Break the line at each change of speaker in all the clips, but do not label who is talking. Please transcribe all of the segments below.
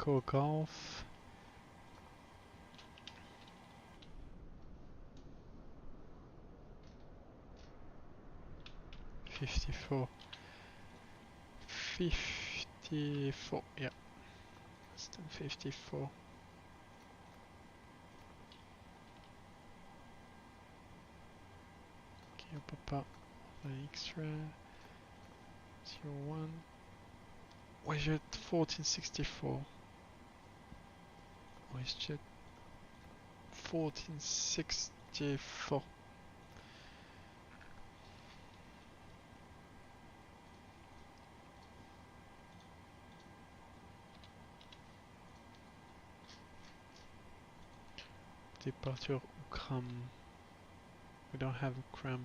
Echo Golf. $54. Yeah. Less than 54. Okay, papa. The extra. 01. Where's it? 1464. Where's it? 1464. Departure Ukram. We don't have Ukram.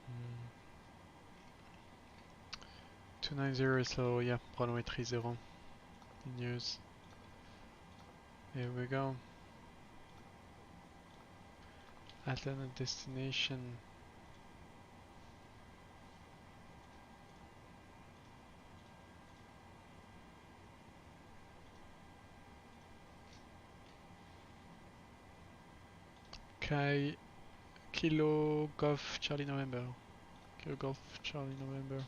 Hmm. 290, so yeah, runway 30 in use. Here we go. Atlanta destination. Okay, Kilo Golf Charlie November. Kilo Golf Charlie November.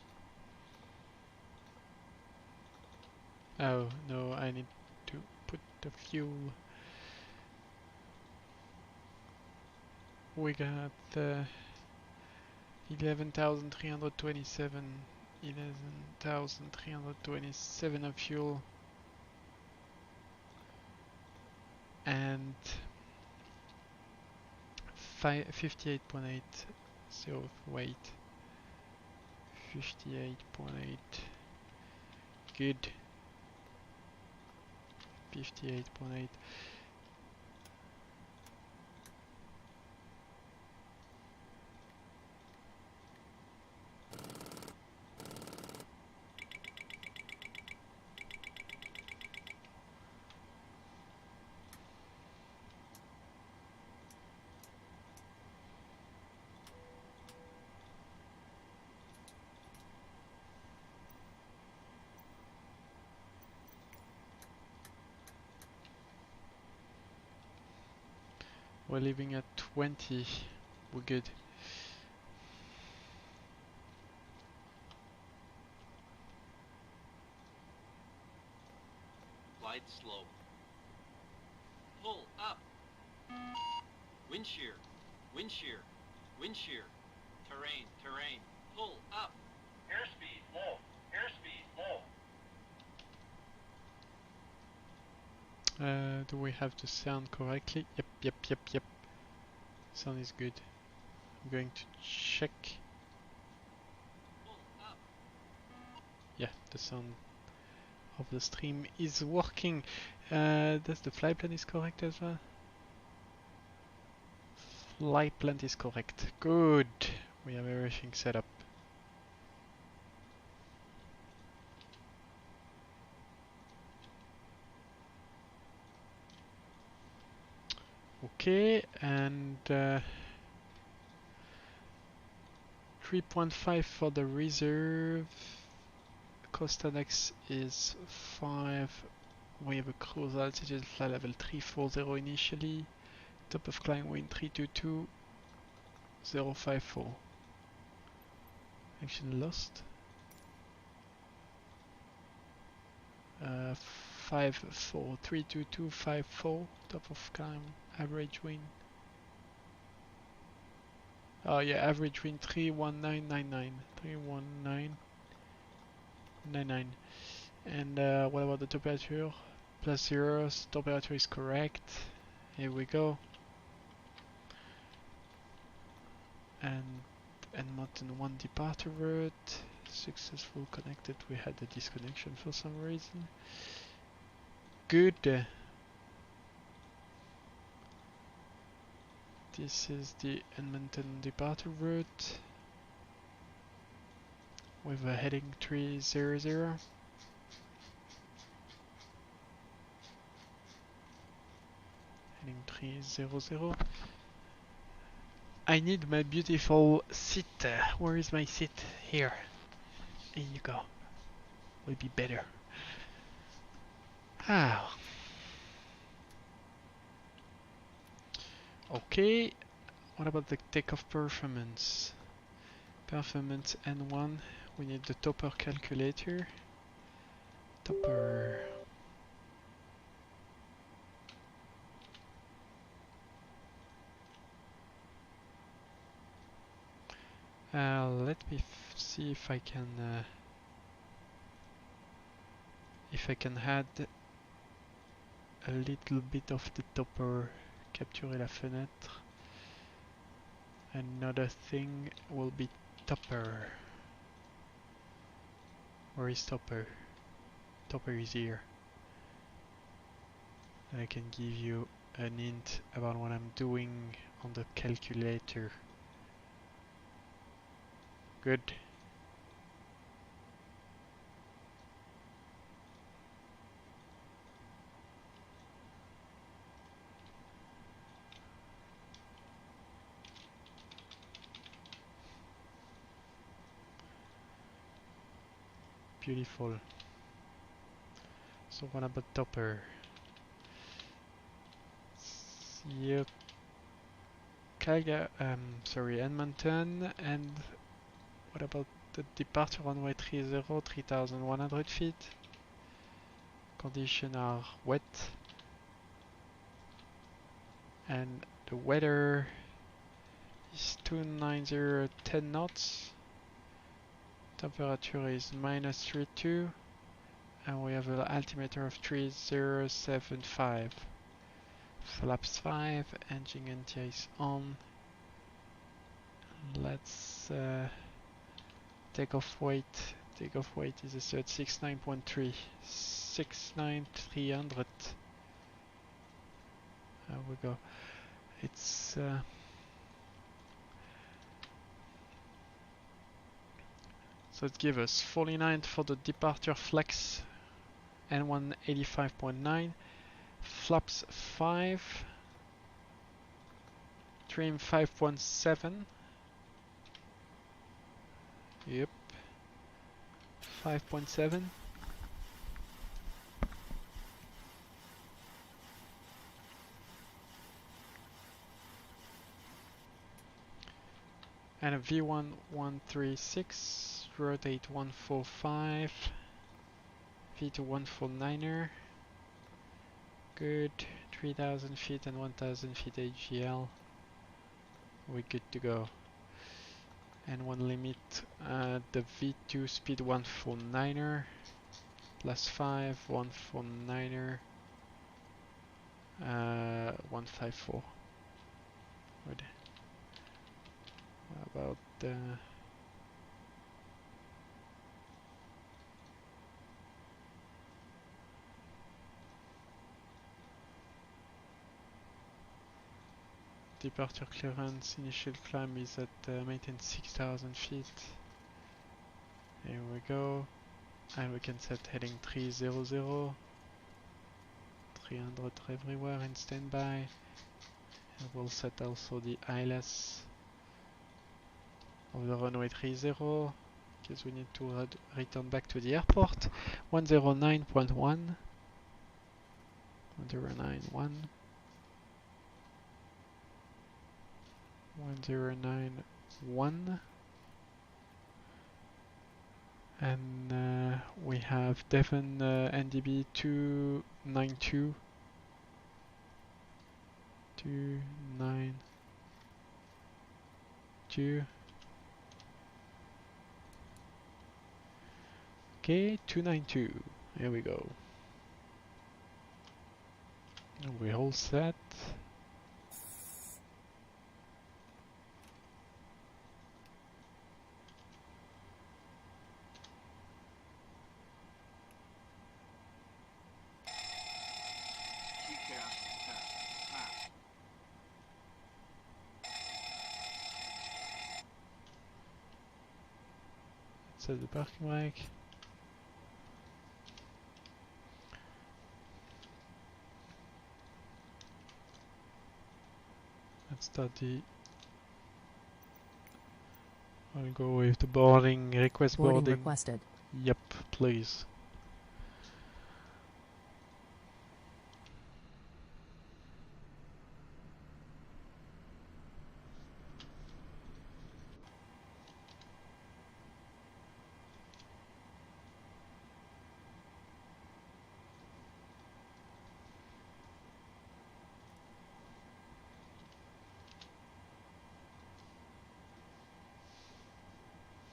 Oh no, I need to put the fuel. We got 11,327 of fuel and 58.8 of weight. 58.8. Good. 58.8. We're leaving at 20. We're good.
Glide slow. Pull up. Wind shear. Wind shear. Wind shear. Terrain. Terrain. Pull up. Airspeed low. Airspeed low.
Do we have the sound correctly? Yep. Sound is good. I'm going to check. Yeah, the sound of the stream is working. Does the flight plan is correct as well? Flight plan is correct. Good. We have everything set up. Okay, and 3.5 for the reserve. Costa Next is 5. We have a cruise altitude flight level 340 initially. Top of climb wind 322.054. Action lost. 54 32254. Top of climb. Average wind. Oh yeah, average wind 31999. 31999. And what about the temperature? +0. Temperature is correct. Here we go. And Edmonton 1 departure route. Successful connected. We had a disconnection for some reason. Good. This is the Edmonton departure route with a heading 300. heading 300. I need my beautiful seat. Where is my seat? Here. Here you go. Will be better. Ah. Okay. What about the takeoff performance? Performance N1. We need the topper calculator. Topper. Let me see if I can add a little bit of the topper. Capturer la fenêtre. Another thing will be topper. Where is topper? Topper is here. I can give you an hint about what I'm doing on the calculator. Good. Beautiful. So what about topper? Here, Edmonton, and what about the departure runway 30, 3,100 feet? Conditions are wet, and the weather is 290, 10 knots. Temperature is -32, and we have an altimeter of 3075. Flaps 5, engine anti is on. Let's takeoff weight. Takeoff weight is a 69.3. 69,300. There we go. It's so it gives us 49 for the departure flex and 185.9. Flaps 5. Trim 5.7. Yep. 5.7. And a V1 136, rotate 145, V2 149er, good, 3000 feet and 1000 feet AGL, we're good to go. And one limit, the V2 speed 149er, +5, 149er, 154. Good. What about the departure clearance? Initial climb is at maintain 6,000 feet. Here we go. And we can set heading 300. 300 everywhere in standby. And we'll set also the ILS of the runway 30 because we need to return back to the airport. 109.1. 109.1. 109.1. And we have Devon NDB 292. 292. Okay, 292. Here we go. And we're all set. Set the parking brake. Let's start the... I'll go with the boarding, request
Boarding
boarding.
requested.
Yep, please.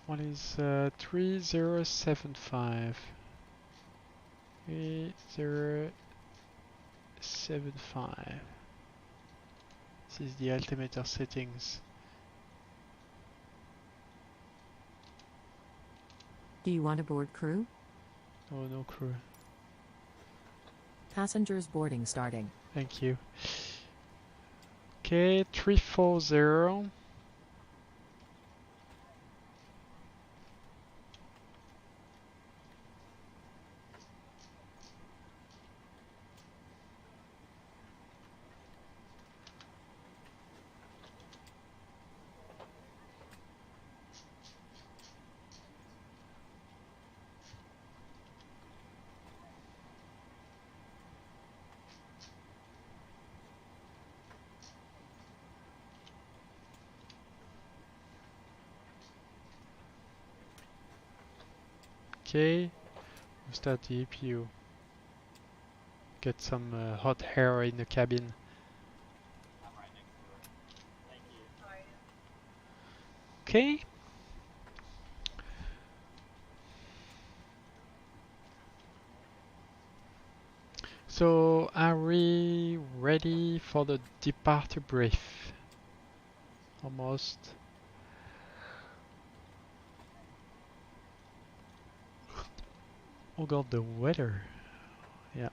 What is 3075? 3075. This is the altimeter settings.
Do you want a board crew?
Oh, no crew.
Passengers boarding starting.
Thank you. Okay, 340. Okay, we'll start the EPU. Get some hot air in the cabin.
I'm right next to it. Thank you.
Okay. So, are we ready for the departure brief? Almost. Oh god, the weather. Yeah.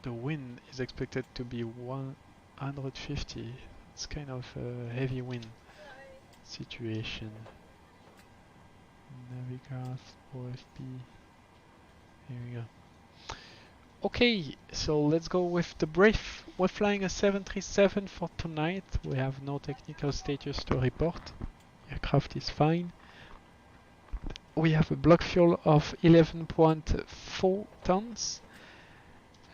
The wind is expected to be 150. It's kind of a heavy wind situation. Navigraph, OFP. Here we go. Okay, so let's go with the brief. We're flying a 737 for tonight. We have no technical status to report. Aircraft is fine. We have a block fuel of 11.4 tons.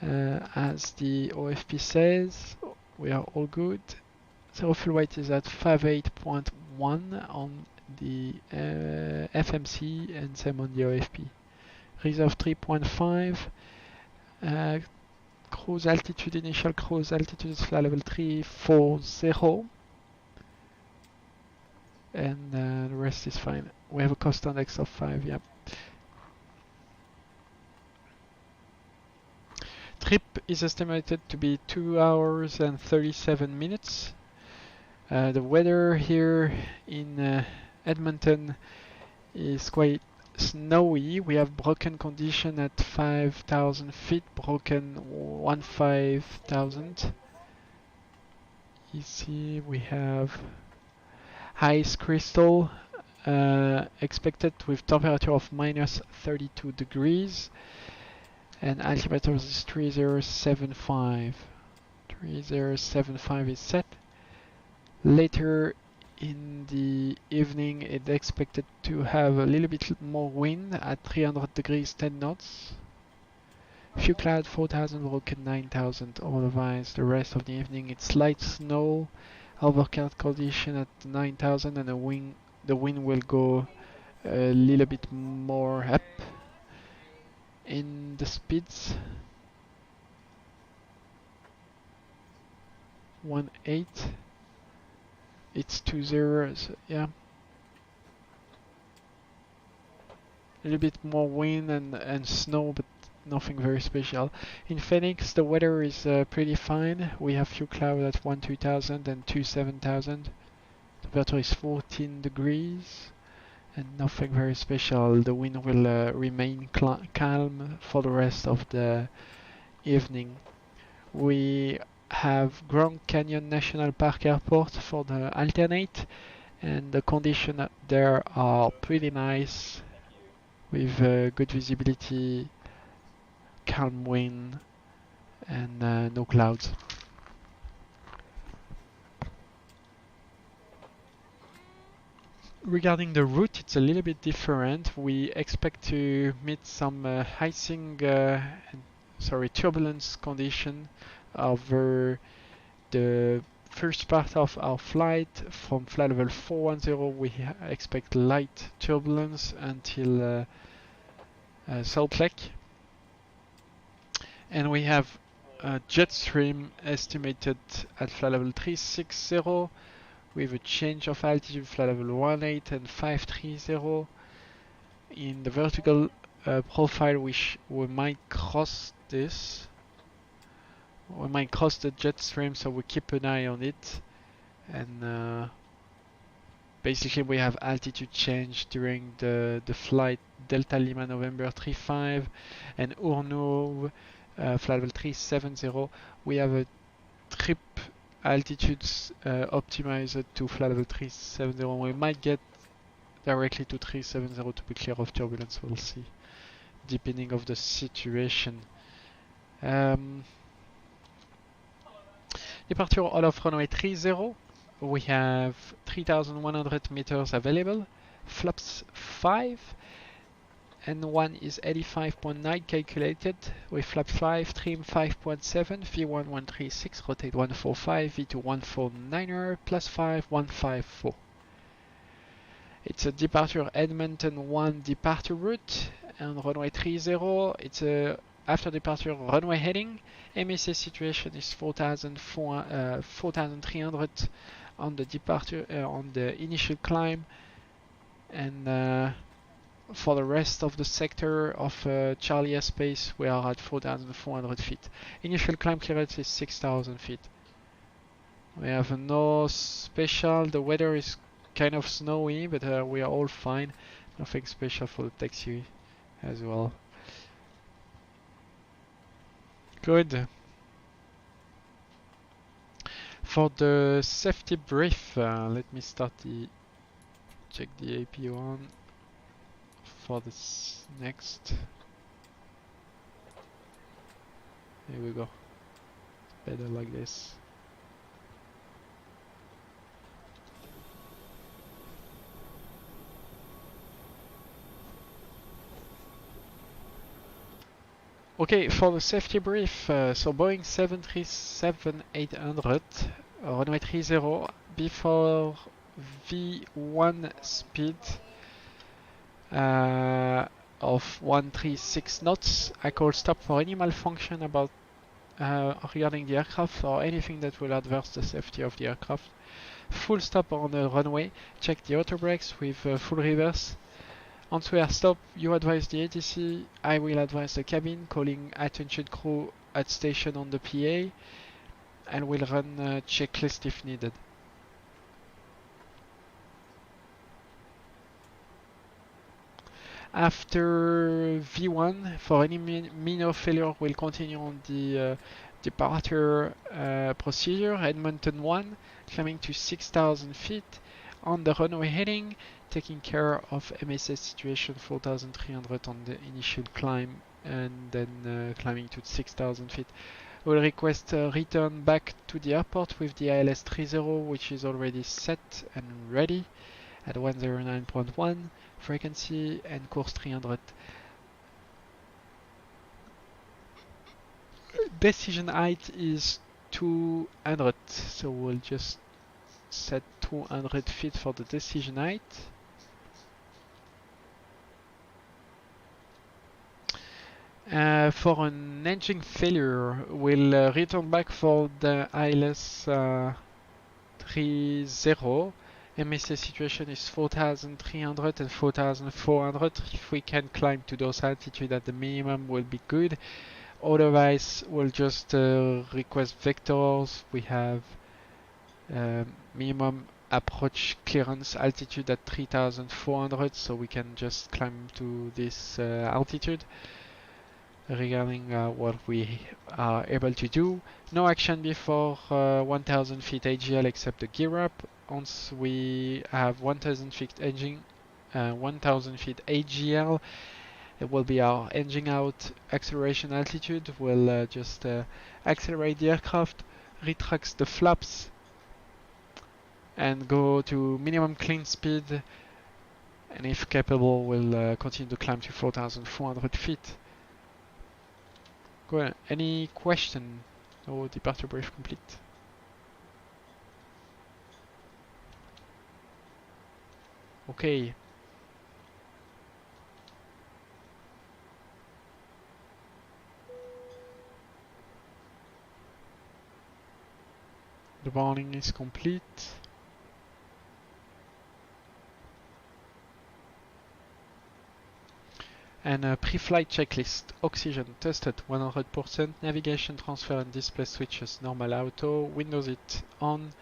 As the OFP says, we are all good. Zero fuel weight is at 58.1 on the FMC and same on the OFP. Reserve 3.5. Cruise altitude, initial cruise altitude is flight level 340. And the rest is fine. We have a cost index of 5, yeah. Trip is estimated to be 2 hours and 37 minutes. The weather here in Edmonton is quite snowy. We have broken condition at 5,000 feet, broken 15,000. You see we have ice crystal expected with temperature of minus 32 degrees. And altimeter is 3075. 3075 is set. Later in the evening, it's expected to have a little bit more wind at 300 degrees 10 knots. Few cloud 4,000, broken 9,000. Otherwise, the rest of the evening it's light snow, overcast condition at 9,000, and the wind will go a little bit more up in the speeds. 1.8. It's 2.0, yeah. A little bit more wind and snow, but nothing very special. In Phoenix, the weather is pretty fine. We have few clouds at 12,000 and 27,000. Temperature is 14 degrees. And nothing very special. The wind will remain calm for the rest of the evening. We have Grand Canyon National Park Airport for the alternate, and the conditions there are pretty nice with good visibility, calm wind, and no clouds. Regarding the route, it's a little bit different. We expect to meet some turbulence condition over the first part of our flight. From flight level 410, we expect light turbulence until Salt Lake. And we have a jet stream estimated at flight level 360 with a change of altitude flight level 18 and 530. In the vertical profile, we might cross this. We might cross the jet stream, so we keep an eye on it. And basically we have altitude change during the flight Delta Lima November 35 and Urno flight level 370. We have a trip altitudes optimized to flight level 370. We might get directly to 370 to be clear of turbulence. We'll see, depending of the situation. Departure all of runway 30. We have 3,100 meters available. Flaps 5 and 1 is 85.9 calculated. With flap 5, trim 5.7, V1136, rotate 145, V2149er, plus 5, 154. It's a departure Edmonton 1 departure route and runway 30. It's a after departure runway heading. MSA situation is 4,300 on the departure on the initial climb, and for the rest of the sector of Charlie airspace we are at 4,400 feet. Initial climb clearance is 6,000 feet. We have no special. The weather is kind of snowy, but we are all fine. Nothing special for the taxi as well. Good. For the safety brief, let me start check the AP1 for this next. Here we go. It's better like this. Okay, for the safety brief, so Boeing 737-800, runway 30, before V1 speed of 136 knots. I call stop for any malfunction about regarding the aircraft or anything that will adverse the safety of the aircraft. Full stop on the runway, check the auto brakes with full reverse. Once we are stopped, you advise the ATC, I will advise the cabin, calling attention crew at station on the PA, and we'll run a checklist if needed. After V1, for any minor failure, we'll continue on the departure procedure. Edmonton 1, climbing to 6,000 feet on the runway heading, taking care of MSS situation 4,300 on the initial climb, and then climbing to 6,000 feet. We'll request a return back to the airport with the ILS 30, which is already set and ready at 109.1 frequency and course 300. Decision height is 200, so we'll just set 200 feet for the decision height. For an engine failure, we'll return back for the ILS 30. MSA situation is 4,300 and 4,400. If we can climb to those altitudes at the minimum, will be good. Otherwise, we'll just request vectors. We have minimum approach clearance altitude at 3,400, so we can just climb to this altitude. Regarding what we are able to do, no action before 1,000 feet AGL except the gear up. Once we have 1,000 feet engine, 1,000 feet AGL, it will be our engine out acceleration altitude. We'll just accelerate the aircraft, retract the flaps, and go to minimum clean speed and if capable will continue to climb to 4,400 feet. Go ahead. Any question? No, departure brief complete. Okay. The warning is complete. And a pre-flight checklist. Oxygen tested 100%. Navigation transfer and display switches normal auto. Windows it on.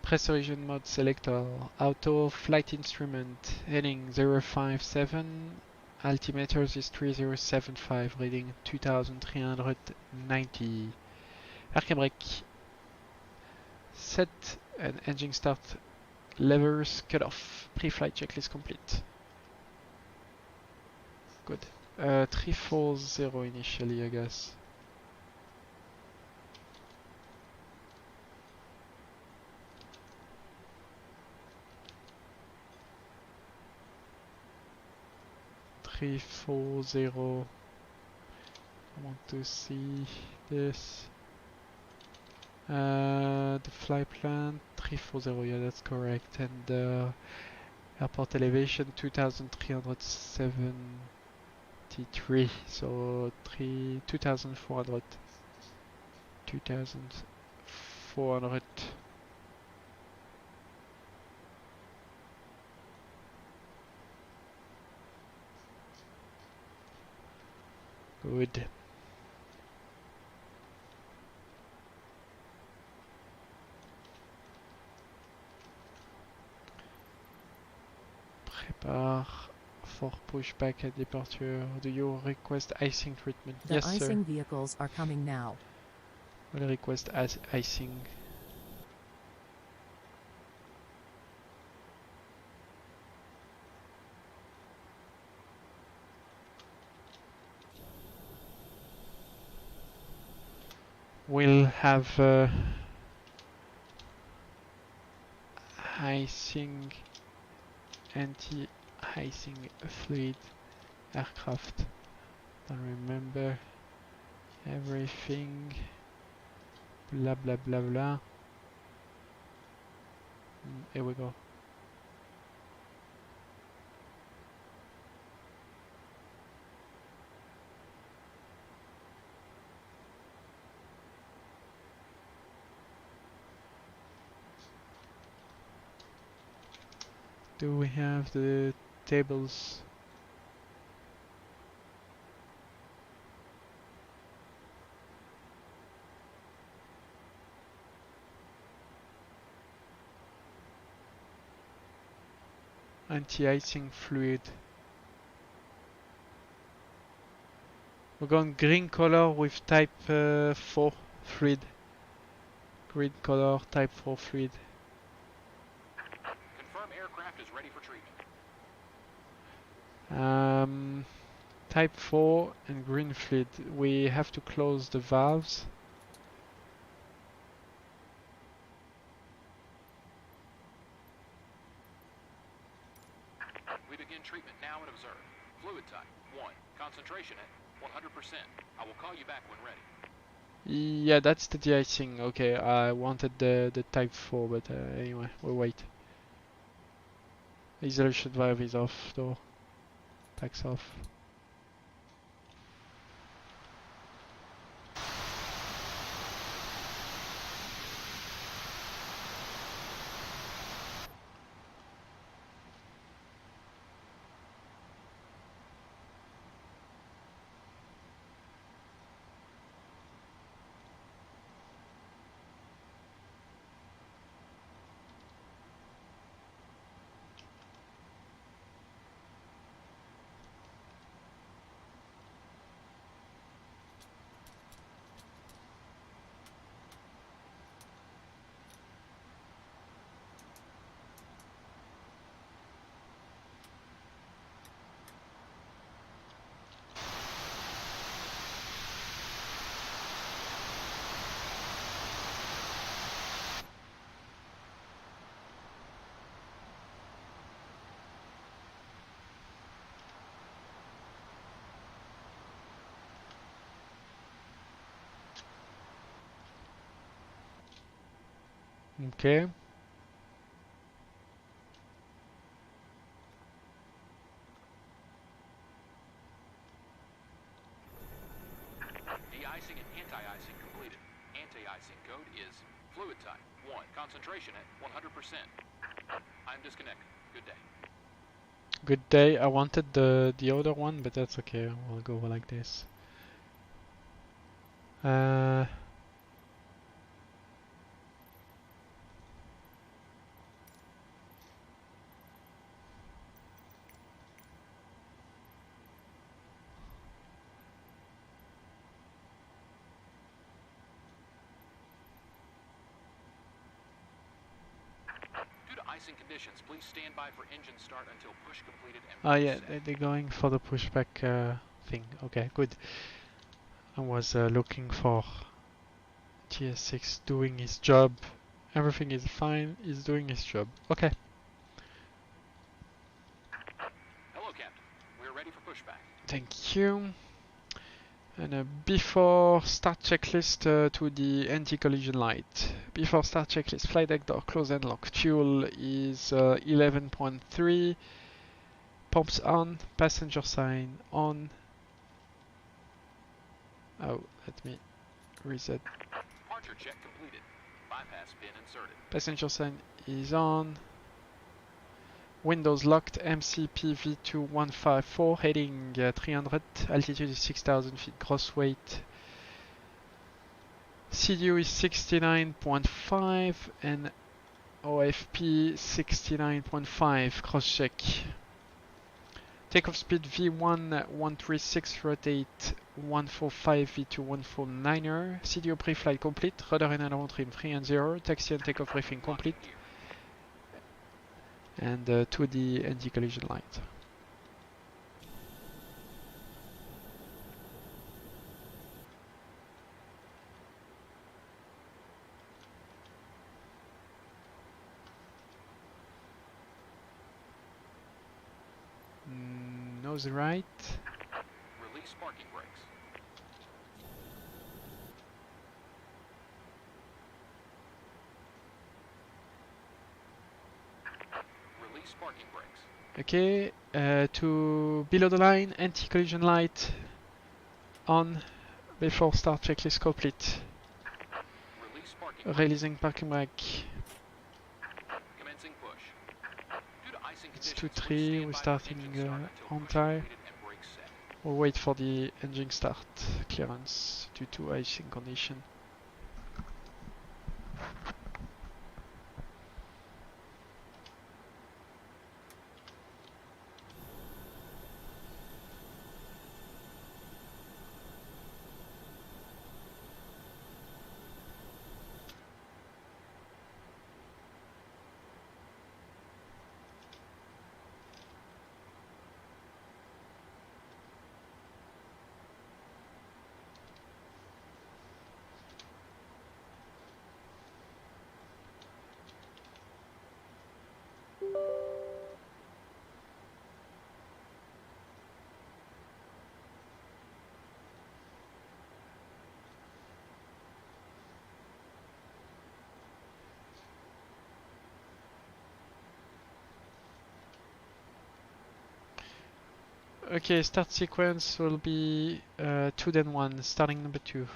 Pressurization mode selector auto. Flight instrument heading 057. Altimeters is 3075, reading 2390. Park and brake. Set and engine start levers cut off. Pre-flight checklist complete. Good. 340 initially, I guess. I want to see this. The flight plan 340, yeah, that's correct. And airport elevation 2373, so 2400. 2400. Good. Prepare for pushback at departure. Do you request icing treatment?
The
Yes, sir.
icing vehicles are coming now.
Will request icing. We'll have icing, anti-icing fluid aircraft. Don't remember everything. Blah blah blah blah. Here we go. Do we have the tables? Anti-icing fluid. We're going green color with type 4 fluid. Green color, type 4 fluid.
Confirm aircraft is ready for treatment.
Type 4 and green fluid. We have to close the valves.
We begin treatment now and observe. Fluid type 1. Concentration at 100%. I will call you back when ready.
Yeah, that's the de-icing. Okay, I wanted the type 4, but anyway, we'll wait. Isolation valve is off though. Tax off. Okay.
De-icing and anti-icing completed. Anti-icing code is fluid type 1. Concentration at 100%. I'm disconnected. Good day.
Good day. I wanted the other one, but that's okay. We'll go like this.
Due to icing conditions, please stand by for engine start until push completed and
Oh yeah,
reset.
they're going for the pushback thing. Okay, good. I was looking for TS6 doing his job. Everything is fine. He's doing his job. Okay.
Hello, Captain. We're ready for pushback.
Thank you. And before start checklist to the anti-collision light. Before start checklist, flight deck door close and lock. Fuel is 11.3. Pumps on. Passenger sign on. Oh, let me reset.
Departure check completed. Bypass pin inserted.
Passenger sign is on. Windows locked. MCP V2154 heading 300. Altitude is 6,000 feet. Gross weight. CDU is 69.5 and OFP 69.5. Cross check. Takeoff speed V1136, rotate 145 V2149er. CDO pre-flight complete. Rudder and aileron trim 3 and 0. Taxi and takeoff briefing complete. And to the anti-collision light. Nose right.
Release parking brakes. Release parking brakes.
Okay, to below the line, anti-collision light on before start checklist complete.
Release parking brakes.
Releasing parking brake.
Commencing push. Due to icing
It's
conditions,
2-3,
please stand
we're
by for
starting
engine start until
on
push
time.
completed and brakes set.
We'll wait for the engine start clearance due to icing condition. Okay, start sequence will be 2 then 1, starting number 2.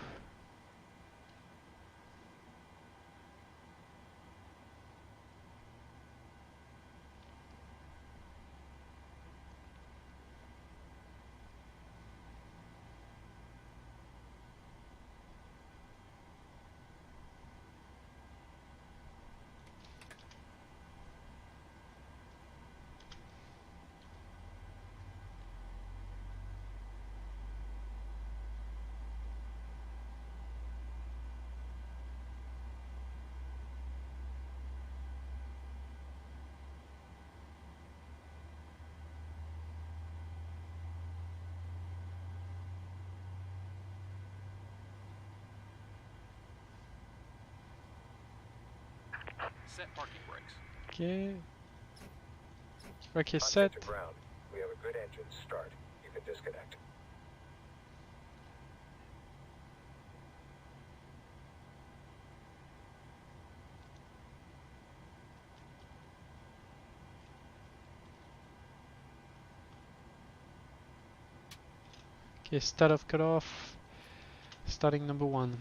Set parking brakes.
Okay. Okay,
Contact
set.
to ground. We have a good engine start. You can disconnect.
Okay, start of cutoff. Starting number 1.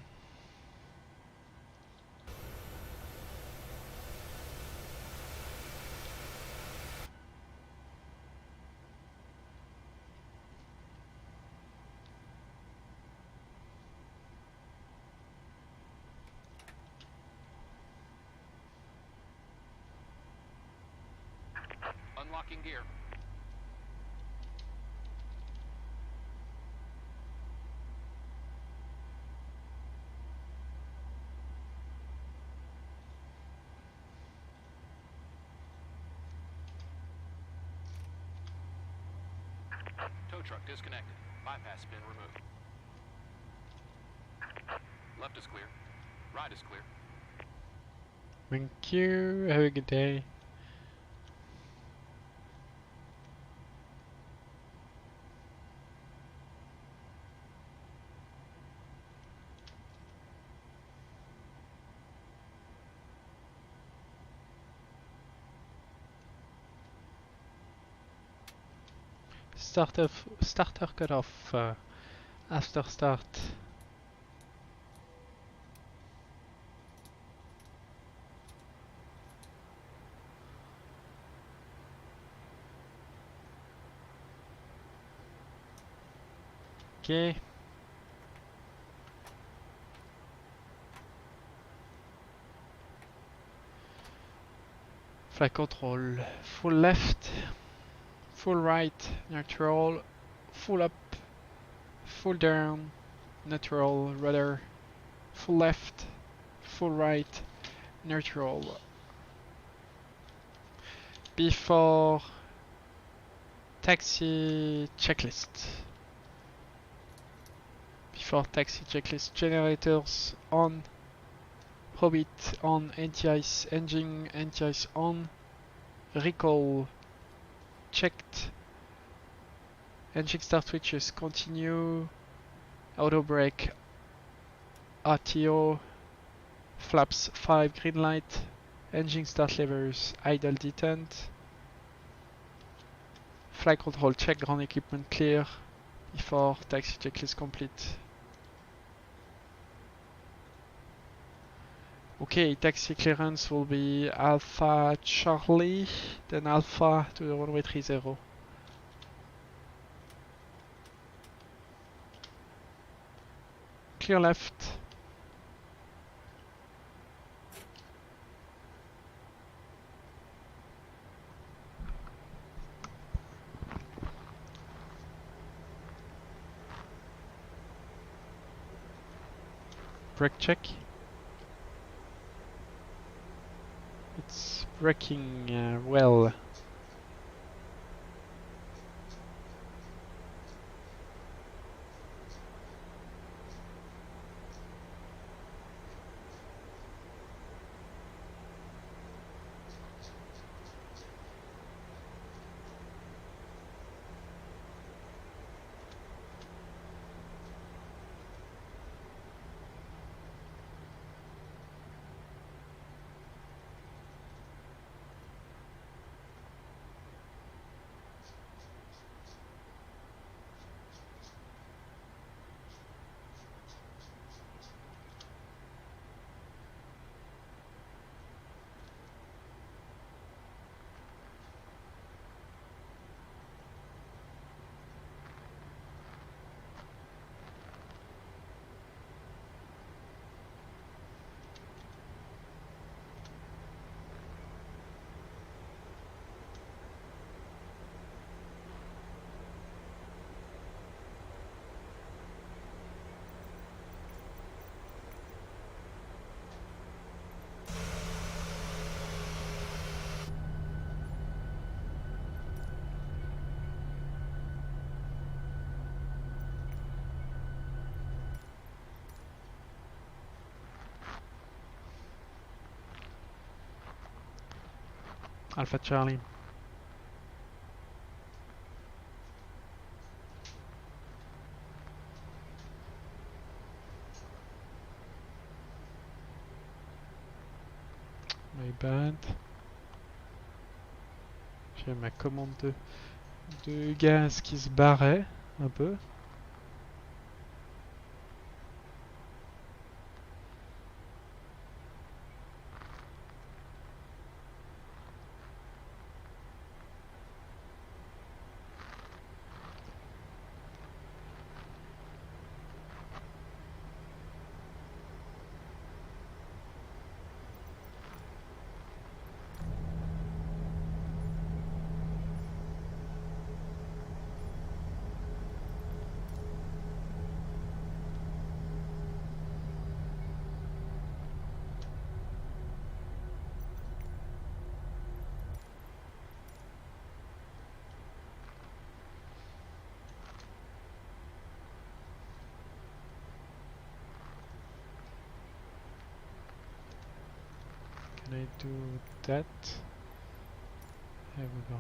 Unlocking gear. Tow truck disconnected. Bypass been removed. Left is clear. Right is clear.
Thank you. Have a good day. Starter cutoff after start. Okay. Flight control. Full left. Full right. Neutral. Full up. Full down. Neutral. Rudder. Full left. Full right. Neutral. Before taxi checklist. Before taxi checklist, generators on, Hobbit on, anti-ice engine, anti-ice on, recall checked, engine start switches continue, auto brake, RTO, flaps 5 green light, engine start levers idle detent, flight control check, ground equipment clear, before taxi checklist complete. Okay, taxi clearance will be Alpha Charlie, then Alpha to the runway 30. Clear left. Brake check. It's braking well. Alpha Charlie. My bad. J'ai ma commande de gaz qui se barrait un peu. Can I do that? There we go.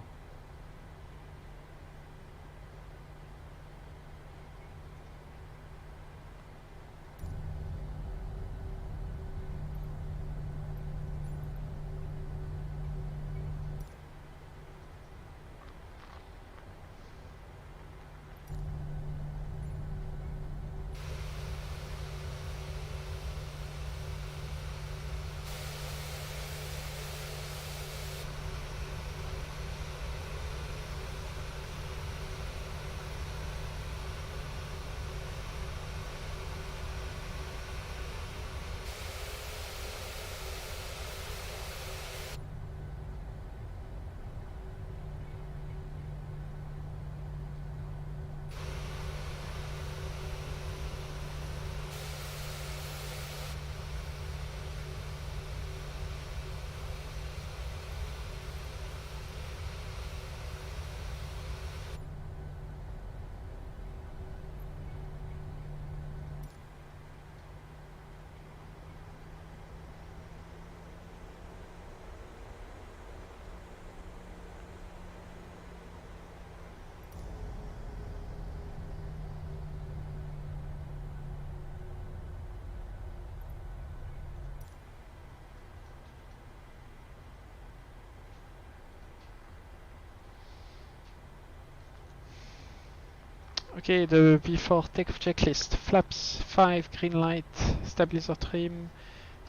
Okay, the before takeoff checklist. Flaps 5, green light, stabilizer trim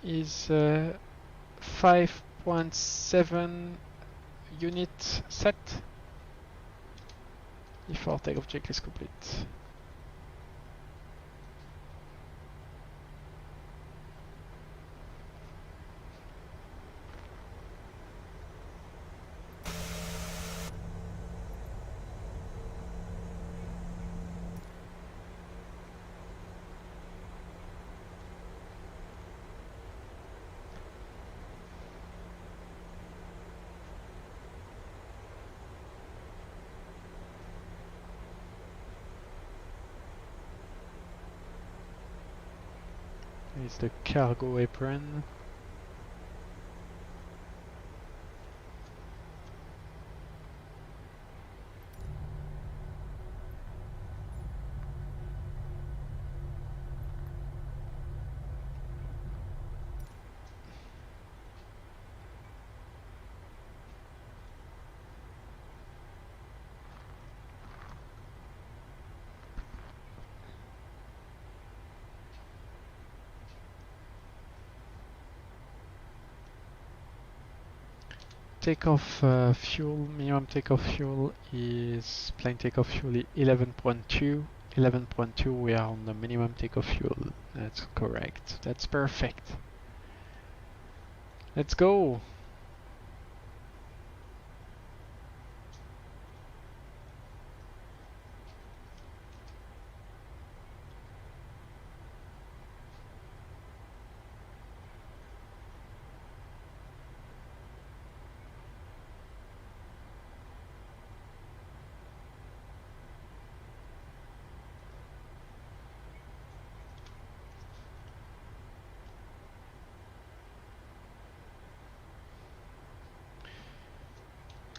is 5.7 unit set. Before takeoff checklist complete. It's the cargo apron. Takeoff fuel, minimum takeoff fuel is plane takeoff fuel 11.2. 11.2, we are on the minimum takeoff fuel. That's correct. That's perfect. Let's go.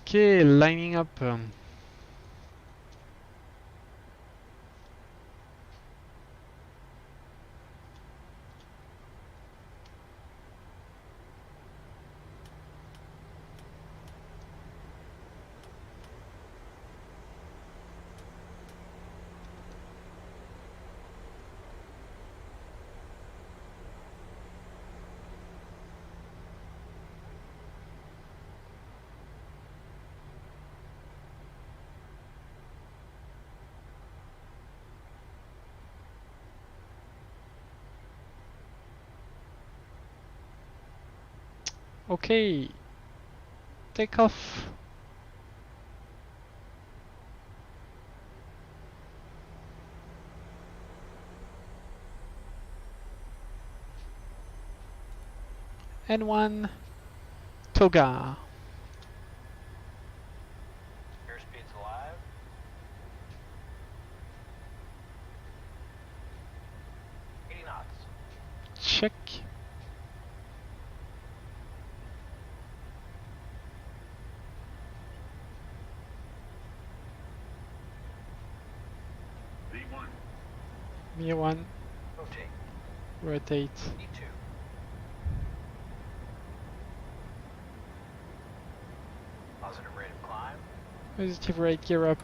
Okay, lining up. Okay, take off. N1 Toga.
Airspeed's alive. Knots.
Check. Me1,
Rotate.
rotate.
E2. Positive rate of climb.
Positive rate, gear up.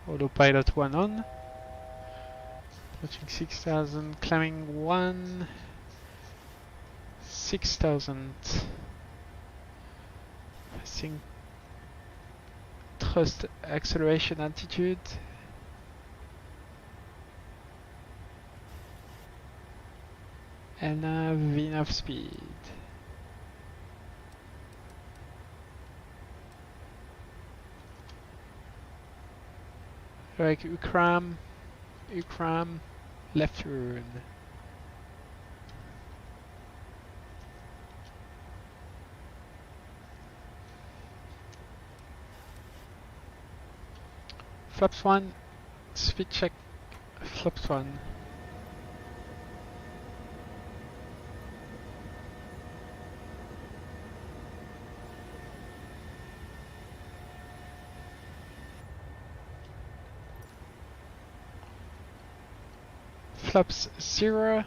Autopilot 1 on. Approaching 6,000, climbing 1. 6,000. Passing thrust acceleration altitude. And enough speed. Like Ukram, left turn. Flaps 1, speed check, flaps 1. Flaps 0.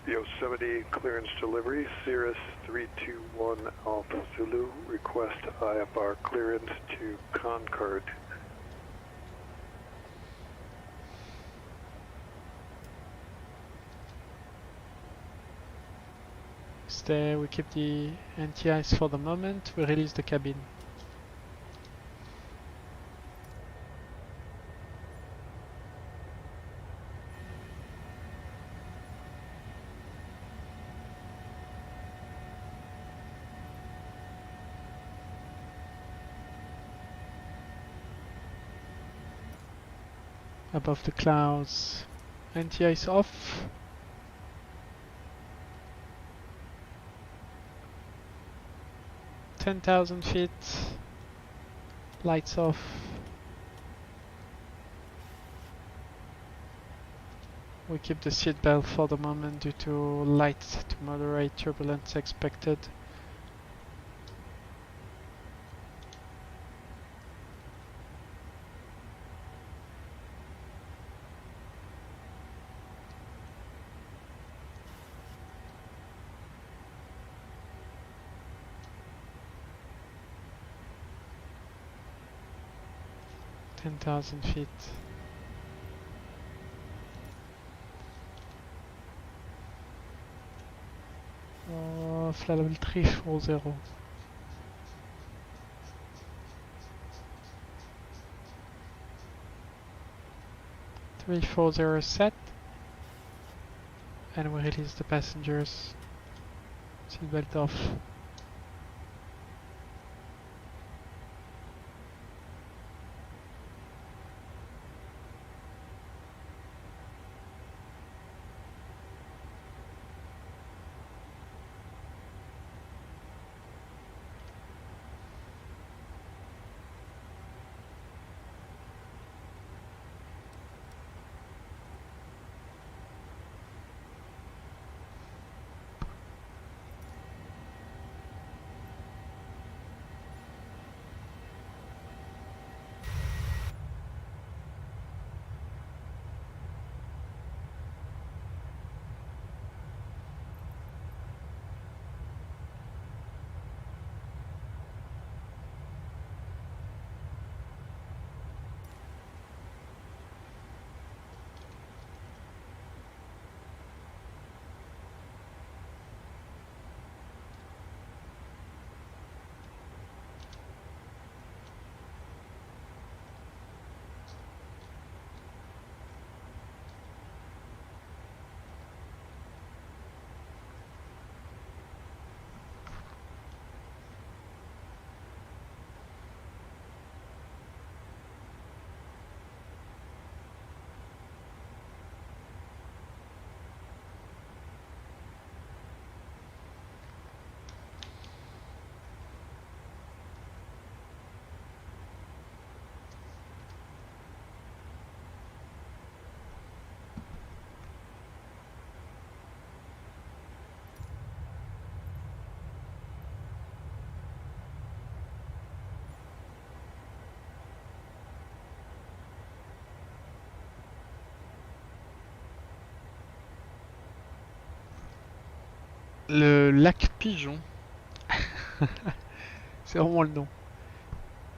Yosemite clearance delivery, Cirrus 321 Alpha Zulu, request IFR clearance to Concord.
Stay, we keep the anti-ice for the moment, we release the cabin. Above the clouds, anti-ice off. $10,000 feet, lights off. We keep the seatbelt for the moment due to light to moderate turbulence expected. $10,000 feet. Flight level 340. 340 set. And we release the passengers. Seatbelt off. Le lac Pigeon. C'est vraiment le nom.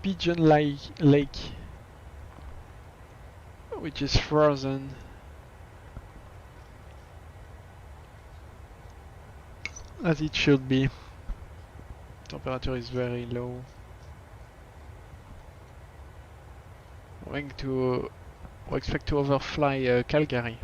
Pigeon Lake, which is frozen. As it should be. Temperature is very low. We expect to overfly Calgary.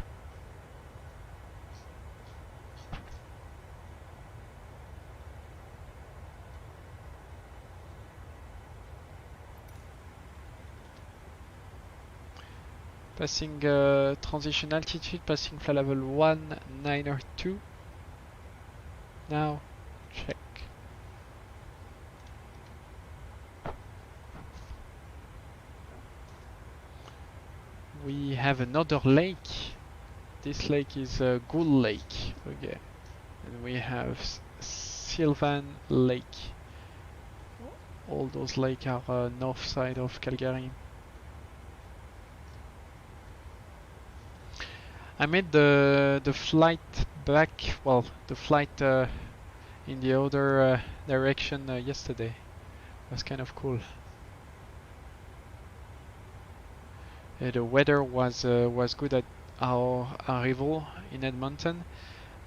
Passing transition altitude, passing flight level 192. Now, check. We have another lake. This lake is Gull Lake. Okay. And we have Sylvan Lake. All those lakes are north side of Calgary. I made the flight back, well, the flight in the other direction yesterday. It was kind of cool. The weather was good at our arrival in Edmonton.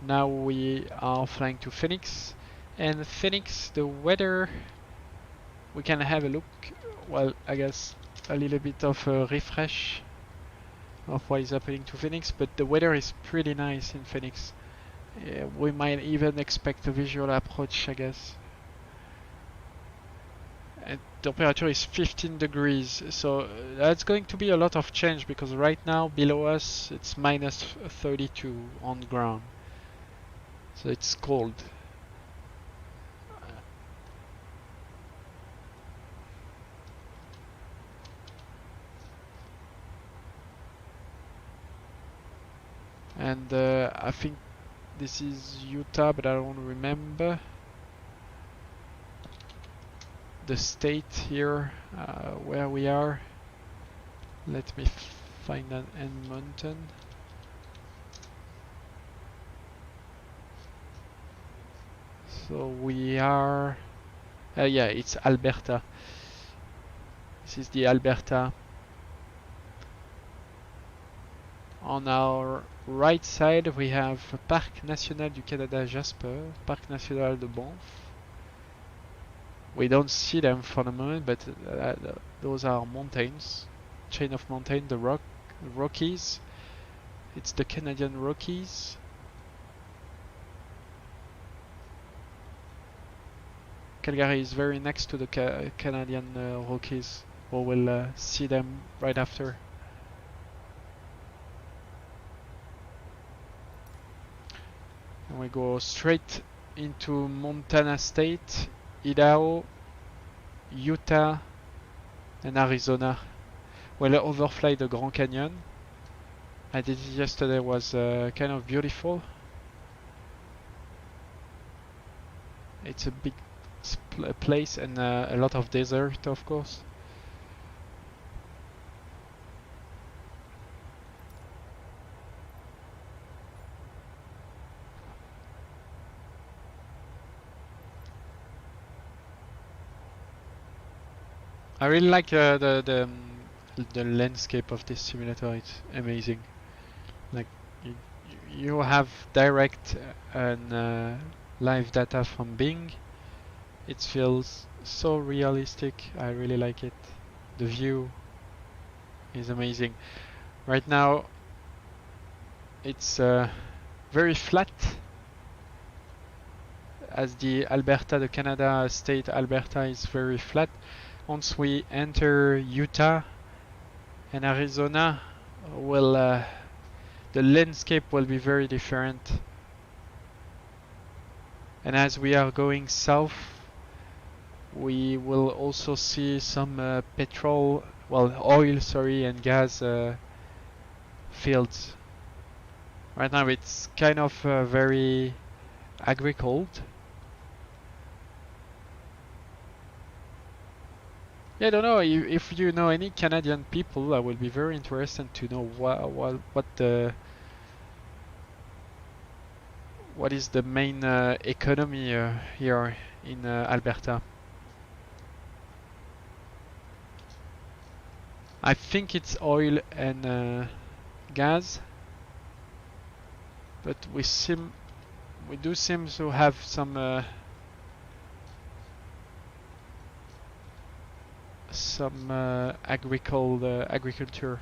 Now we are flying to Phoenix, and Phoenix, the weather, we can have a look. Well, I guess a little bit of a refresh of what is happening to Phoenix, but the weather is pretty nice in Phoenix. We might even expect a visual approach, I guess. And temperature is 15 degrees, so that's going to be a lot of change, because right now below us it's minus 32 on ground, so it's cold. And I think this is Utah, but I don't remember the state here where we are. Let me find an Edmonton. So we are, yeah, it's Alberta. This is the Alberta. On our right side we have Parc National du Canada Jasper, Parc National de Banff. We don't see them for the moment, but those are mountains, chain of mountains, the Rockies. It's the Canadian Rockies. Calgary is very next to the Canadian Rockies. We will see them right after. And we go straight into Montana State, Idaho, Utah, and Arizona. We'll overfly the Grand Canyon. I did it yesterday, was kind of beautiful. It's a big place and a lot of desert, of course. I really like the landscape of this simulator. It's amazing. Like you have direct and live data from Bing. It feels so realistic. I really like it. The view is amazing. Right now it's very flat, as the Alberta, the Canada state Alberta is very flat. Once we enter Utah and Arizona, the landscape will be very different. And as we are going south, we will also see some oil, and gas fields. Right now it's kind of very agricultural. Yeah, I don't know if you know any Canadian people. I will be very interested to know what what is the main economy here in Alberta. I think it's oil and gas, but we do seem to have some agriculture,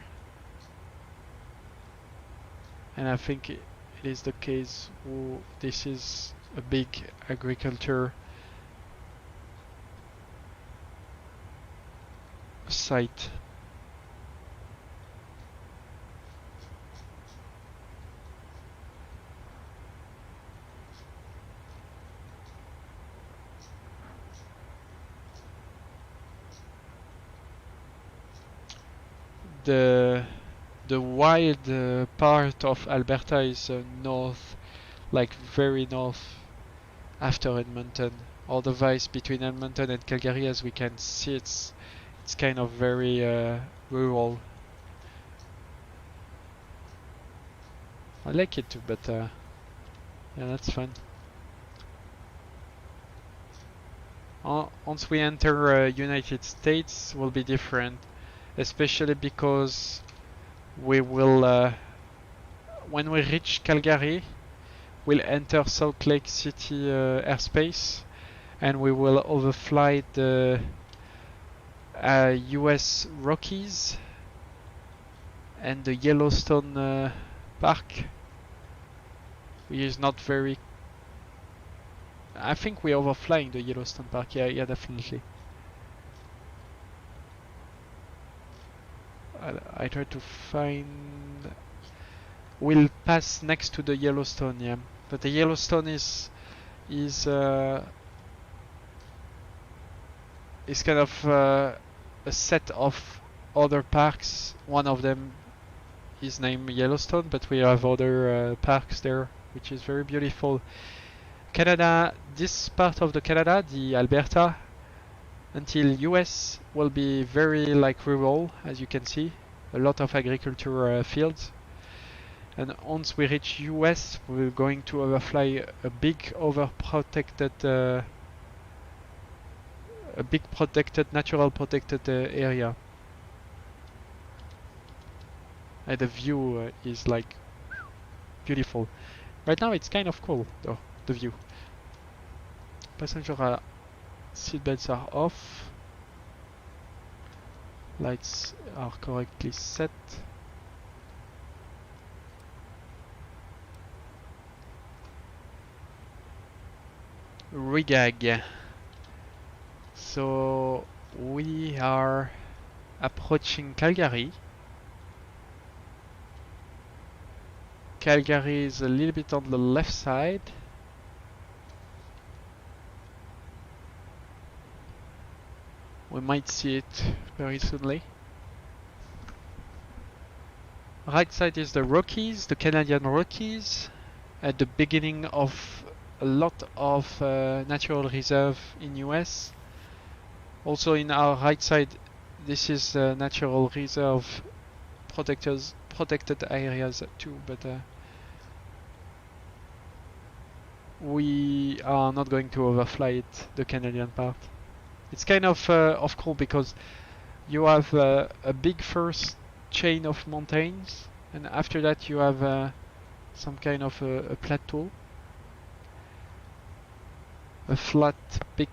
and I think it is the case. This is a big agriculture site. The wild part of Alberta is north, like very north after Edmonton. Otherwise, between Edmonton and Calgary, as we can see, it's kind of very rural. I like it too, but yeah, that's fun. Once we enter United States, will be different. Especially because we will, when we reach Calgary, we'll enter Salt Lake City airspace, and we will overfly the US Rockies and the Yellowstone Park, which is not very... I think we're overflying the Yellowstone Park, yeah, definitely. I try to find... We'll pass next to the Yellowstone, yeah. But the Yellowstone is kind of a set of other parks. One of them is named Yellowstone, but we have other parks there, which is very beautiful. Canada, this part of the Canada, the Alberta, until US will be very like rural, as you can see, a lot of agriculture fields. And once we reach US, we're going to overfly a big overprotected, natural protected area. And the view is like beautiful. Right now it's kind of cool though, the view. Passenger seatbelts are off. Lights are correctly set. Regag. So we are approaching Calgary. Calgary is a little bit on the left side. We might see it very soonly. Right side is the Rockies, the Canadian Rockies, at the beginning of a lot of natural reserve in US. Also in our right side, this is natural reserve protected areas too, but we are not going to overfly it, the Canadian part. It's kind of cool because you have a big first chain of mountains, and after that you have some kind of a plateau, a flat, big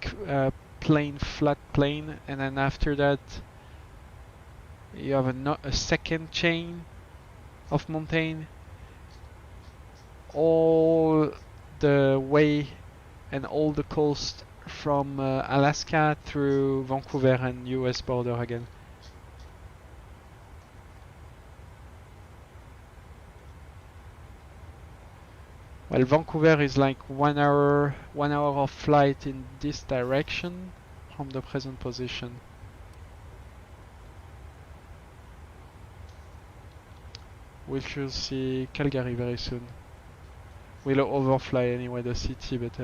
flat plain, and then after that you have a second chain of mountain, all the way and all the coast from Alaska through Vancouver and US border again. Well, Vancouver is like 1 hour of flight in this direction from the present position. We shall see Calgary very soon. We'll overfly anyway the city, but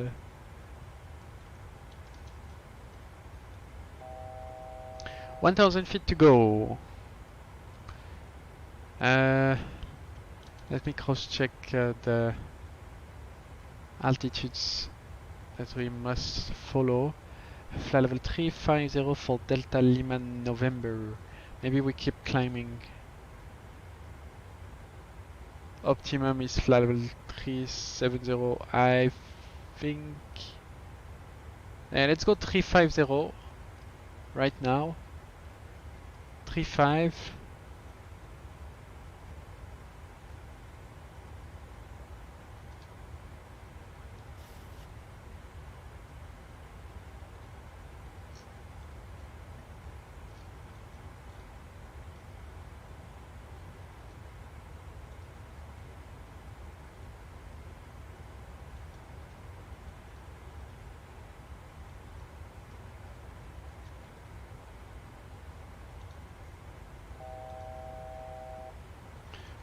1,000 feet to go. Let me cross-check the altitudes that we must follow. Flight level 350 for Delta Lima November. Maybe we keep climbing. Optimum is flight level 370, I think. Let's go 350 right now. 35.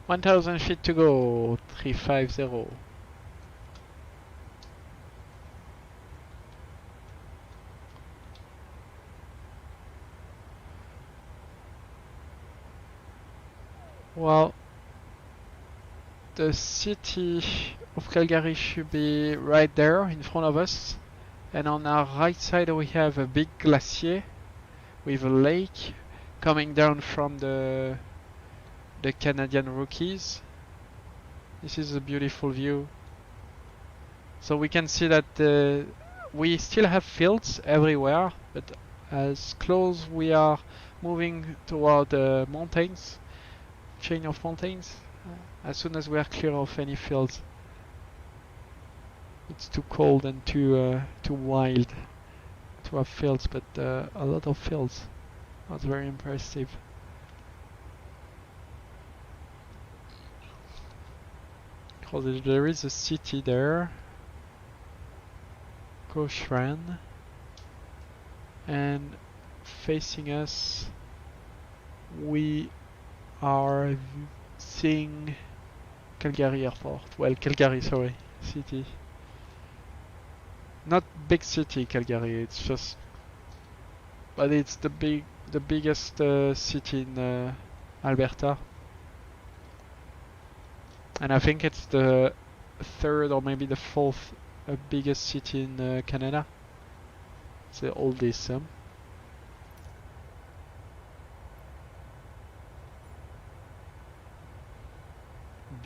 $1,000 feet to go, 350. Well, the city of Calgary should be right there in front of us, and on our right side we have a big glacier with a lake coming down from the Canadian Rockies. This is a beautiful view. So we can see that we still have fields everywhere, but as close we are moving toward the mountains, chain of mountains, as soon as we are clear of any fields. It's too cold and too wild to have fields, but a lot of fields. That's very impressive. Because there is a city there, Cochran, and facing us we are seeing Calgary Airport. Well, Calgary, sorry, city. Not big city, Calgary. It's just, but it's the biggest city in Alberta. And I think it's the third or maybe the fourth biggest city in Canada. It's the oldest.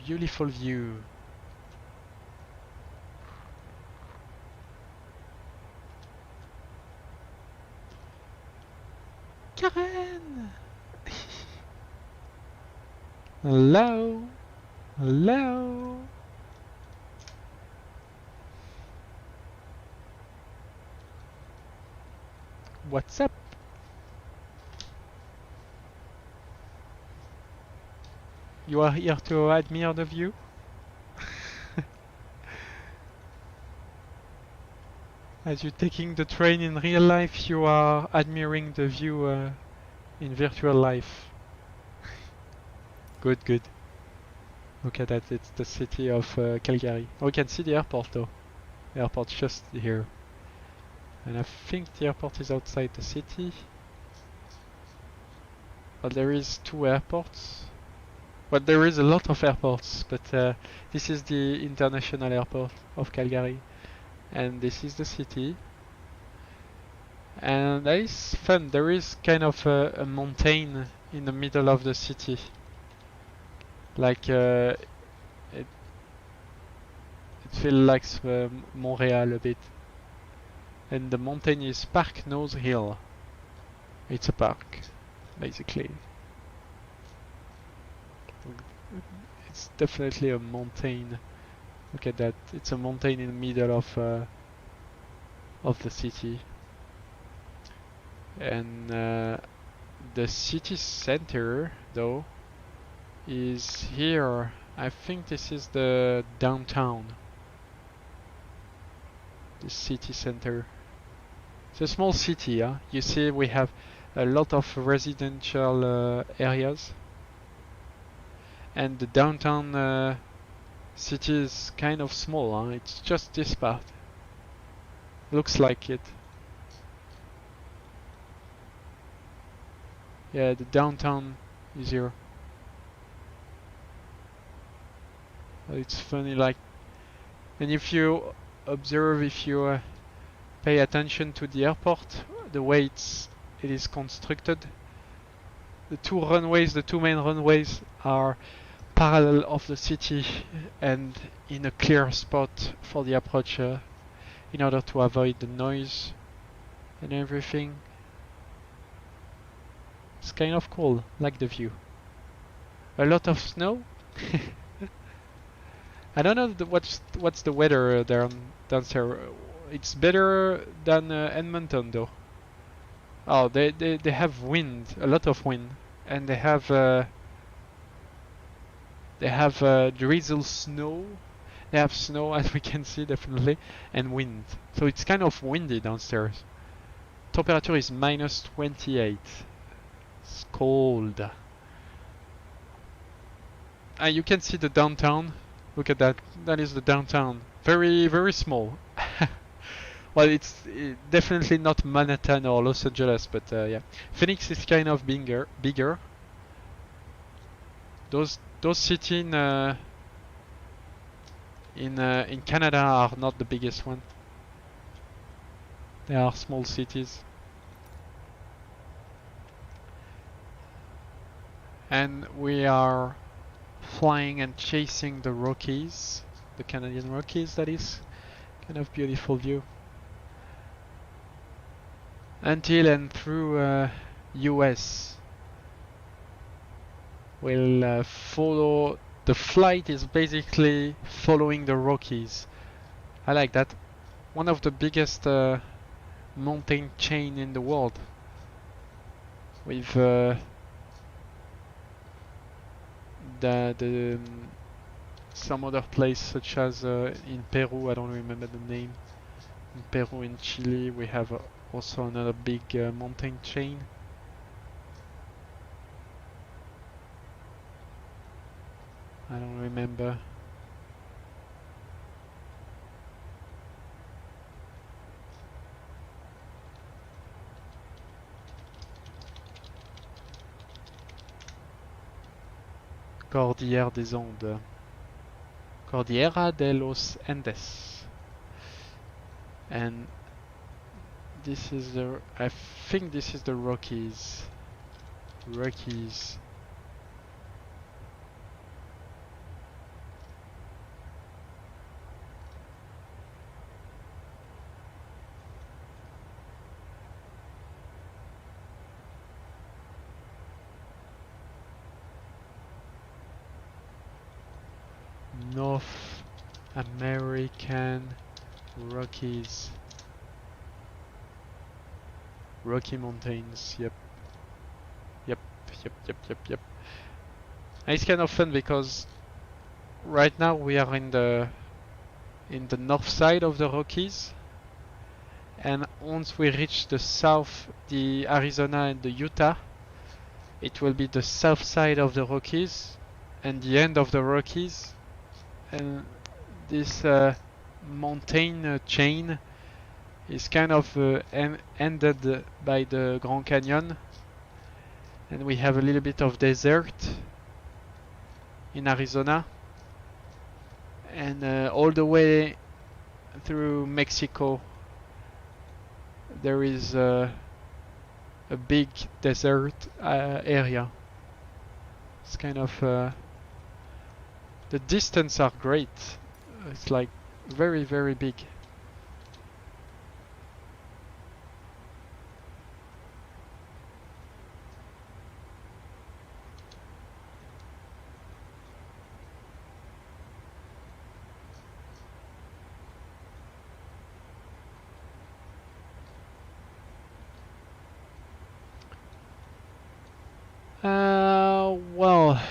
Beautiful view. Karen! Hello? Hello? What's up? You are here to admire the view? As you're taking the train in real life, you are admiring the view in virtual life. Good, good. Look at that, it's the city of Calgary. Oh, we can see the airport though. The airport's just here. And I think the airport is outside the city. But there is 2 airports. But there is a lot of airports, but this is the international airport of Calgary. And this is the city. And that is fun. There is kind of a mountain in the middle of the city. Like it feels like Montreal a bit. And the mountain is Park Nose Hill. It's a park, basically. It's definitely a mountain. Look at that. It's a mountain in the middle of the city. And the city center, though, is here. I think this is the downtown. The city center. It's a small city, huh? You see we have a lot of residential areas. And the downtown city is kind of small, huh? It's just this part. Looks like it. Yeah, the downtown is here. It's funny, like, and if you observe if you pay attention to the airport, the way it is constructed. The two main runways are parallel of the city and in a clear spot for the approach in order to avoid the noise and everything. It's kind of cool, like the view. A lot of snow. I don't know what's the weather down there. It's better than Edmonton though. Oh, they have wind, a lot of wind, and they have drizzle snow. They have snow, as we can see, definitely, and wind. So it's kind of windy downstairs. Temperature is -28. It's cold. You can see the downtown. Look at that. That is the downtown. Very, very small. Well, it's definitely not Manhattan or Los Angeles, but yeah. Phoenix is kind of bigger. Those cities in Canada are not the biggest one. They are small cities. And we are flying and chasing the Rockies, the Canadian Rockies, that is. Kind of beautiful view. Until and through US. We'll follow. The flight is basically following the Rockies. I like that. One of the biggest mountain chain in the world. With some other place such as in Peru, I don't remember the name. In Peru, in Chile, we have also another big mountain chain. I don't remember. Cordillère des Andes. Cordillera de los Andes. And this is the, I think this is the Rockies. Rockies. North American Rockies. Rocky Mountains, yep. And it's kind of fun because right now we are in the north side of the Rockies, and once we reach the south, the Arizona and the Utah, it will be the south side of the Rockies and the end of the Rockies. And this mountain chain is kind of ended by the Grand Canyon, and we have a little bit of desert in Arizona, and all the way through Mexico there is a big desert area. It's kind of the distance are great. It's like very, very big. Well,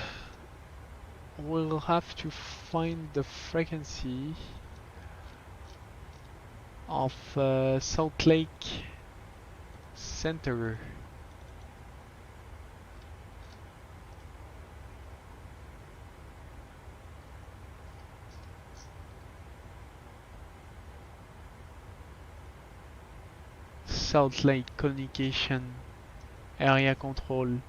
we'll have to find the frequency of Salt Lake Center. Salt Lake communication area control.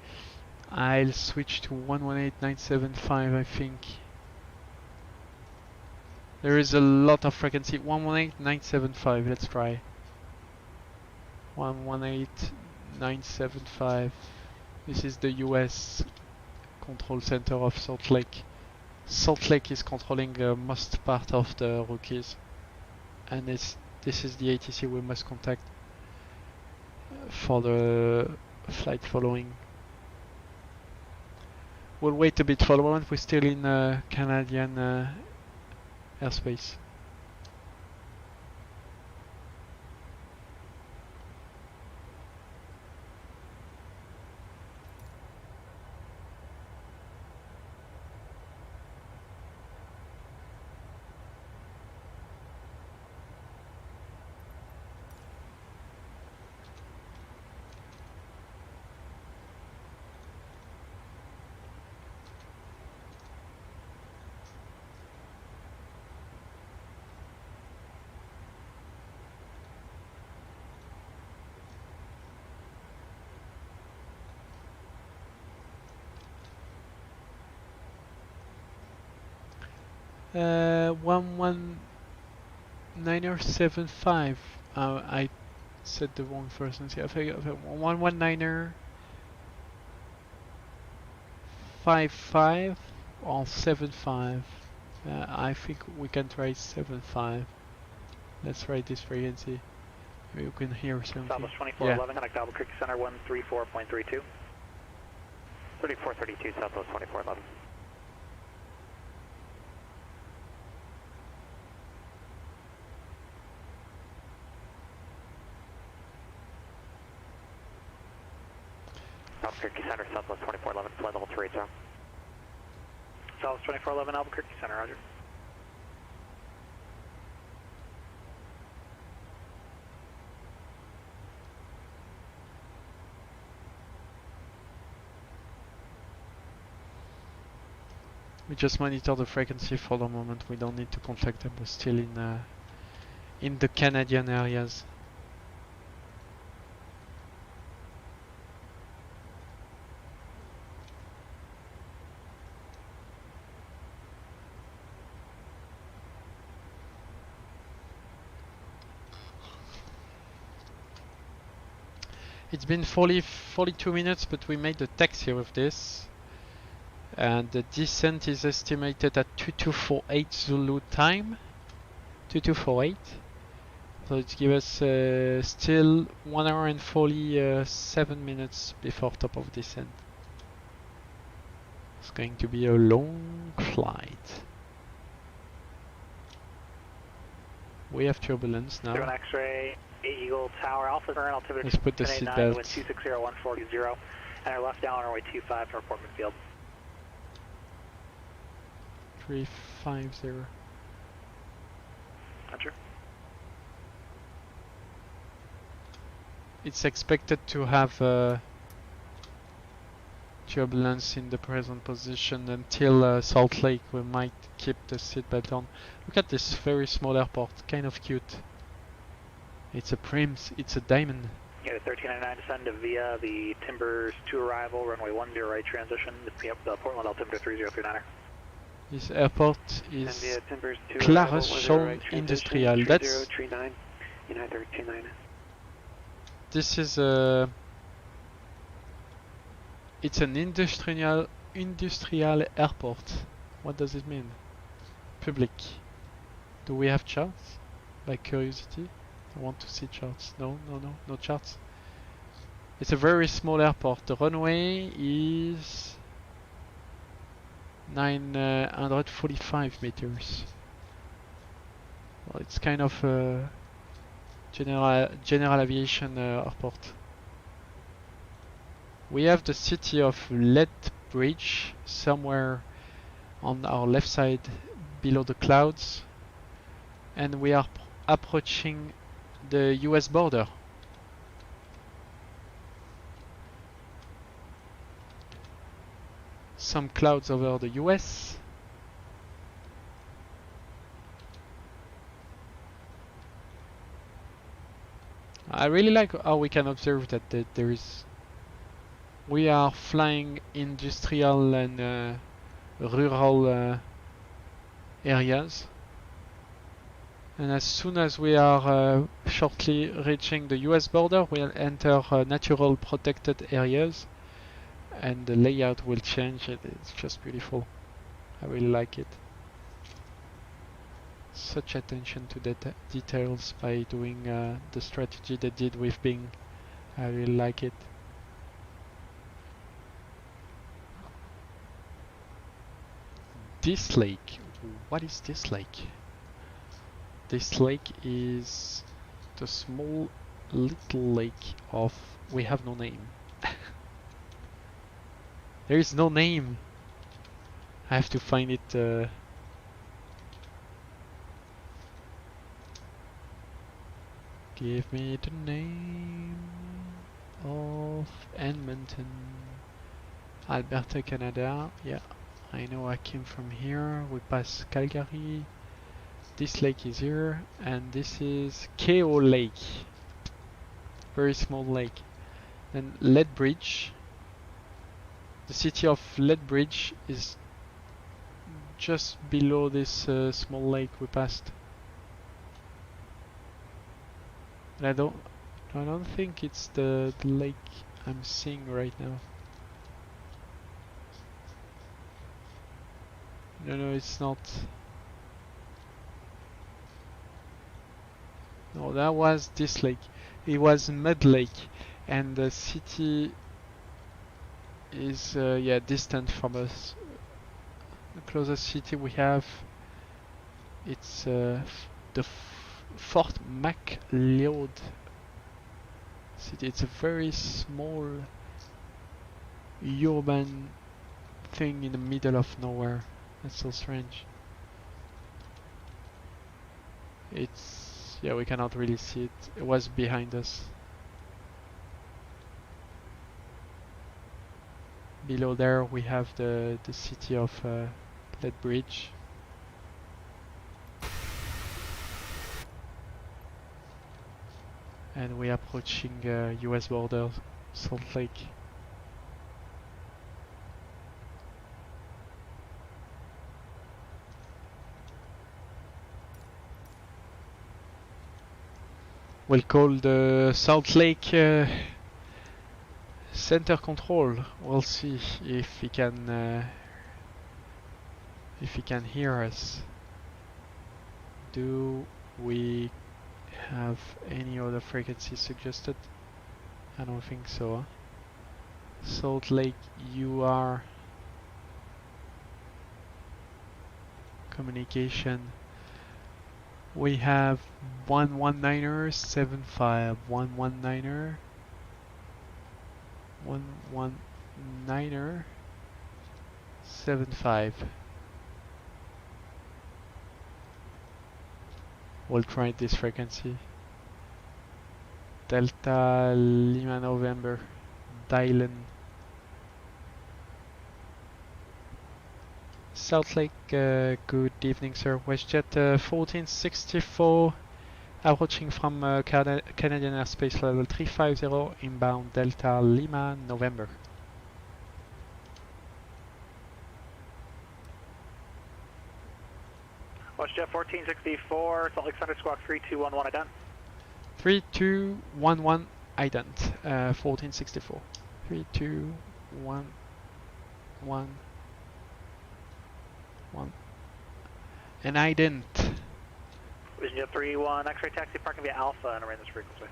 I'll switch to 118975, I think. There is a lot of frequency. 118975. Let's try. 118975. This is the US control center of Salt Lake. Salt Lake is controlling most part of the Rockies, and this is the ATC we must contact for the flight following. We'll wait a bit for the moment. We're still in Canadian airspace. Uh, 119er75. I said the wrong person. I think 119er55 or 75. I think we can try 75. Let's try this frequency. Maybe you can hear something.
Southwest 2411, connect Albuquerque Center 134.32. 3432, Southwest 2411. Albuquerque Center, Southwest 2411, flight level 28, Southwest 2411, Albuquerque Center, roger.
We just monitor the frequency for the moment. We don't need to contact them. We're still in the Canadian areas. It's been 42 minutes, but we made the taxi with this. And the descent is estimated at 2248 Zulu time. 2248. So it gives us still 1 hour and 47 minutes before top of descent. It's going to be a long flight. We have turbulence now.
Zero X-ray, Eagle Tower, Alpha current altimeter.
Let's put the seat belts.
Wind 260-140, and our left down runway 25 for Portman Field.
350.
Roger.
It's expected to have turbulence in the present position until Salt Lake. We might keep the seatbelt on. Look at this very small airport, kind of cute. It's a Prims, it's a diamond.
Yeah, 1399 descend via the Timbers to arrival, runway 10 right transition, the Portland altimeter 3039er.
This airport is Clarendon Industrial. That's this is a. It's an industrial airport. What does it mean? Public. Do we have charts? By curiosity, I want to see charts. No charts. It's a very small airport. The runway is 945 meters. Well, it's kind of a general aviation airport. We have the city of Lethbridge somewhere on our left side below the clouds, and we are approaching the US border. Some clouds over the US. I really like how we can observe that there is. We are flying industrial and rural areas. And as soon as we are shortly reaching the US border, we'll enter natural protected areas, and the layout will change. It's just beautiful. I really like it. Such attention to details by doing the strategy they did with Bing. I really like it. This lake. What is this lake? This lake is the small little lake of... We have no name. There is no name. I have to find it. Give me the name of Edmonton, Alberta, Canada. Yeah, I know I came from here. We pass Calgary. This lake is here, and this is KO Lake. Very small lake. Then Lethbridge. The city of Lethbridge is just below this small lake we passed. And I don't think it's the lake I'm seeing right now. No, it's not. No, that was this lake. It was Mud Lake, and the city is yeah, distant from us. The closest city we have, it's the Fort Macleod city. It's a very small urban thing in the middle of nowhere. That's so strange. It's, yeah, we cannot really see it. It was behind us. Below there we have the city of Lethbridge. And we are approaching US border, Salt Lake. We'll call the Salt Lake center control. We'll see if he can hear us. Do we have any other frequency suggested? I don't think so. Huh? Salt Lake, you are communication. We have 119er 75, 119er 119er 75. We'll try this frequency. Delta Lima November, Dylan. Salt Lake, good evening sir. WestJet 1464 approaching from Canadian airspace level 350 inbound Delta Lima November.
WestJet 1464, Salt Lake Center Squawk 3211 ident.
3211 ident, 1464. 3211. And ident.
Vision Jet 31, X-ray taxi parking via Alpha and arrange this frequency.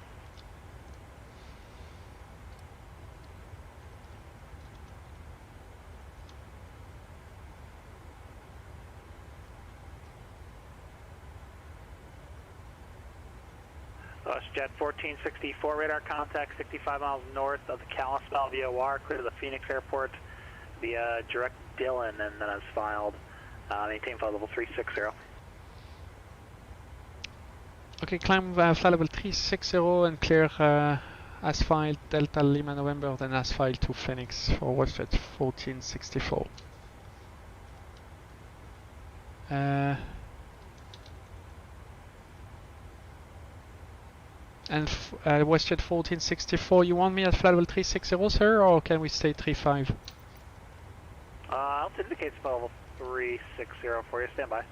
Jet 1464, radar contact 65 miles north of the Kalispell VOR, clear to the Phoenix Airport via direct Dillon, and then as filed. Maintain flight level 360.
Okay, climb flight level 360 and clear as filed Delta Lima November, then as filed to Phoenix for WestJet 1464. And WestJet 1464, you want me at flight level 360, sir, or can we stay 35?
I'll indicate flight level 360 for you. Stand by.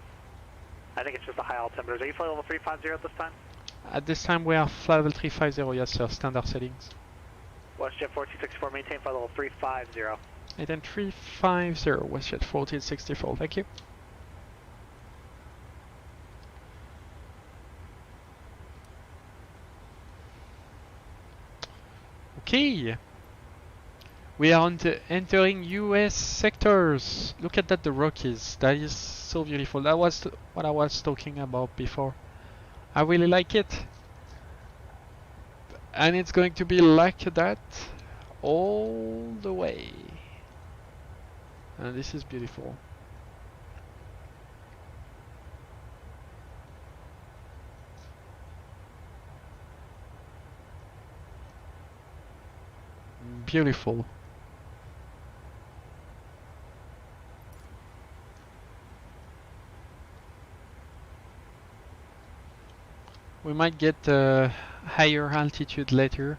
I think it's just the high altimeters. Are you flight level 350 at this time?
At this time we are flight level 350, yes sir, standard settings.
WestJet 1464, maintain flight level 350.
And then 350, WestJet 1464, thank you. Okay. We are entering US sectors. Look at that, the Rockies. That is so beautiful. That was what I was talking about before. I really like it. And it's going to be like that all the way. And this is beautiful. Beautiful. We might get higher altitude later.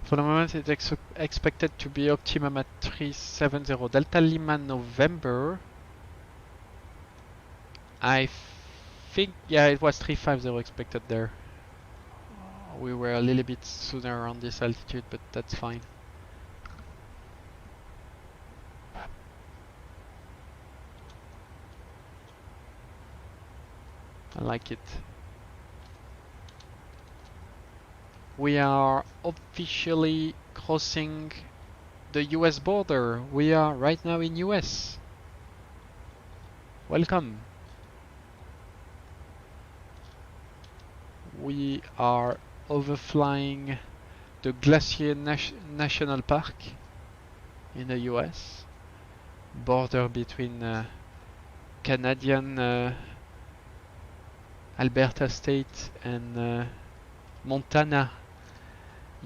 For the moment it's expected to be optimum at 370 Delta Lima November. I think, yeah, it was 350 expected there. We were a little bit sooner on this altitude, but that's fine. I like it. We are officially crossing the US border. We are right now in US. Welcome. We are overflying the Glacier National Park in the US. Border between Canadian Alberta state and Montana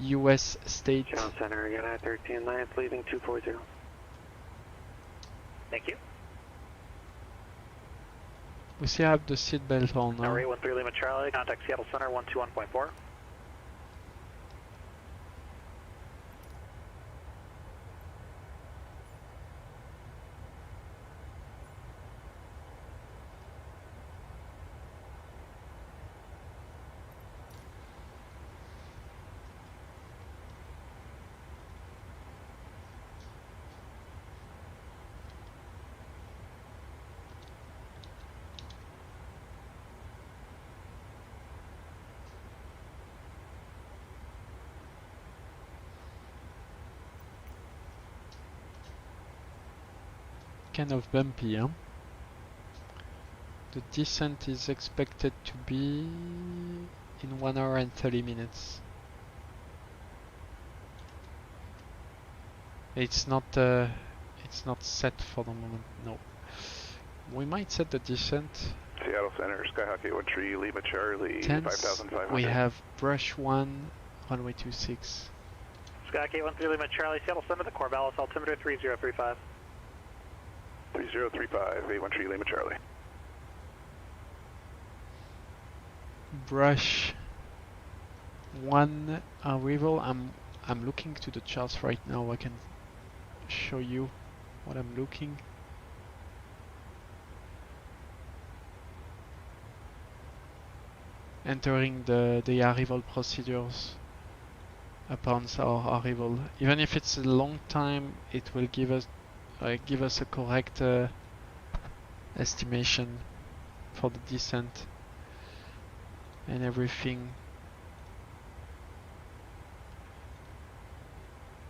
US state.
John Center, again at 13 9th, leaving 240.
Thank you.
We still have the seatbelt on now.
Number 813 Lima Charlie, contact Seattle Center 121.4.
Kind of bumpy, huh? The descent is expected to be in 1 hour and 30 minutes. It's not set for the moment, no. We might set the descent.
Seattle Center, Skyhawk 813, Lima Charlie, 5500.
We have brush 1, runway 26.
Skyhawk 813 Lima Charlie, Seattle Center, the Corvallis altimeter 3035.
3035, 813 Lima Charlie.
Brush 1 arrival. I'm looking to the charts right now. I can show you what I'm looking. Entering the arrival procedures upon our arrival. Even if it's a long time, it will give us a correct estimation for the descent and everything.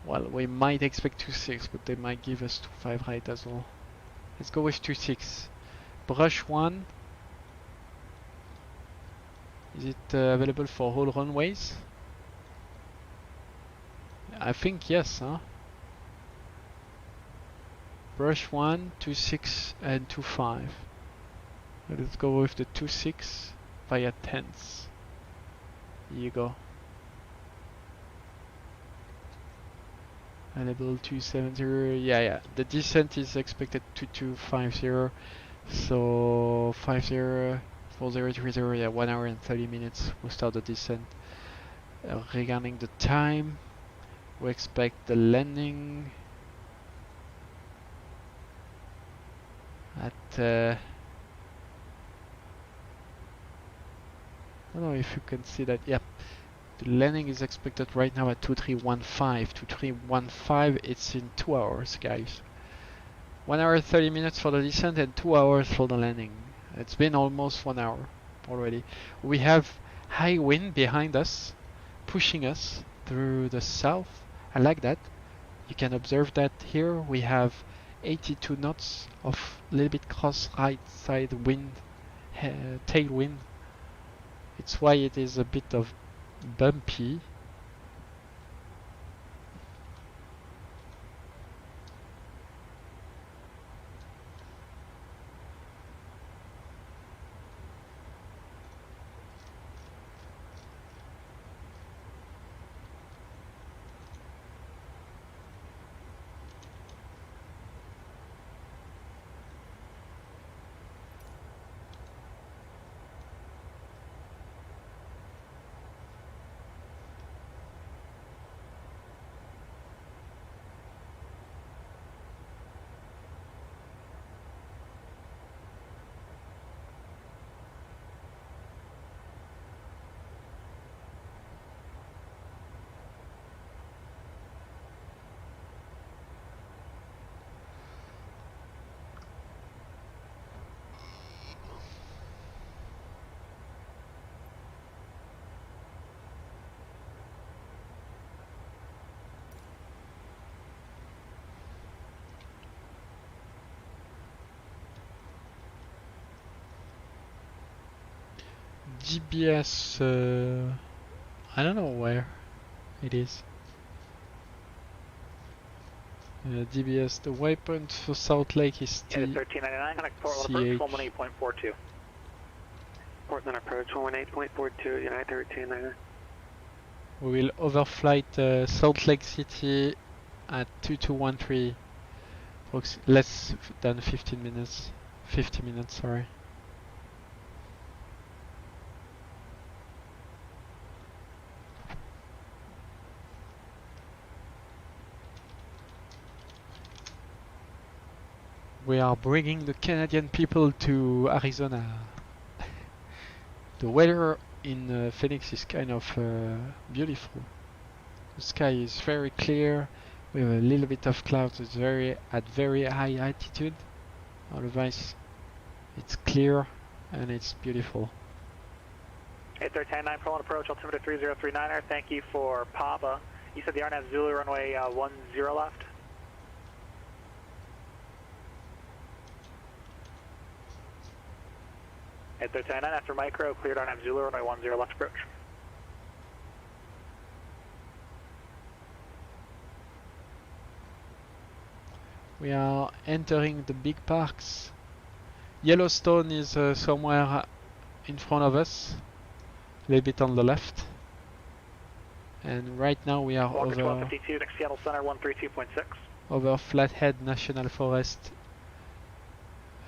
Well, we might expect 2.6, but they might give us 2.5 right as well. Let's go with 2.6. Brush 1. Is it available for all runways? I think yes, huh? Brush 1, 2.6 and 2.5. Let's go with the 2.6 via tenths. Here you go. Enable 270, yeah. The descent is expected to 250, so 50, 4030, yeah, 1 hour and 30 minutes. We'll start the descent. Regarding the time, we expect the landing at I don't know if you can see that. Yep. The landing is expected right now at 2315. 2315, it's in 2 hours, guys. 1 hour 30 minutes for the descent and 2 hours for the landing. It's been almost 1 hour already. We have high wind behind us, pushing us through the south. I like that. You can observe that here. We have 82 knots of a little bit cross right side wind, tailwind. It's why it is a bit of bumpy. GBS, I don't know where it is. DBS, the waypoint for Salt Lake is T.
1399, connect Portland approach 118.42.
Portland approach 118.42, United 1399.
We will overflight Salt Lake City at 2213. Less than 15 minutes. 50 minutes, sorry. We are bringing the Canadian people to Arizona. The weather in Phoenix is kind of beautiful. The sky is very clear. We have a little bit of clouds. It's at very high altitude. Otherwise, it's clear and it's beautiful.
8399 Portland approach altimeter 3039er. Thank you for Papa. You said the RNAV Zulu runway 10 left. At 1399 after micro, cleared RNAV Zulu runway 10 left approach.
We are entering the big parks. Yellowstone is somewhere in front of us, a little bit on the left. And right now we are
Walker
over
1252 next Seattle Center 132.6.
Over Flathead National Forest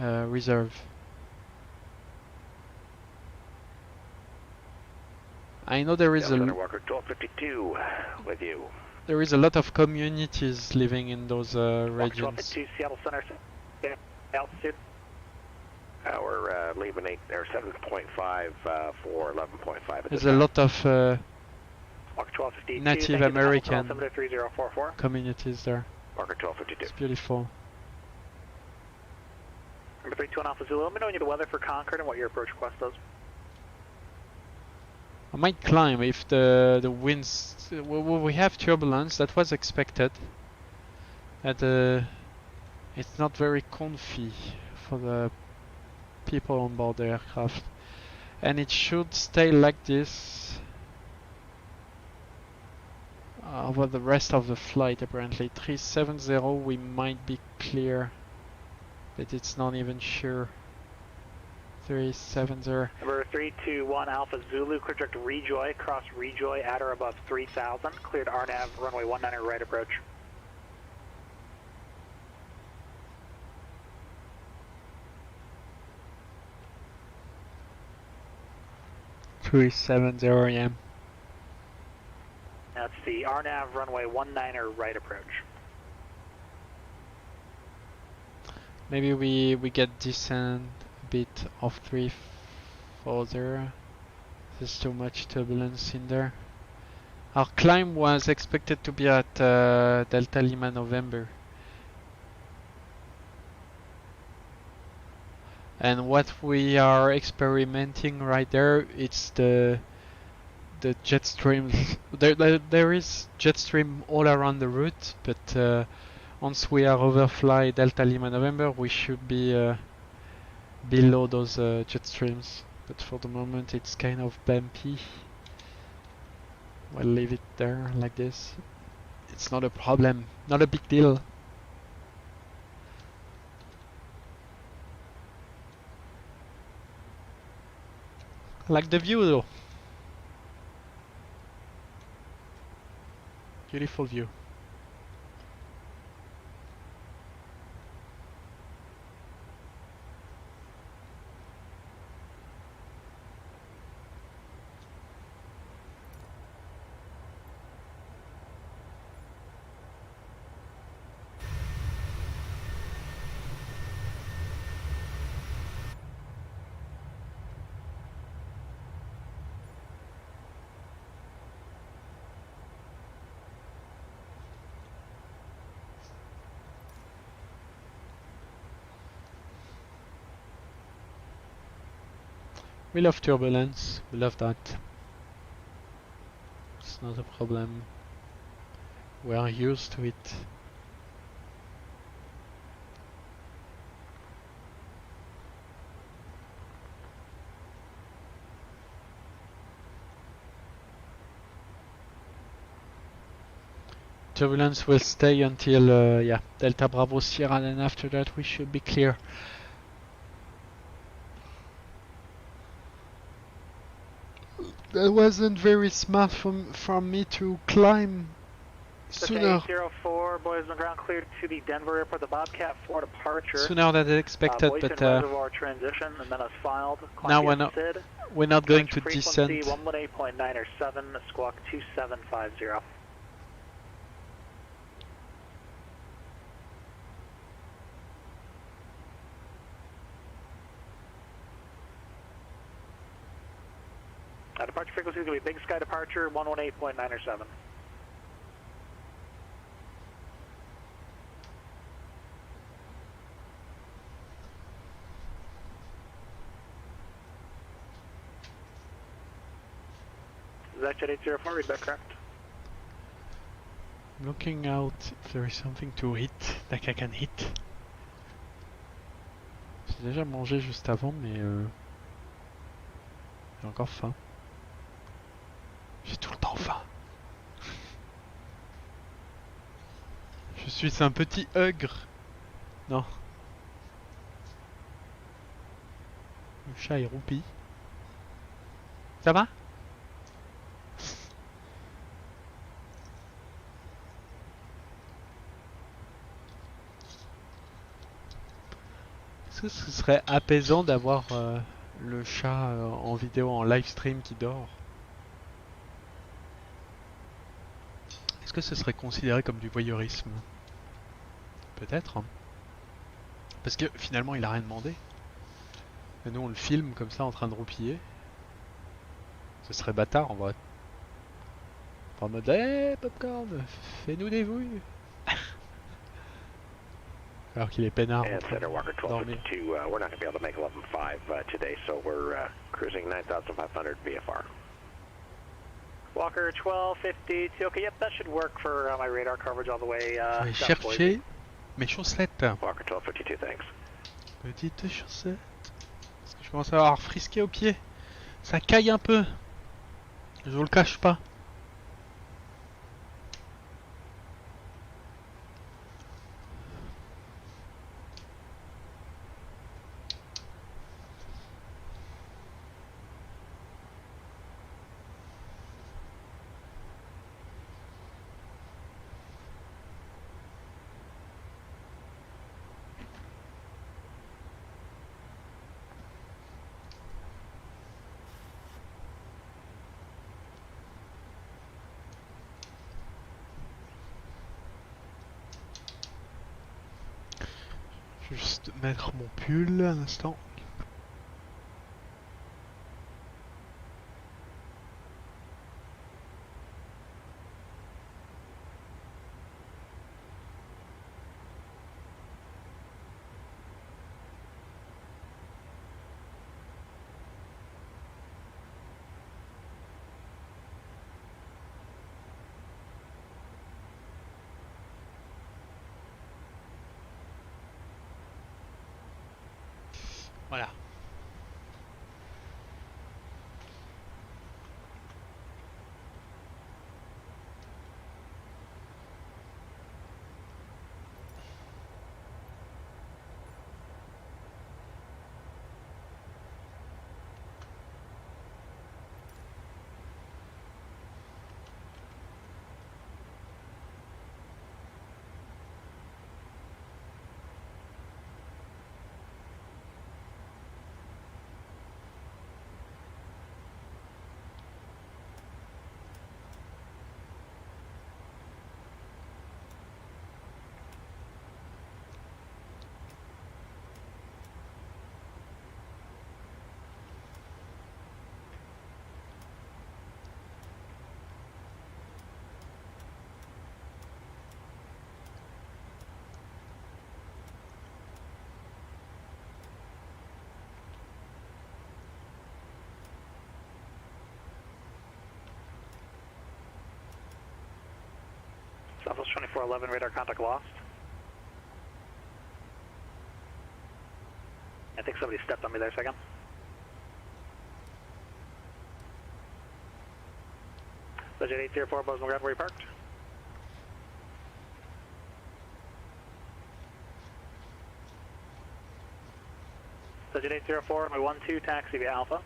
Reserve. I know there is
Walker 1252 with you.
There is a lot of communities living in those regions.
To Seattle Center, altitude.
We're leaving 7.5 for 11.5.
There's a lot of Native American communities there.
Walker 1252.
It's beautiful.
Number 32 Alpha Zulu, let me know when you have the weather for Concord and what your approach request is.
I might climb if the winds. We have turbulence, that was expected. It's not very comfy for the people on board the aircraft, and it should stay like this over the rest of the flight. Apparently 370 we might be clear, but it's not even sure. 370.
Number 321 Alpha Zulu, clear direct Rejoy, cross Rejoy at or above 3000, cleared RNAV runway 19er right approach.
AM.
That's the RNAV runway 19er right approach.
Maybe we get descent a bit of 340. There's too much turbulence in there. Our climb was expected to be at Delta Lima November. And what we are experimenting right there, it's the jet streams. There is jet stream all around the route, but once we are overfly Delta Lima November, we should be below those jet streams. But for the moment, it's kind of bumpy. We'll leave it there like this. It's not a problem, not a big deal. I like the view though. Beautiful view. We love turbulence, we love that. It's not a problem. We are used to it. Turbulence will stay until yeah, Delta Bravo Sierra, and then after that we should be clear. That wasn't very smart from me to climb sooner.
804, boys on ground cleared to the Denver Airport, the Bobcat 4 departure.
Sooner than expected, but
reservoir transition, and then as filed.
Now we're not going to descend.
118.907, squawk 2750. Departure frequency is going to be Big Sky departure, 118.907. Is that jet 804, is that correct?
I'm looking out if there is something to hit, like I can hit. J'ai déjà mangé juste avant, mais j'ai encore faim. J'ai tout le temps faim. Je suis un petit hugre. Non. Le chat est roupi. Ça va? Est-ce que ce serait apaisant d'avoir le chat en vidéo, en live stream qui dort? Est-ce que ce serait considéré comme du voyeurisme? Peut-être. Hein. Parce que finalement il a rien demandé. Et nous on le filme comme ça en train de roupiller. Ce serait bâtard en vrai. En mode hey, Popcorn, fais-nous des vouilles. Alors qu'il est peinard.
And Center Walker 1252, we're not going to be able to make 11.5 today, so we're cruising 9,500 VFR.
Walker 1252, okay, yep, that should work for my radar coverage all the way.
Je vais chercher mes chaussettes.
Walker 1252, thanks.
Petites chaussettes. Parce que je commence à avoir frisqué aux pieds. Ça caille un peu. Je vous le cache pas. Je vais juste mettre mon pull un instant. Voilà.
Southwest 2411, radar contact lost. I think somebody stepped on me there a second. Budget 804, Bozeman Grab, where you parked? Budget 804, my 12, taxi via Alpha.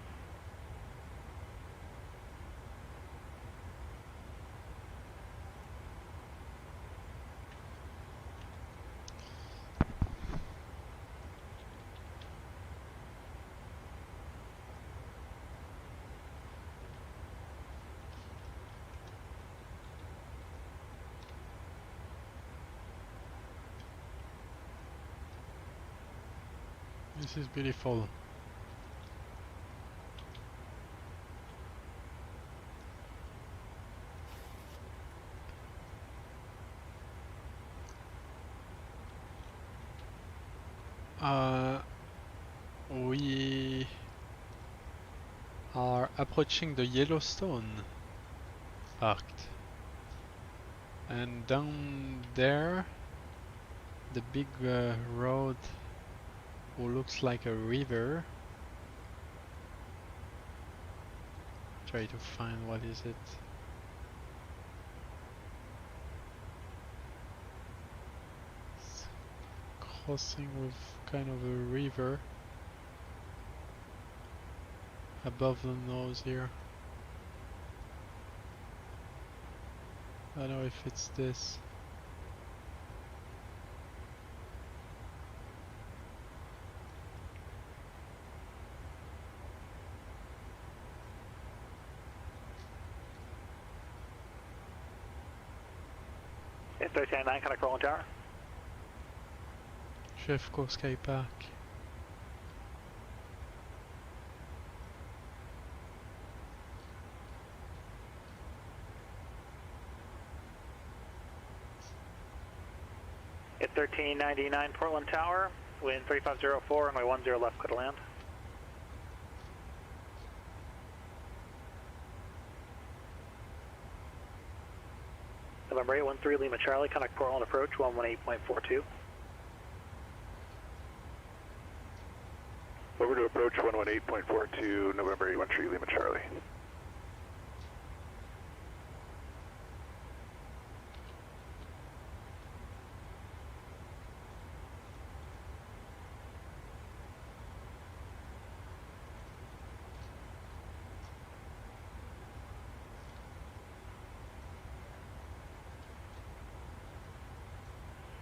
This is beautiful. We are approaching the Yellowstone parked, and down there the big road who looks like a river. Try to find what is it. It's crossing with kind of a river above the nose here. I don't know if it's this.
Okay, 1399, connect rolling tower.
Chef Sky Park.
At 1399 Portland Tower, wind 3504, runway 10 left, clear to land. November 813 Lima Charlie, connect Portland approach 118.42.
Over to approach 118.42, November 813 Lima Charlie.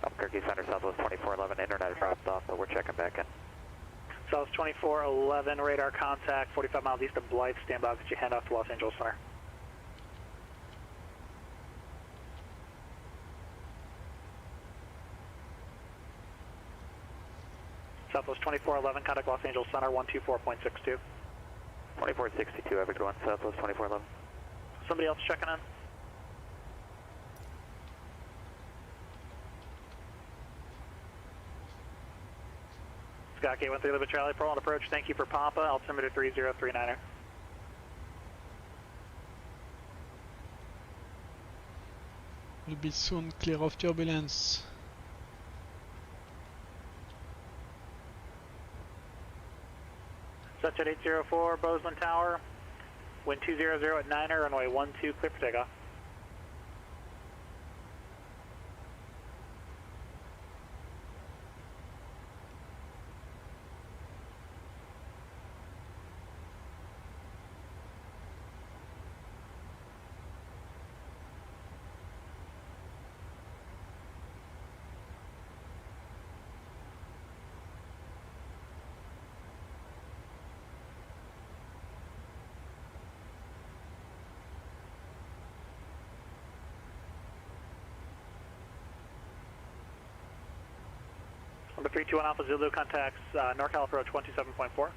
Albuquerque Center, Southwest 2411, internet dropped off, but we're checking back in.
Southwest 2411, radar contact, 45 miles east of Blythe, stand by, get you hand off to Los Angeles Center. Southwest 2411, contact Los Angeles Center, 124.62.
2462, have a good one, Southwest 2411.
Somebody else checking in? Scott K13 Lima Charlie, Portland approach, thank you for Papa, altimeter 3039er.
Will be soon clear of turbulence.
Such at 804 Bozeman Tower. Wind 200 at 9er, runway 12, clear for takeoff. Number 321 Alpha Zulu contacts NorCal approach 127.4.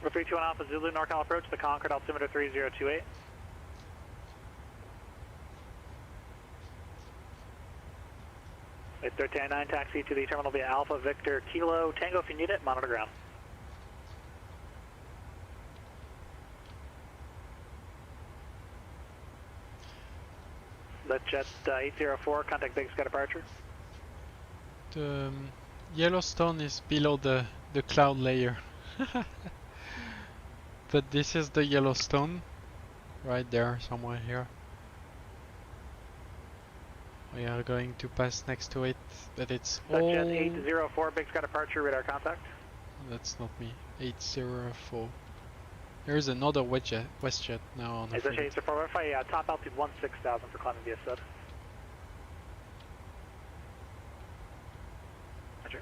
Number 321 Alpha Zulu, NorCal approach, the Concord, altimeter 3028. It's 1399, taxi to the terminal via Alpha Victor Kilo Tango if you need it, monitor ground. That's jet 804, contact Big Sky departure.
The Yellowstone is below the cloud layer. But this is the Yellowstone, right there, somewhere here. We are going to pass next to it, but it's all...
Jet 804, Big Sky departure, radar contact.
That's not me. 804. There's another WestJet now on the
Is that
front.
804, verify top altitude 16,000 for climbing via SUD. Roger.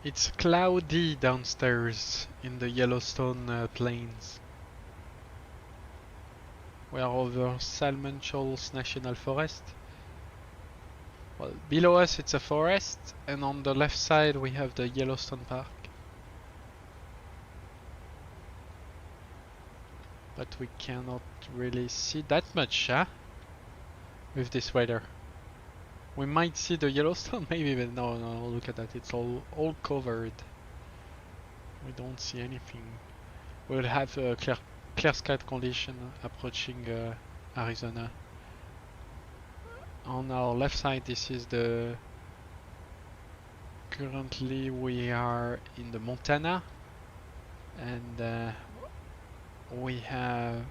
It's cloudy downstairs in the Yellowstone plains. We are over Salmon Shoals National Forest. Well, below us it's a forest, and on the left side we have the Yellowstone Park. But we cannot really see that much, huh? With this weather. We might see the Yellowstone maybe, but no, look at that, it's all covered. We don't see anything. We'll have a clear sky condition approaching Arizona. On our left side, this is the... Currently we are in the Montana, and we have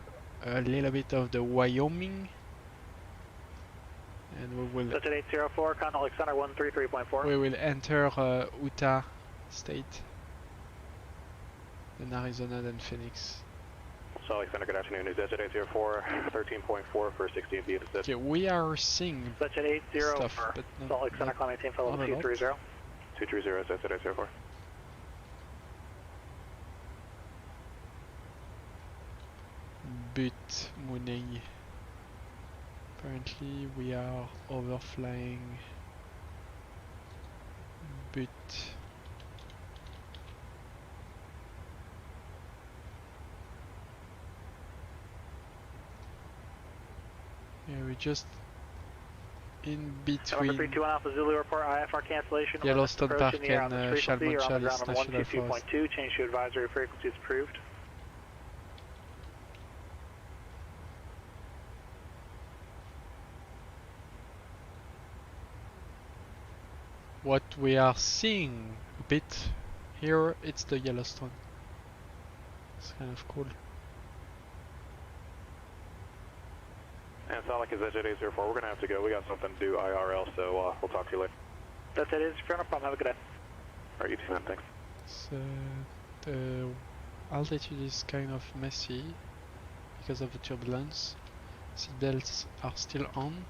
a little bit of the Wyoming. And we will...
That's at 804, Con Alexander 133.4.
We will enter Utah State, then Arizona, then Phoenix.
So Alexander, good afternoon. Is Desert 804, 13.4 for 16 feet.
Okay, we are seeing
That's at 804,
stuff, but
Salt Lake Center, climb maintain level 230.
230 is Desert 804.
But Monet. Apparently we are overflying, but yeah, we're just in between
321 Alpha Zulu report IFR cancellation.
Yellowstone Park and
Salmon
Salmon Shoals National Forest.
122.2, change to advisory frequencies approved.
What we are seeing a bit here, it's the Yellowstone. It's kind of cool.
And Salt Lake is Desert 804. We're going to have to go. We got something to do IRL, so we'll talk to you later.
That's it. Is no problem. Have a good day.
Alright, you too, man. Thanks.
It's The altitude is kind of messy because of the turbulence. Seatbelts are still on.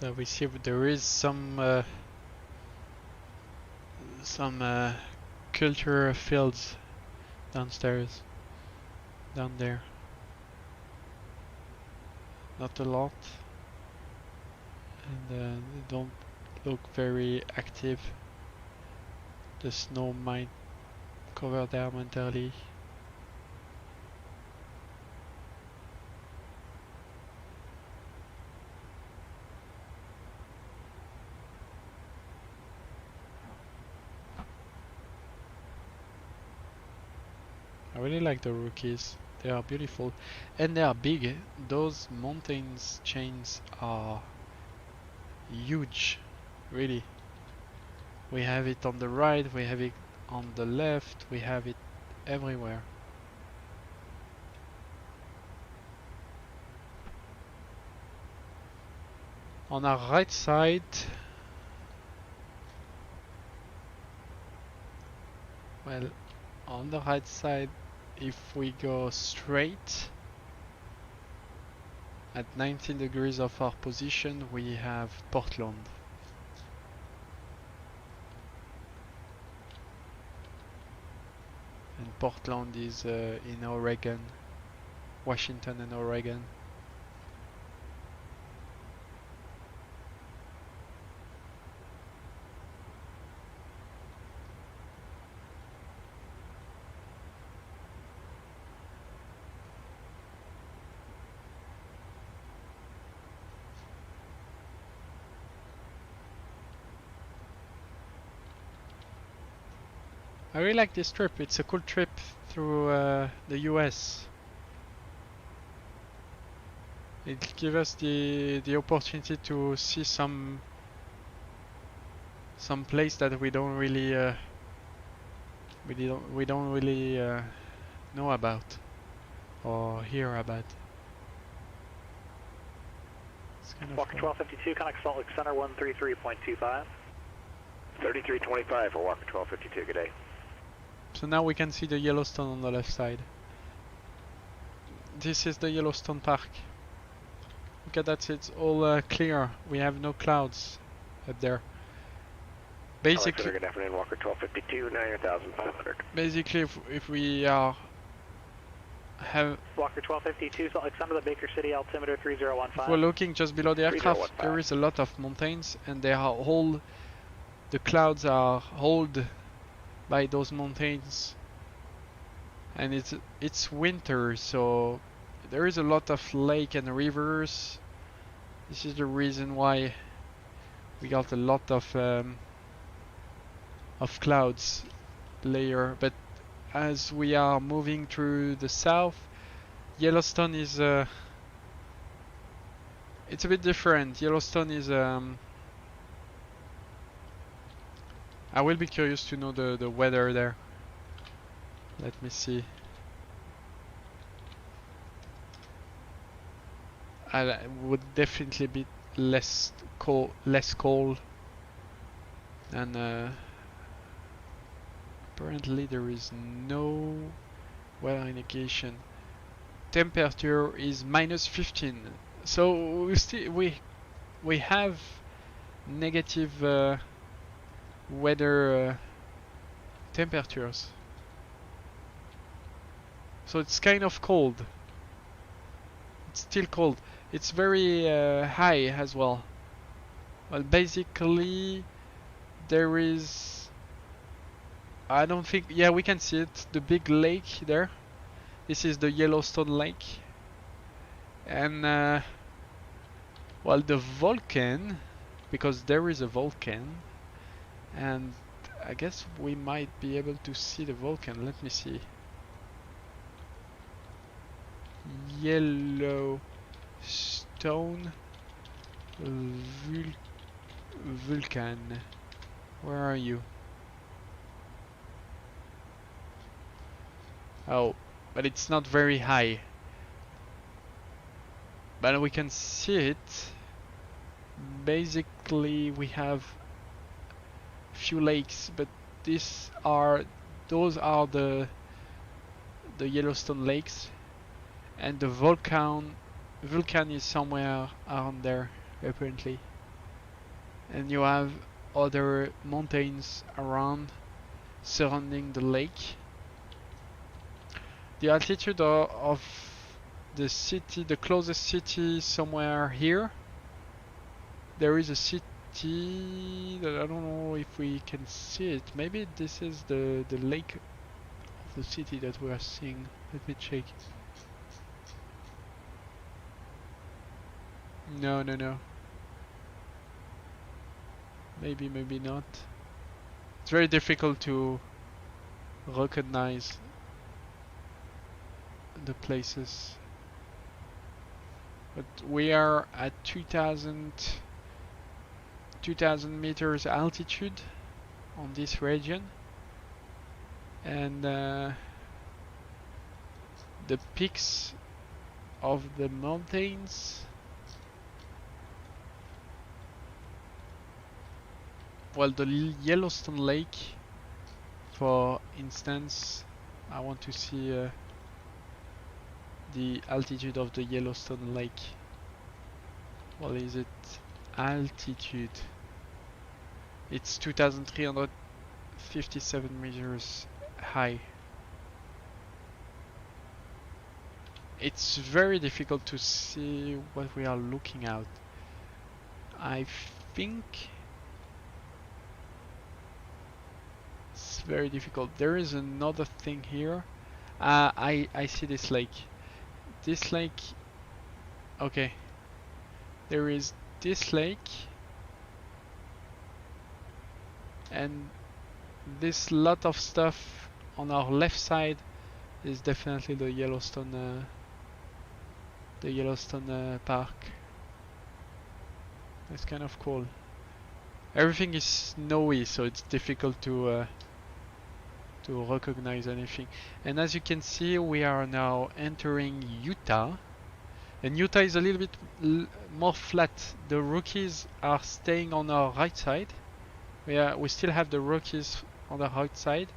So we see there is some culture fields downstairs, down there. Not a lot, and they don't look very active. The snow might cover them entirely. I really like the rookies. They are beautiful and they are big. Those mountains chains are huge, really. We have it on the right, we have it on the left, we have it everywhere. On our right side, well, on the right side, if we go straight at 19 degrees of our position, we have Portland. And Portland is in Oregon, Washington and Oregon. I really like this trip. It's a cool trip through the US. It gives us the opportunity to see some place that we don't really know about or hear about. It's kind of
Walker 1252, connect Salt Lake Center 133.25.
3325 for Walker 1252, good day.
So now we can see the Yellowstone on the left side. This is the Yellowstone Park. Look at that, it's all clear. We have no clouds up there. Basically,
good afternoon, Walker 1252, 9,500.
Basically, if we have
Walker 1252, Salt Lake Center, the Baker City altimeter 3015.
if we're looking just below the aircraft, there is a lot of mountains, and they are all the clouds are held by those mountains, and it's winter, so there is a lot of lake and rivers. This is the reason why we got a lot of clouds layer. But as we are moving through the south, Yellowstone is it's a bit different. Yellowstone is I will be curious to know the weather there. Let me see. I would definitely be less cold, and apparently there is no weather indication. Temperature is -15, so we have negative weather temperatures, so it's kind of cold. It's still cold. It's very high as well. Well, basically there is, I don't think, yeah, we can see it, the big lake there. This is the Yellowstone Lake, and well, the volcano, because there is a volcano, and I guess we might be able to see the volcano. Let me see. Yellowstone Vulcan. Where are you? Oh, but it's not very high. But we can see it. Basically, we have few lakes, but those are the Yellowstone lakes, and the volcan is somewhere around there apparently. And you have other mountains around surrounding the lake. The altitude of the city, the closest city, somewhere here. There is a city that I don't know if we can see it. Maybe this is the lake of the city that we are seeing. Let me check. No. Maybe not. It's very difficult to recognize the places. But we are at 2000 meters altitude on this region, and the peaks of the mountains, well, the Yellowstone Lake, for instance, I want to see the altitude of the Yellowstone Lake. What is it? Altitude. It's 2,357 meters high. It's very difficult to see what we are looking at. I think it's very difficult. There is another thing here. I see this lake. This lake. Okay. There is this lake, and this lot of stuff on our left side is definitely the Yellowstone Park. That's kind of cool. Everything is snowy, so it's difficult to recognize anything. And as you can see, we are now entering Utah. And Utah is a little bit more flat. The Rockies are staying on our right side. We still have the Rockies on the right side,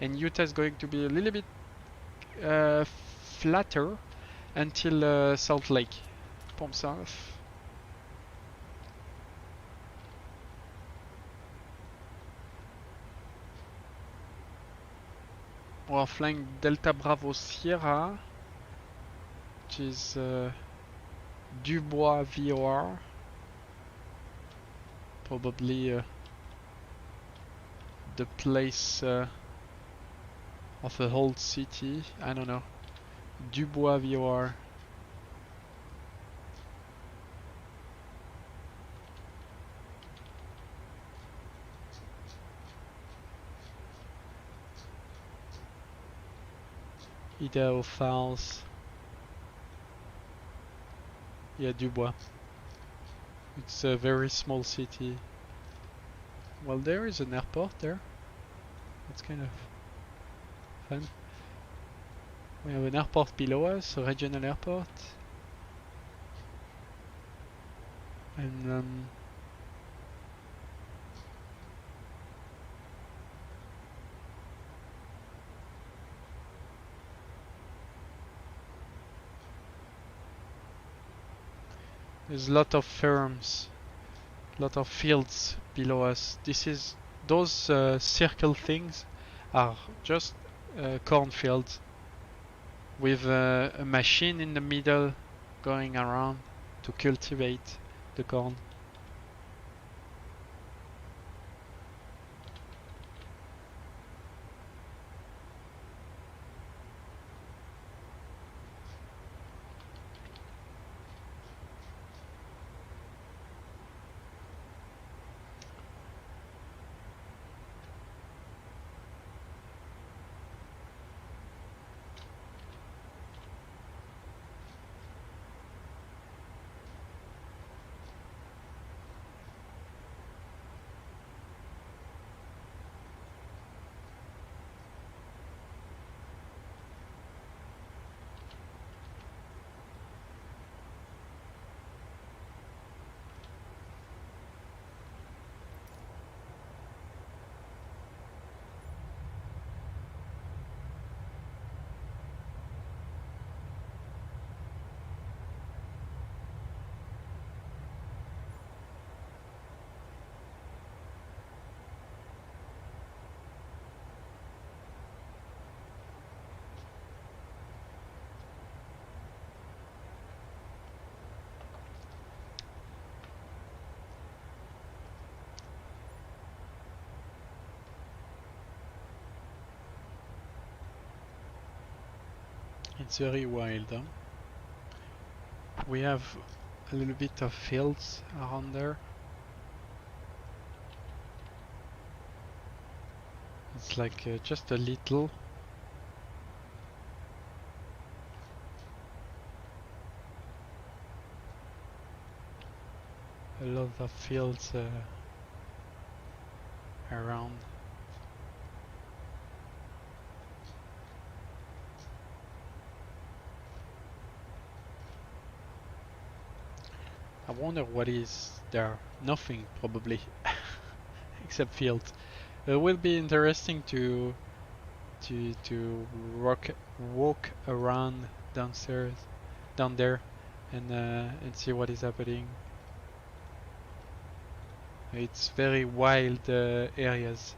and Utah is going to be a little bit flatter until Salt Lake. Pompe Saint. We are flying Delta Bravo Sierra, which is Dubois VOR, probably the place of the whole city. I don't know. Dubois VOR. Idaho Falls. Yeah, Dubois. It's a very small city. Well, there is an airport there. That's kind of fun. We have an airport below us, a regional airport. And there's a lot of farms, a lot of fields below us. Those circle things are just cornfields with a machine in the middle going around to cultivate the corn. It's very wild, huh? We have a little bit of fields around there. It's like just a little. A lot of fields around. I wonder what is there. Nothing probably, except fields. It will be interesting to walk around down there, and see what is happening. It's very wild areas.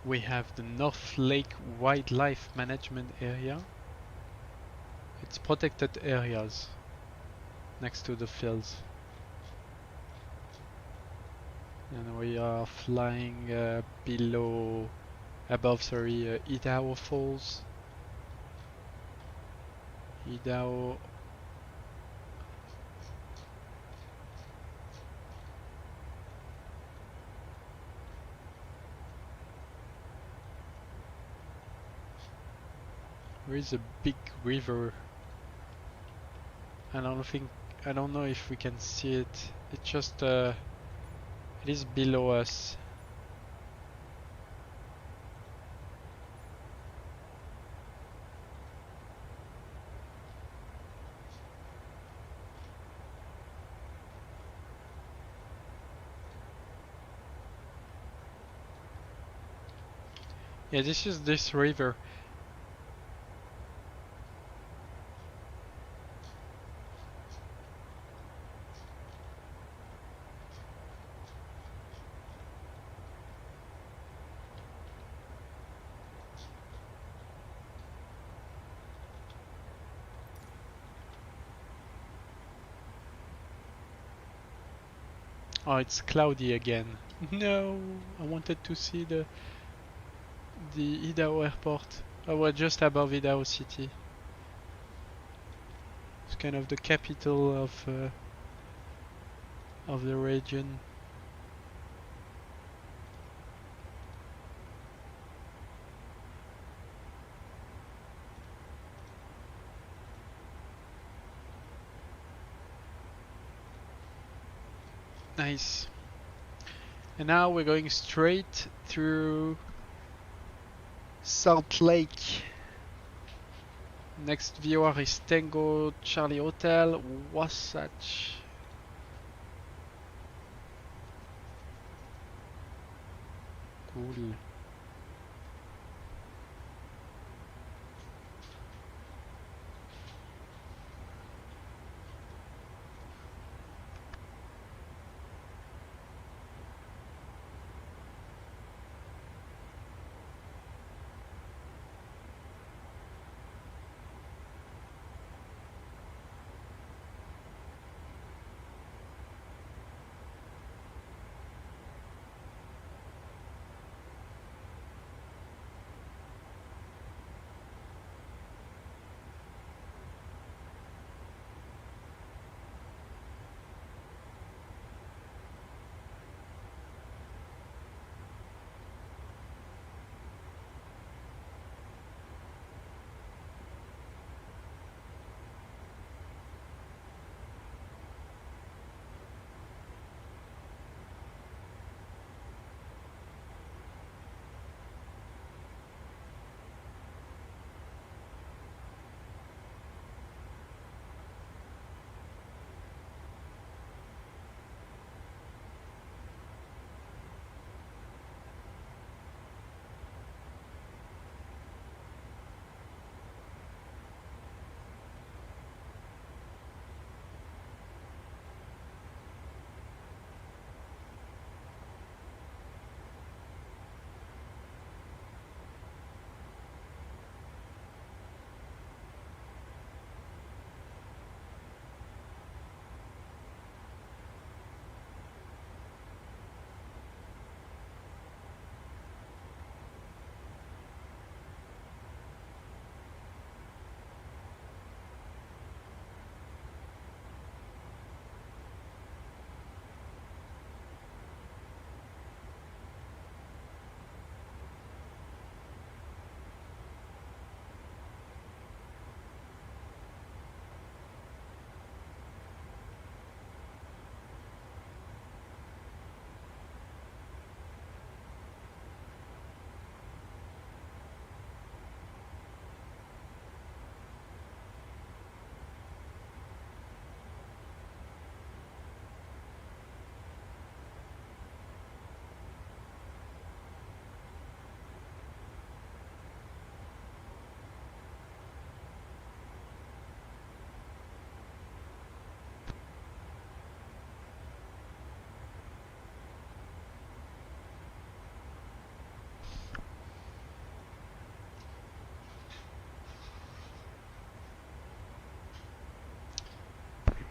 We have the North Lake Wildlife Management Area. It's protected areas next to the fields. And we are flying above Idaho Falls. Idaho. There is a big river. I don't know if we can see it. It's just it is below us. Yeah, this is this river. Oh, it's cloudy again. No, I wanted to see the Idaho Airport. Oh, we're just above Idaho City. It's kind of the capital of the region. Nice. And now we're going straight through Salt Lake. Next viewer is Tango Charlie Hotel, Wasatch. Cool.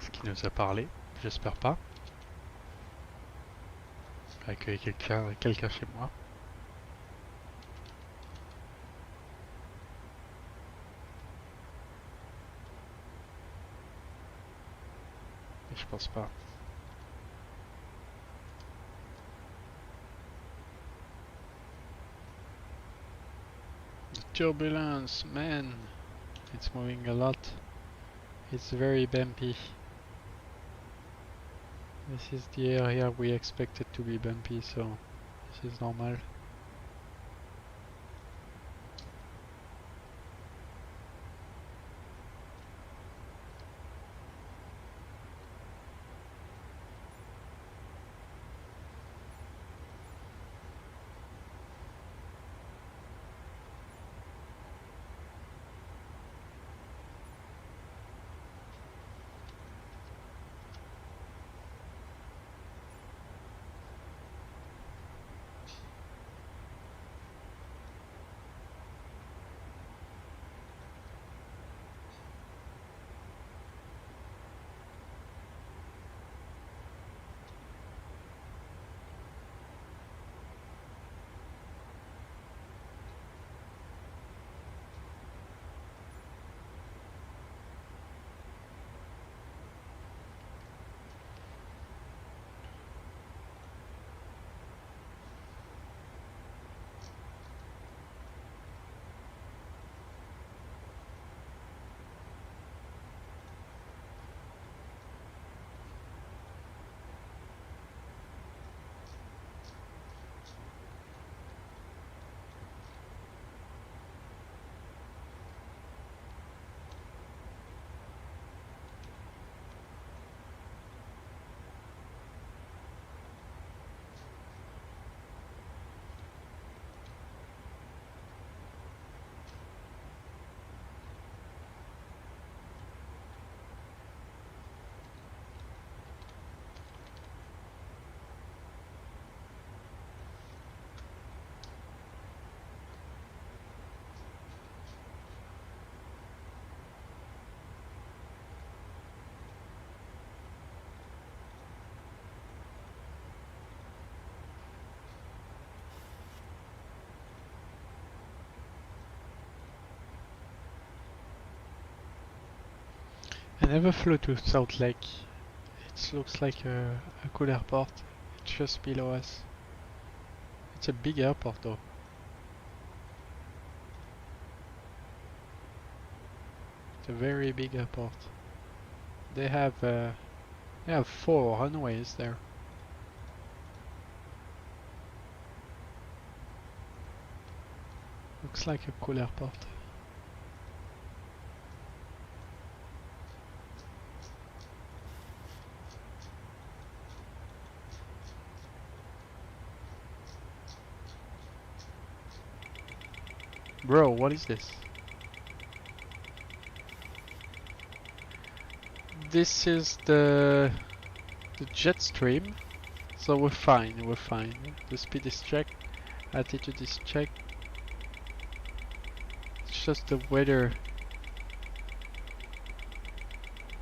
Est-ce qu'il nous a parlé? J'espère pas. Accueillir quelqu'un chez moi. Mais je pense pas. The turbulence, man! It's moving a lot. It's very bumpy. This is the area we expected to be bumpy, so this is normal. I never flew to Salt Lake. It looks like a cool airport. It's just below us. It's a big airport though. It's a very big airport. They have 4 runways there. Looks like a cool airport. Bro, what is this? This is the jet stream, so we're fine, we're fine. The speed is checked, altitude is checked. It's just the weather.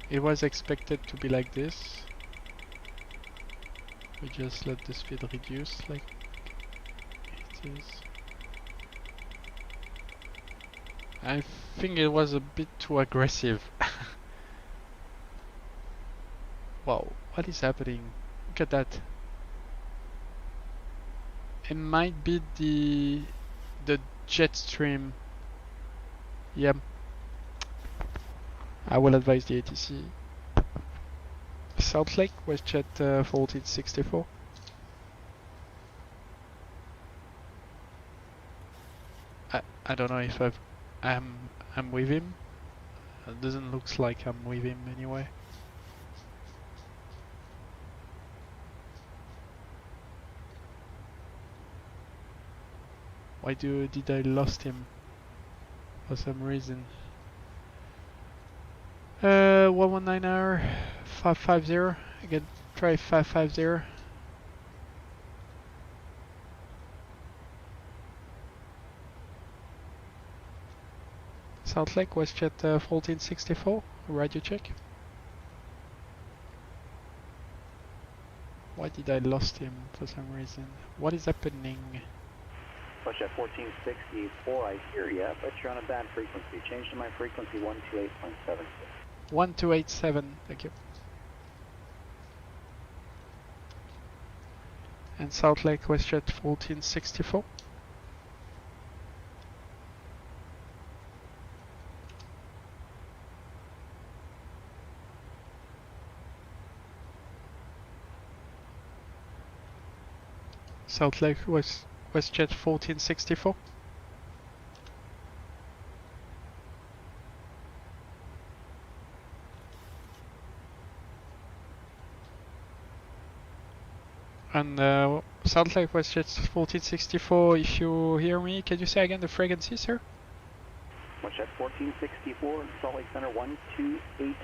It was expected to be like this. We just let the speed reduce like it is. I think it was a bit too aggressive. Wow, what is happening? Look at that. It might be the jet stream. Yep. I will advise the ATC. Salt Lake, WestJet 1464. I don't know if I'm with him. It doesn't look like I'm with him anyway. Why did I lost him for some reason? 119 hour 550. Again, try 550. Salt Lake, WestJet 1464, radio check. Why did I lost him for some reason? What is happening?
Push at 1464, I hear ya, but you're on a bad frequency. Change to my frequency 128.7.
1287, thank you. And Salt Lake WestJet 1464. Salt Lake WestJet 1464. And Salt Lake WestJet 1464, if you hear me, can you say again the frequency, sir?
WestJet 1464, Salt Lake Center 128.72,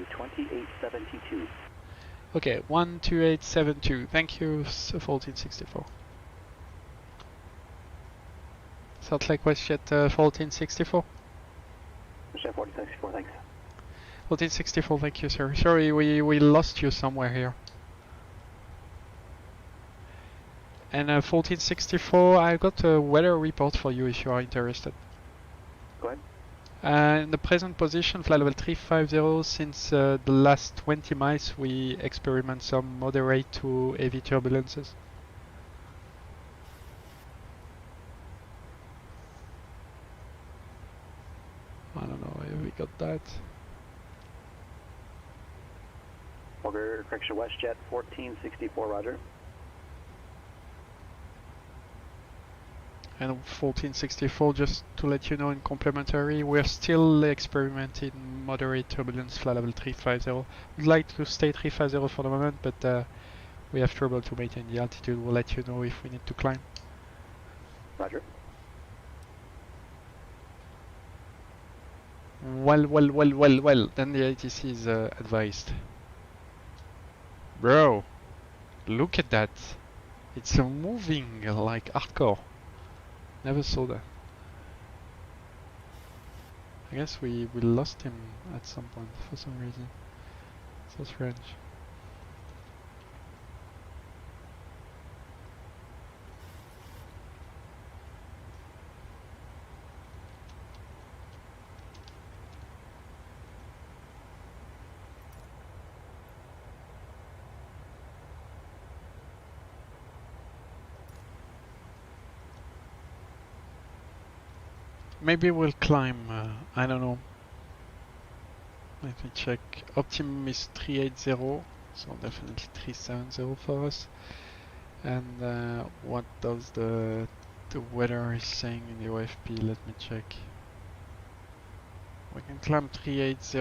2872.
Okay, 12872. Thank you, 1464. Salt Lake WestJet 1464.
WestJet 1464, thanks.
1464, thank you, sir. Sorry, we lost you somewhere here. And 1464, I got a weather report for you if you are interested.
Go ahead.
In the present position, flight level 350, since the last 20 miles we experiment some moderate to heavy turbulences. I don't know if we got that.
Walker, correction, WestJet 1464, roger.
And 1464, just to let you know in complementary, we're still experimenting moderate turbulence flight level 350. We'd like to stay 350 for the moment, but we have trouble to maintain the altitude. We'll let you know if we need to climb.
Roger.
Well, then the ATC is advised. Bro, look at that. It's moving like hardcore. Never saw that. I guess we lost him at some point for some reason. So strange. Maybe we'll climb, I don't know. Let me check. Optimum is 380, so definitely 370 for us. And what does the weather is saying in the OFP? Let me check. We can climb 380.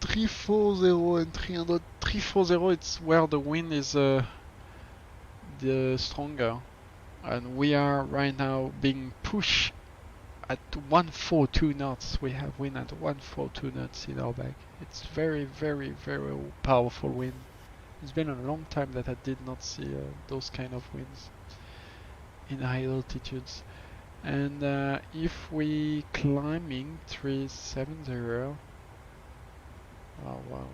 And 300. 340, it's where the wind is the stronger, and we are right now being pushed at 142 knots. We have wind at 142 knots in our back. It's very, very, very powerful wind. It's been a long time that I did not see those kind of winds in high altitudes. And if we climbing 370. Wow,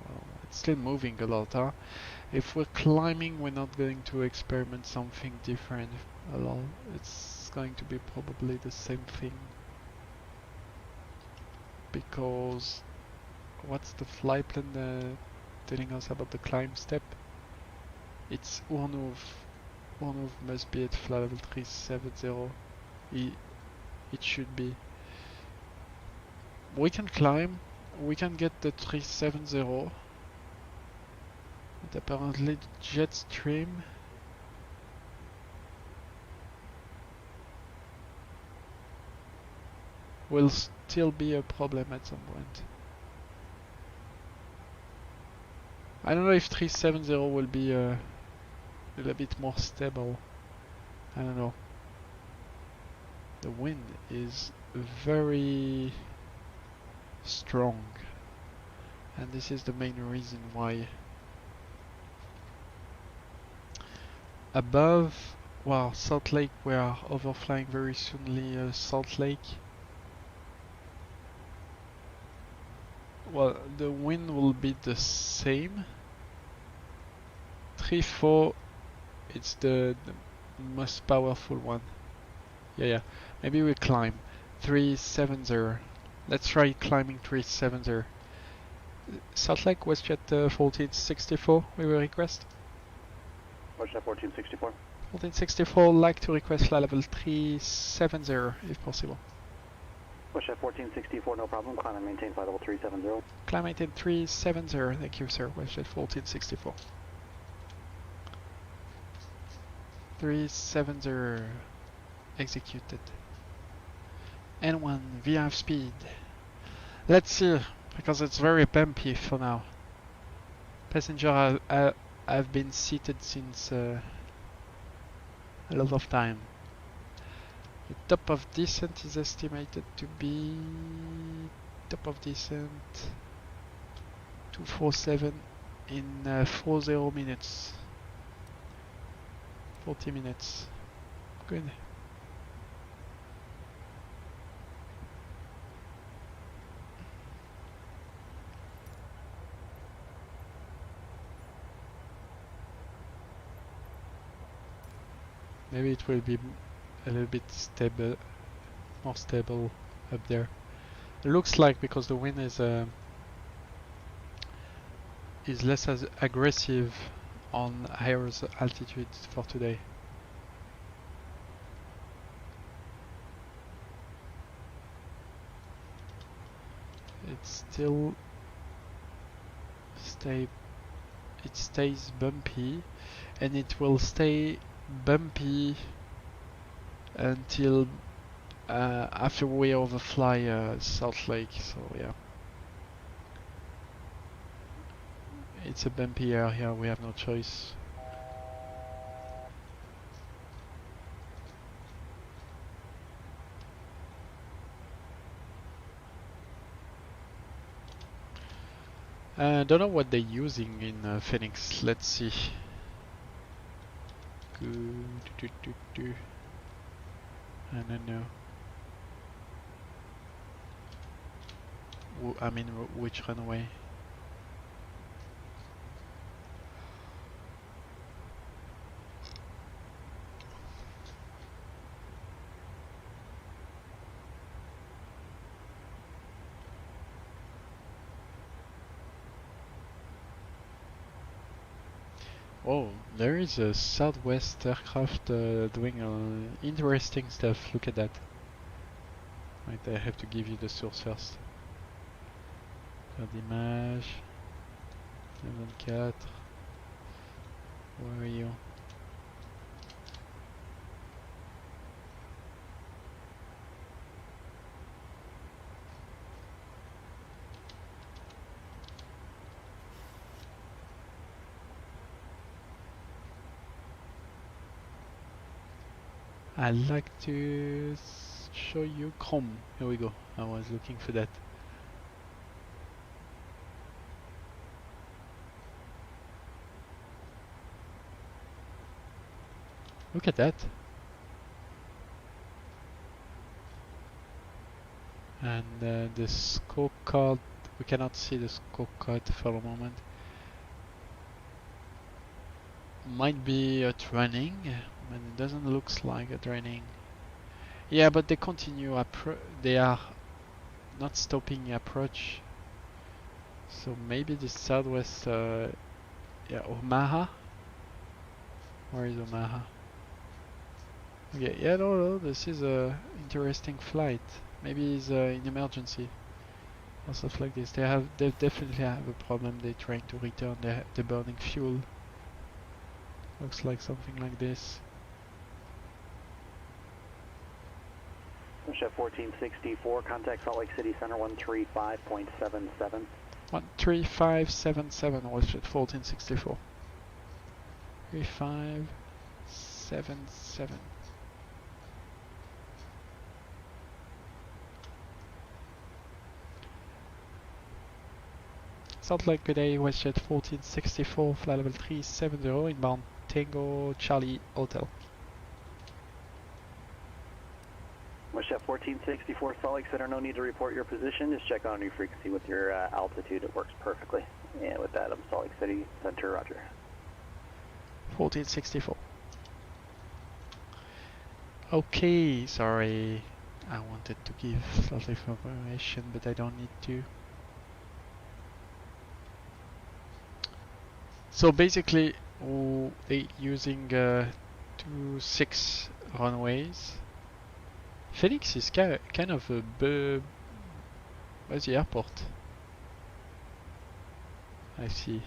it's still moving a lot, huh? If we're climbing, we're not going to experiment something different a lot. It's going to be probably the same thing. Because what's the flight plan telling us about the climb step? It's Urnuv. Urnuv must be at flight level 370. It should be. We can climb. We can get the 370, but apparently the jet stream will still be a problem at some point. I don't know if 370 will be a little bit more stable. I don't know. The wind is very strong, and this is the main reason why above well, Salt Lake, we are overflying very soonly Salt Lake. Well, the wind will be the same. 3-4, it's the most powerful one. Yeah, maybe we climb 370. Let's try climbing 370. Salt Lake, WestJet 1464, we will request.
WestJet 1464.
1464, like to request flight level 370 if possible.
WestJet 1464, no problem. Climb and maintain flight level 370.
Climb maintain 370, thank you sir, WestJet 1464. 370, executed. N1, VF speed. Let's see, because it's very bumpy for now. Passenger have been seated since a lot of time. The top of descent is estimated to be top of descent 247 in 40 minutes. 40 minutes. Good. Maybe it will be a little bit stable, more stable up there. It looks like because the wind is less as aggressive on higher altitudes for today. It still stays bumpy, and it will stay bumpy until after we overfly Salt Lake. So yeah, it's a bumpy area, we have no choice. Don't know what they're using in Phoenix. Let's see. I don't know. I mean, which runway? Oh, there is a Southwest aircraft doing interesting stuff. Look at that. Wait, I have to give you the source first. Faire d'image. 24. Where are you? I'd like to show you Chrome. Here we go. I was looking for that. Look at that. And the scorecard, we cannot see the scorecard for a moment. Might be a training, but it doesn't look like a training. Yeah, but they continue they are not stopping approach. So maybe the Southwest, yeah, Omaha. Where is Omaha? Okay, yeah, no, this is a interesting flight. Maybe it's in emergency or stuff like this. They definitely have a problem. They're trying to return the burning fuel. Looks like something like this.
Chef 1464, contact Salt Lake City Center 135.77.
13577 was at 1464. 3577. Salt Lake, good day, WestJet 1464, flight level 370, inbound Tango Charlie Hotel.
With Chef 1464 Salt Lake Center, no need to report your position. Just check on your frequency with your altitude. It works perfectly. And with that, Salt Lake City Center, roger.
1464. Okay, sorry. I wanted to give a lot of information, but I don't need to. So basically, they using 2-6 runways. Phoenix is kind of a busy airport. I see.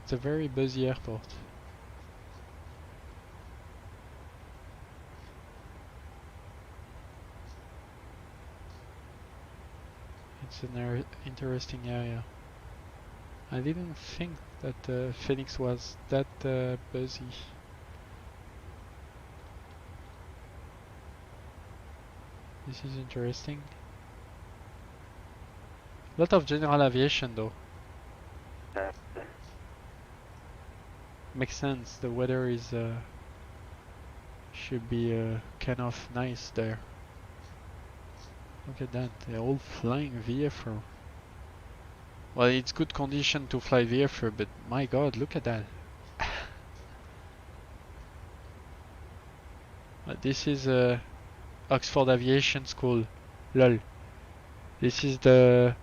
It's a very busy airport. It's an interesting area. I didn't think that Phoenix was that busy. This is interesting. A lot of general aviation though. Makes sense. The weather is should be kind of nice there. Look at that. They're all flying VFR. Well, it's good condition to fly VFR, but my God, look at that. This is Oxford Aviation School. Lol. This is the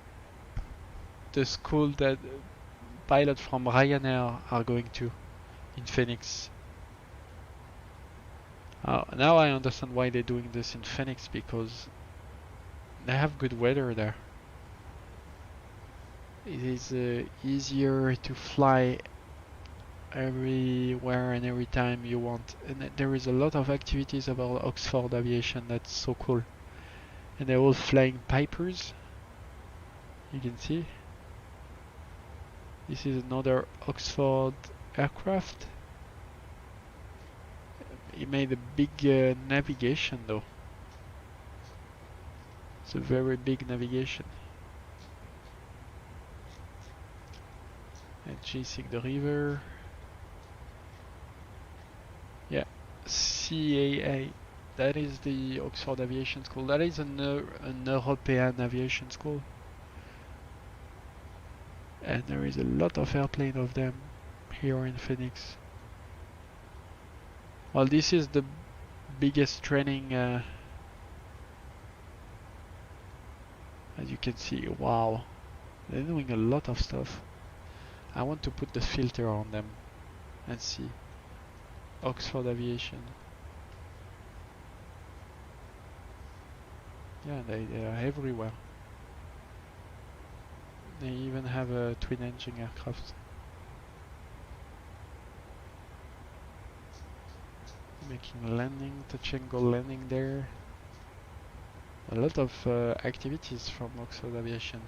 school that pilots from Ryanair are going to in Phoenix. Now I understand why they're doing this in Phoenix, because they have good weather there. It is easier to fly everywhere and every time you want, and there is a lot of activities about Oxford Aviation. That's so cool. And they're all flying Pipers, you can see. This is another Oxford aircraft. It made a big navigation though. It's a very big navigation. And chasing the river. Yeah, CAA. That is the Oxford Aviation School. That is an European aviation school. And there is a lot of airplanes of them here in Phoenix. Well, this is the biggest training, as you can see. Wow, they're doing a lot of stuff. I want to put the filter on them and see. Oxford Aviation. Yeah, they are everywhere. They even have a twin engine aircraft. Making a landing, touch and go landing there. A lot of activities from Oxford Aviation.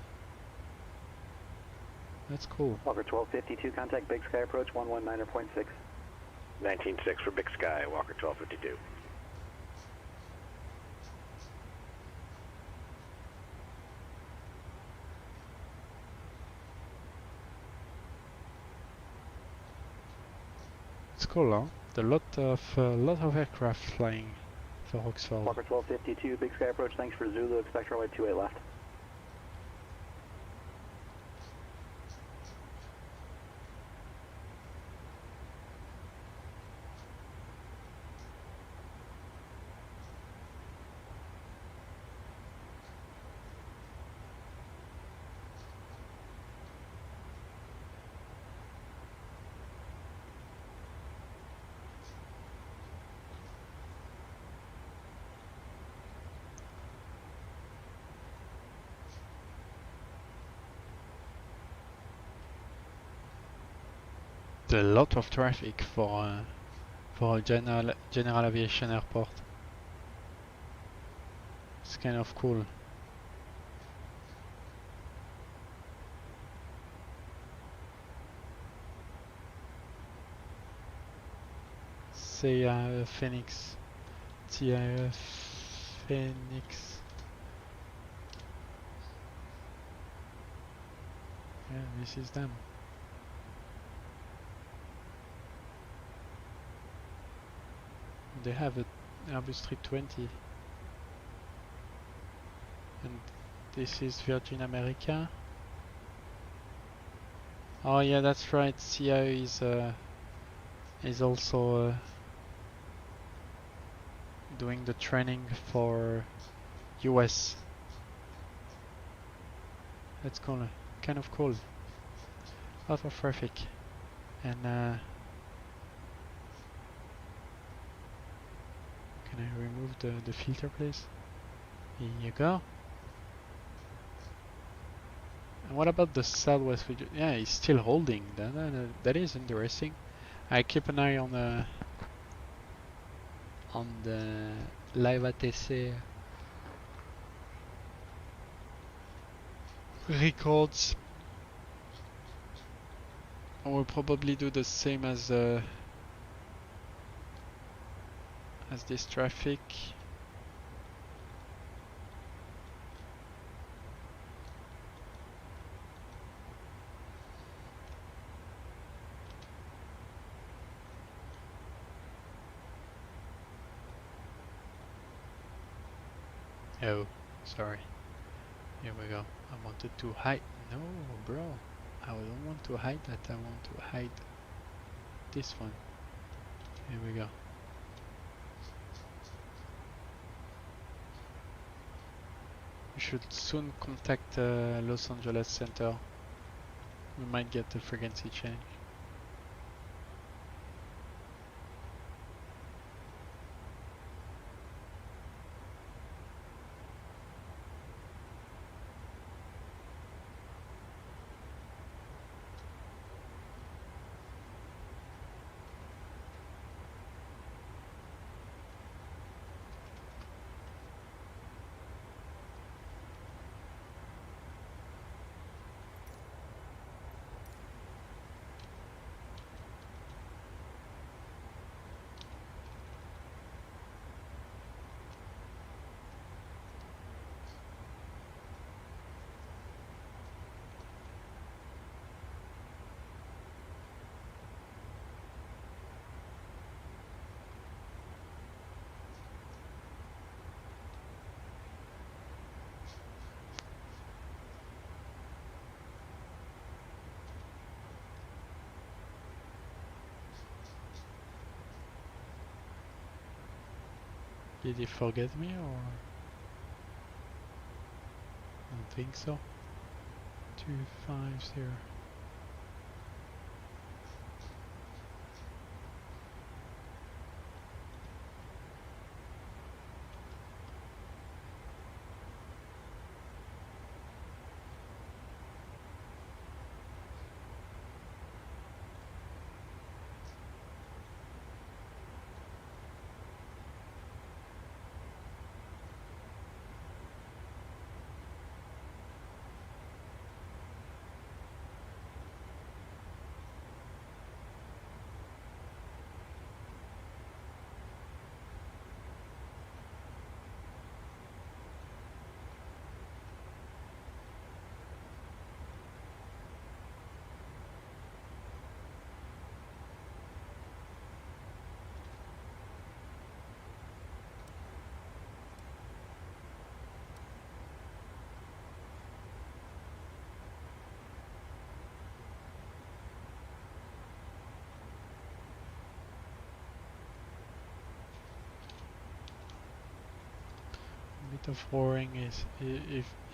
That's cool.
Walker 1252, contact Big Sky approach 119.6.
19.6 for Big Sky, Walker 1252.
It's cool, huh? A lot of aircraft flying for Oxford.
Walker 1252, Big Sky approach, thanks for Zulu, expect runway 28 left.
A lot of traffic for a general aviation airport. It's kind of cool. CIF Phoenix. CIF Phoenix. Yeah, this is them. They have an Airbus 320. And this is Virgin America. Oh yeah, that's right. CIO is also doing the training for US. That's cool. Kind of cool. Lot of traffic. And can I remove the filter, please? Here you go. And what about the Southwest? Yeah, he's still holding. That is interesting. I keep an eye on the live ATC records. I will probably do the same as this traffic. Oh, sorry. Here we go. I wanted to hide. No, bro. I don't want to hide that. I want to hide this one. Here we go. We should soon contact Los Angeles Center. We might get the frequency change. Did he forget me or? I don't think so. 250. Bit of roaring.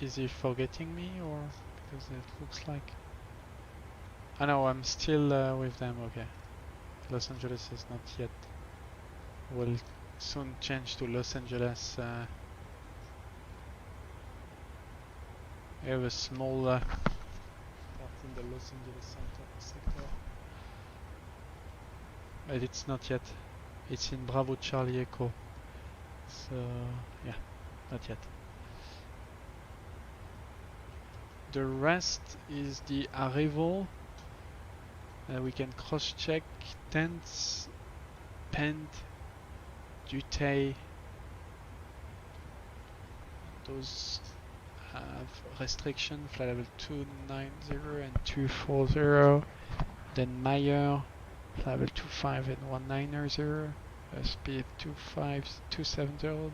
Is he forgetting me or because it looks like? I know I'm still with them. Okay, Los Angeles is not yet. We'll soon change to Los Angeles. I have a small part in the Los Angeles sector, but it's not yet. It's in Bravo Charlie Echo. So yeah. Not yet. The rest is the arrival. We can cross-check tents, pent, Dutay. Those have restriction, flight level 290 and 240. Then Meyer, flight level 25 and 190. Speed 25270,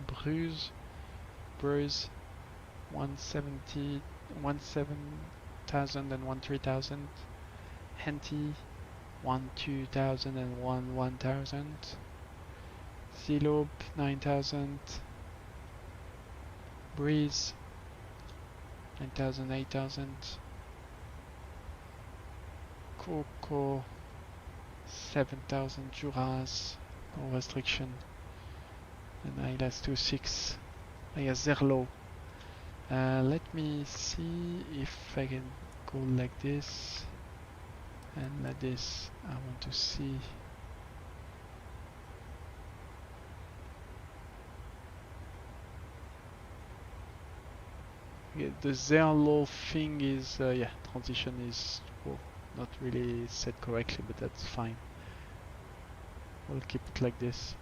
Bruise 170, 17,000 and 3000, Henty 2000 and 1000, Zelope 9000, Breeze 9000, 8000, Coco 7000, Juras, no restriction, and ILS 26, I guess Zerlo. Let me see if I can go like this and like this. I want to see. Okay, the Zerlo thing is, yeah, transition is not really set correctly, but that's fine. We'll keep it like this.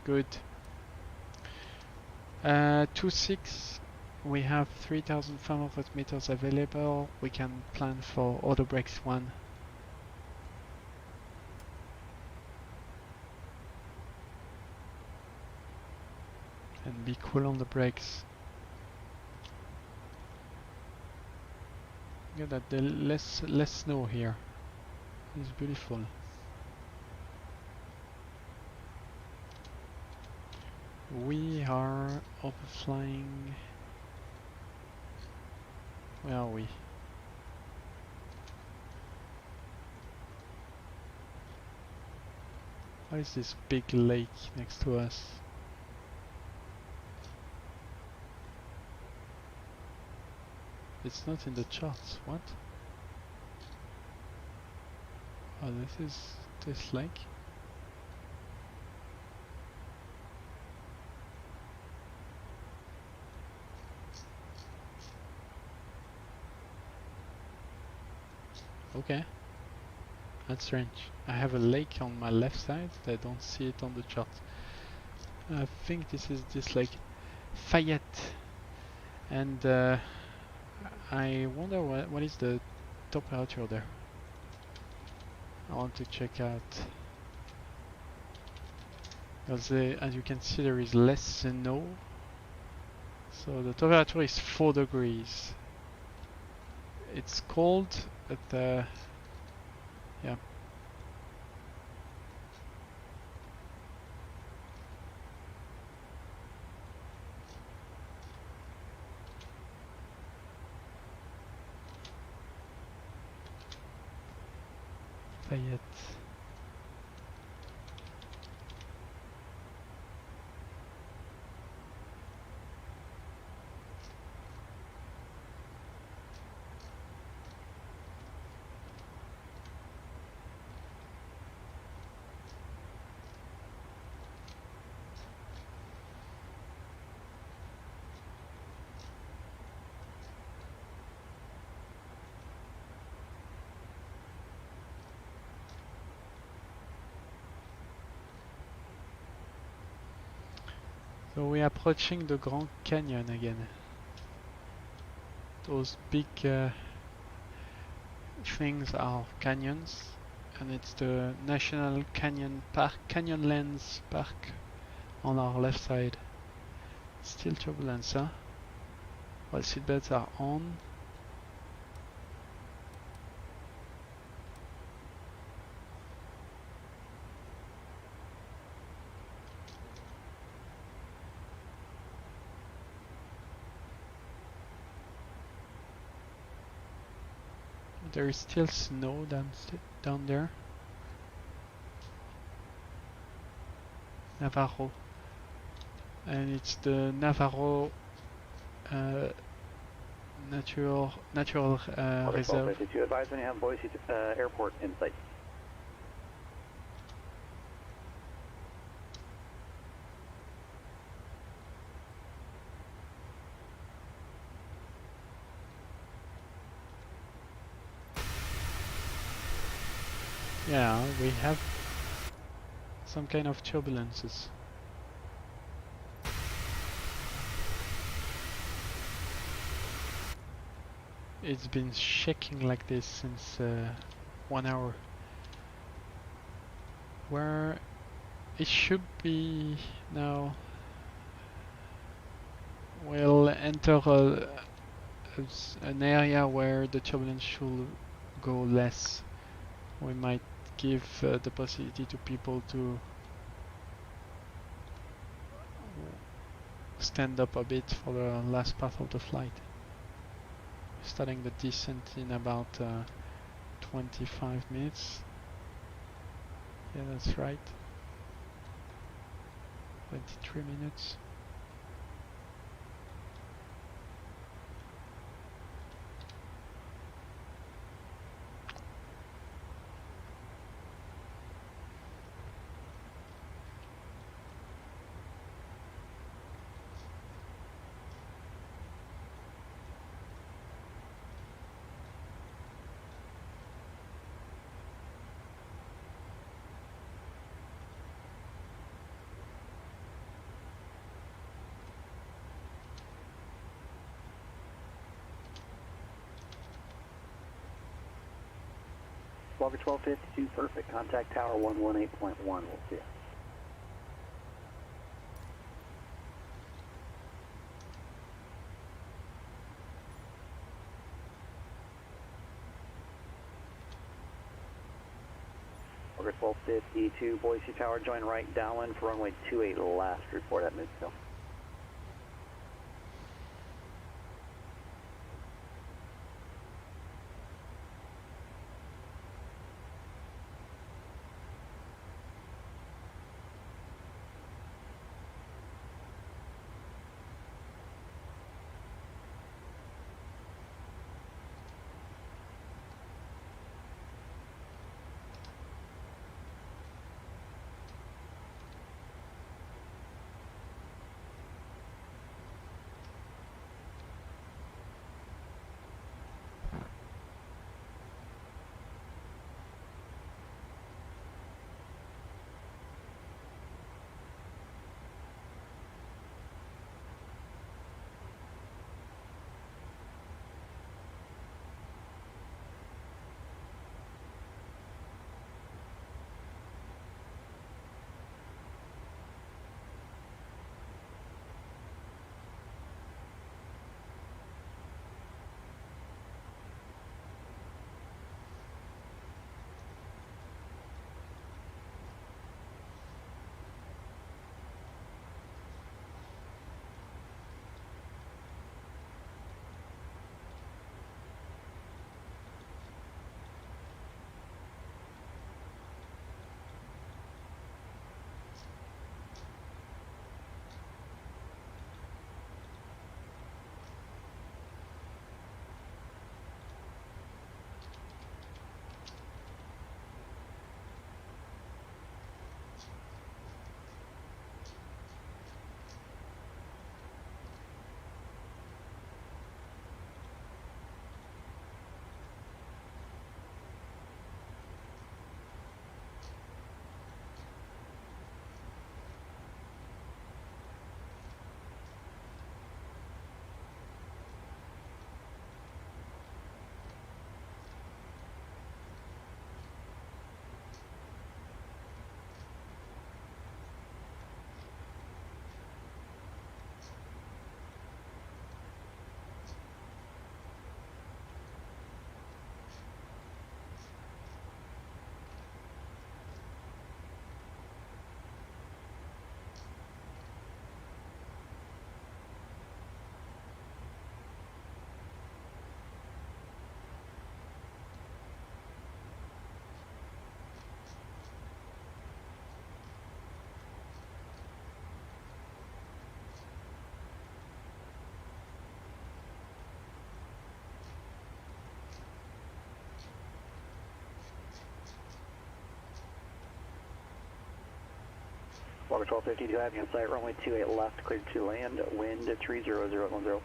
Good. 26, we have 3,500 meters available. We can plan for auto brakes 1. And be cool on the brakes. Look at that, the less snow here. It's beautiful. We are overflying. Where are we? What is this big lake next to us? It's not in the charts. What? Oh, this is this lake. Okay, that's strange. I have a lake on my left side, I don't see it on the chart. I think this is this lake, Fayette, and I wonder what is the temperature there. I want to check out. Because as you can see, there is less snow, so the temperature is 4 degrees. It's cold, but yeah. Fayette. So we're approaching the Grand Canyon again. Those big things are canyons, and it's the National Canyon Park, Canyonlands Park on our left side. Still turbulence, huh? Well, seatbelts are on. There is still snow down there. Navarro. And it's the Navarro natural reserve.
52, advise when you have Boise Airport in sight.
Yeah, we have some kind of turbulences. It's been shaking like this since 1 hour. Where it should be now. We'll enter an area where the turbulence should go less. We might give the possibility to people to stand up a bit for the last part of the flight. Starting the descent in about 25 minutes. Yeah, that's right. 23 minutes.
Walker 1252, perfect. Contact tower 118.1. We'll see you. Walker 1252, Boise Tower, join right downwind for runway 28 last. Report at Midfield. Walker 1252, have you on site, runway 28 left, cleared to land, wind 30010.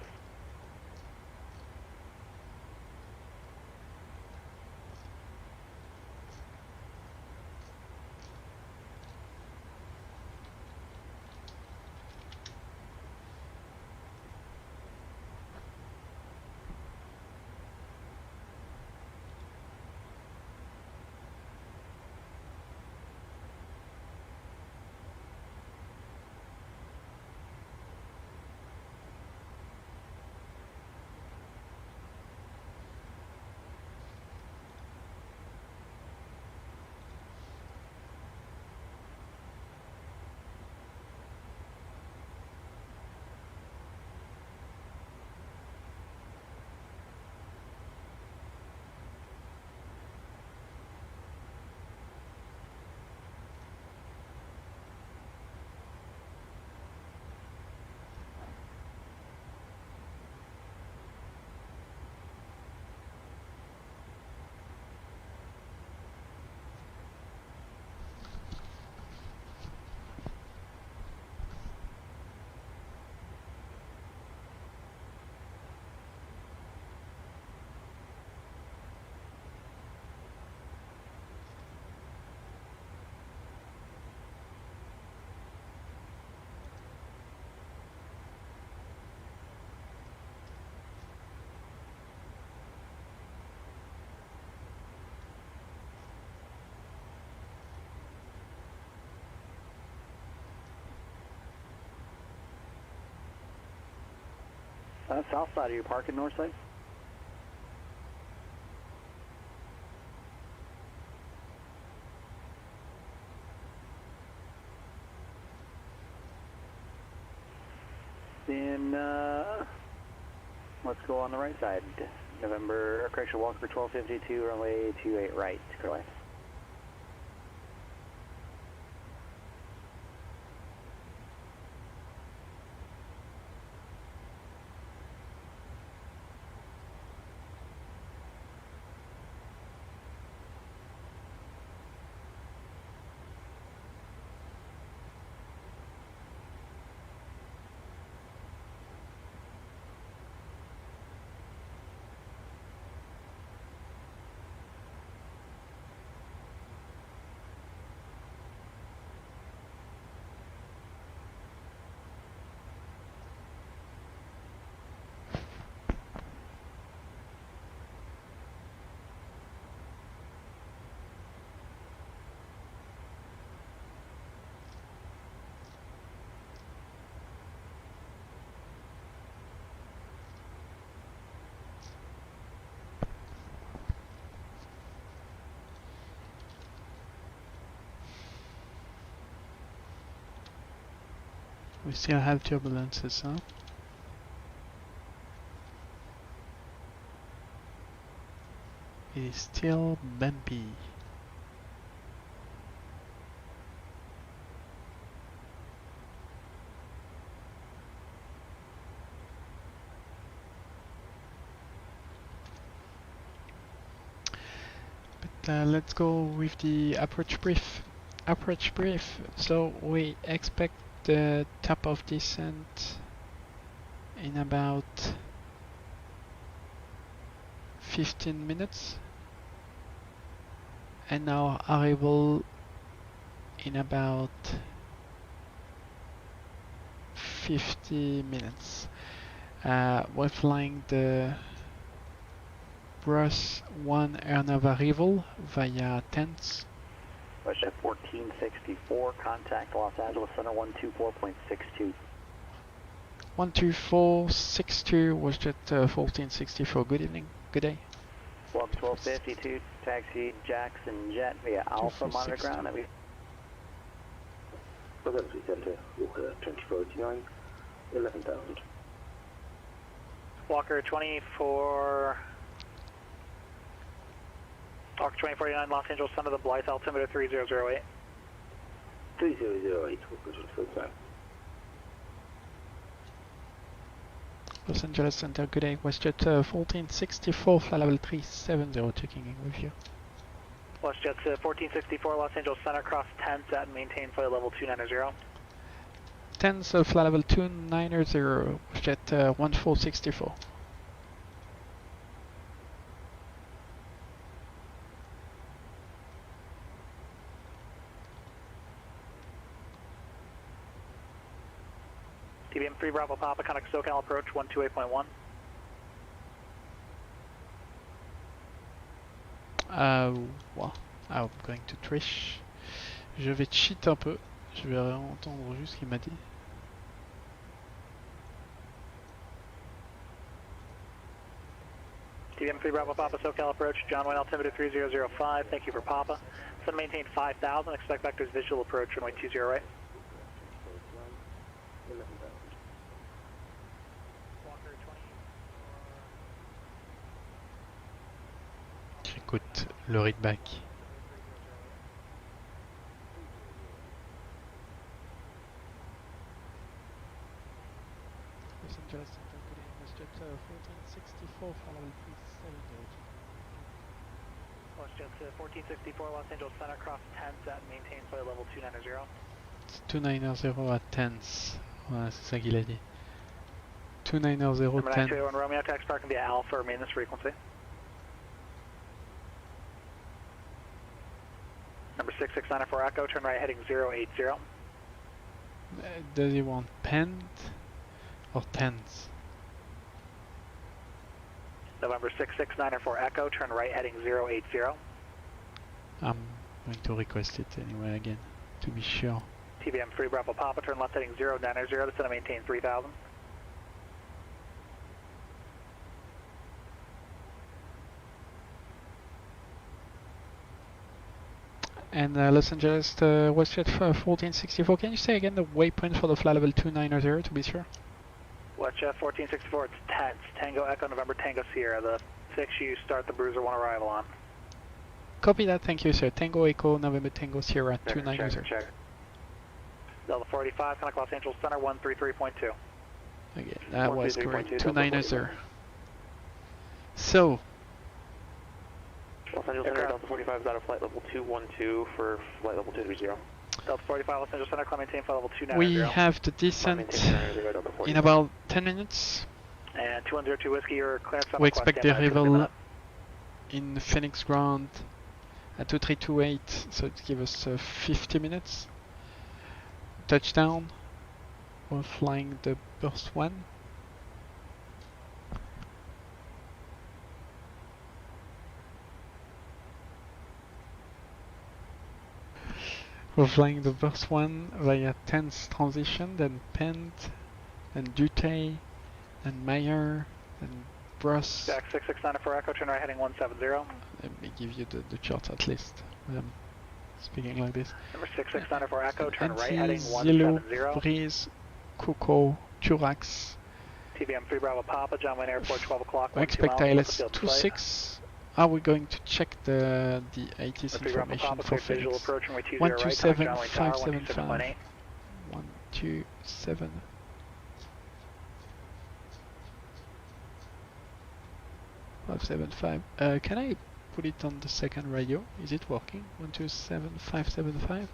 South side, are you parking north side? Then, let's go on the right side. November, correction, Walker 1252, runway 28 right, clear line.
We still have turbulences, huh? It is still bumpy. But let's go with the approach brief. Approach brief. So we expect the top of descent in about 15 minutes and our arrival in about 50 minutes. We're flying the Brus 1 Airnav arrival via Addons.
Westjet 1464, contact Los Angeles Center 124.62.
12462, Westjet 1464, good evening, good day.
Walk 1252, taxi Jackson Jet via Alpha, monitor ground.
Philadelphia Center, Walker 2489, 11,000.
Walker 24... Walker 2049, Los Angeles Center, the Blythe, altimeter 3008.
3008, Walker 2489.
Los Angeles Center, good day. WestJet 1464, flight level 370, checking in with you.
WestJet 1464, Los Angeles Center, cross 10 set and maintain flight level 290.
10, so flight level 290, WestJet 1464.
TBM 3 Bravo Papa, contact SoCal approach 128.1.
Well, I'm going to trish. Je vais cheat un peu. Je vais entendre juste ce qu'il m'a dit.
TBM 3 Bravo Papa, SoCal approach, John Wayne altimeter 3005. Thank you for Papa. Sun maintain 5,000. Expect vectors visual approach runway 20 right.
J'écoute le readback. Los Angeles Center, good evening. WestJet 1464, flight level 370.
WestJet 1464, Los Angeles Center, cross 10 set and maintain flight level 290.
C'est 290 à Addons. Voilà, c'est ça qu'il a dit. 290 Addons.
Romeo, tax parking via Alpha, remain this frequency. Number 6694 Echo, turn right heading 080.
Does he want penned or tens?
November 66994 Echo, turn right heading 080.
I'm going to request it anyway again, to be sure.
TBM 3 Bravo Papa, turn left heading 090, descend and maintain 3000.
And Los Angeles WestJet 1464. Can you say again the waypoint for the flight level 290 to be sure?
WestJet 1464, it's Tango Echo November Tango Sierra. The fix you start the Bruiser 1 arrival on.
Copy that, thank you sir. Tango Echo November Tango Sierra 290.
Check. Delta 45, connect Los Angeles Center 133.2.
Again, that was correct. 290. So,
Los Angeles Center, Delta 45 is out of flight level 212 for flight level 230.
Delta 45, Los Angeles Center, maintain flight level 290.
we have the descent in about 10 minutes.
And 2102 Whiskey, your clearance on
We
request,
expect the
standby,
arrival in Phoenix ground at 2328, so it gives us 50 minutes. Touchdown. We're flying the burst 1. We're flying the burst 1 via tense transition, then Pent, then Dutey, then Meyer, then Bruss.
Jack 6694 Echo, turn right heading 170.
Let me give you the chart at least. Speaking like this.
Number 6694 Echo, turn right heading
Zulu,
170.
Breeze, Cuckoo, Turax.
TVM 3 Bravo Papa, John Wayne Airport, 12 o'clock.
We expect ILS 26. Are we going to check the ATS information for Phoenix? 127 575. 127. Can I put it on the second radio? Is it working? 127 575.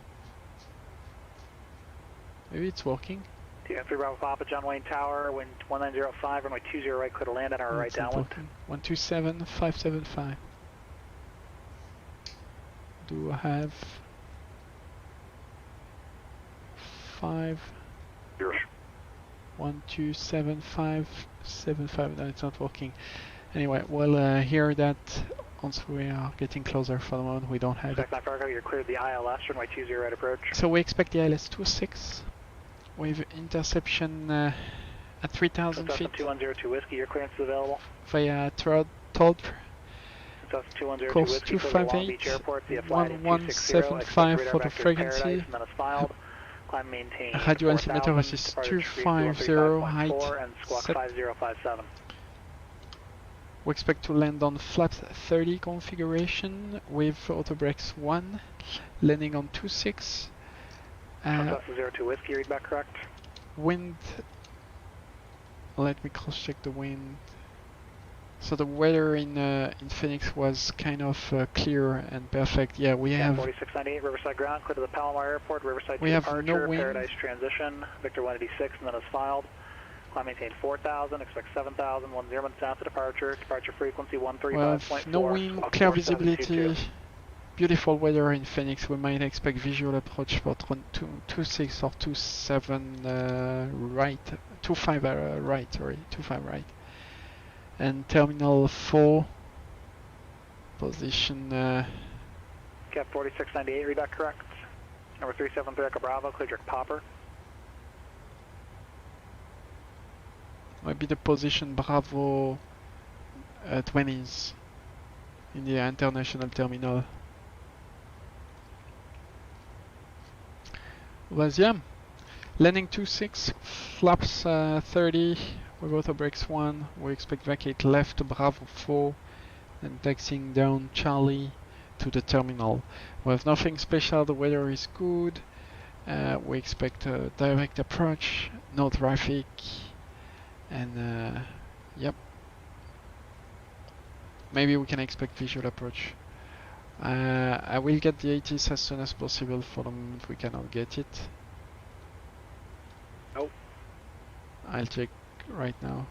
Maybe it's working.
TVM 3 Bravo Papa, John Wayne Tower, wind 1905, runway 20 right, clear to land on our right downwind.
127 575. Do I have 5? 127 575. No, it's not working. Anyway, we'll hear that once we are getting closer. For the moment, we don't have it.
You're cleared the ILS, runway 20 right approach.
So we expect the ILS 26 with interception at 3,000 feet.
2102 Whiskey, your clearance is available.
Via Todd, course 258, 1175 for the frequency. Radio altimeter is 250, height set.
5057.
We expect to land on flaps 30 configuration with auto brakes 1, landing on 26.
02 Whiskey, read back correct.
Wind, let me cross check the wind. So the weather in Phoenix was kind of clear and perfect. Yeah, we have
4698 Riverside ground, clear to the Palomar Airport, Riverside
we have
departure,
no wind.
Paradise transition, Victor 186, and then is filed. Climb maintain 4000, expect 7000, 10 minutes after departure, departure frequency 135.4.
No wind, clear visibility, beautiful weather in Phoenix. We might expect visual approach for 26 or 27 right, 25 right, sorry, 25 right. And Terminal 4, position...
Cap 4698, read that correct. Number 373 Echo Bravo, clear direct popper.
Might be the position Bravo 20s in the international terminal. Vaziam, landing 26, flaps 30. With auto brakes 1, we expect vacate left to Bravo 4 and taxiing down Charlie to the terminal. We have nothing special, the weather is good. We expect a direct approach, no traffic, and yep. Maybe we can expect visual approach. I will get the ATS as soon as possible. For the moment we cannot get it.
Nope.
I'll check right now.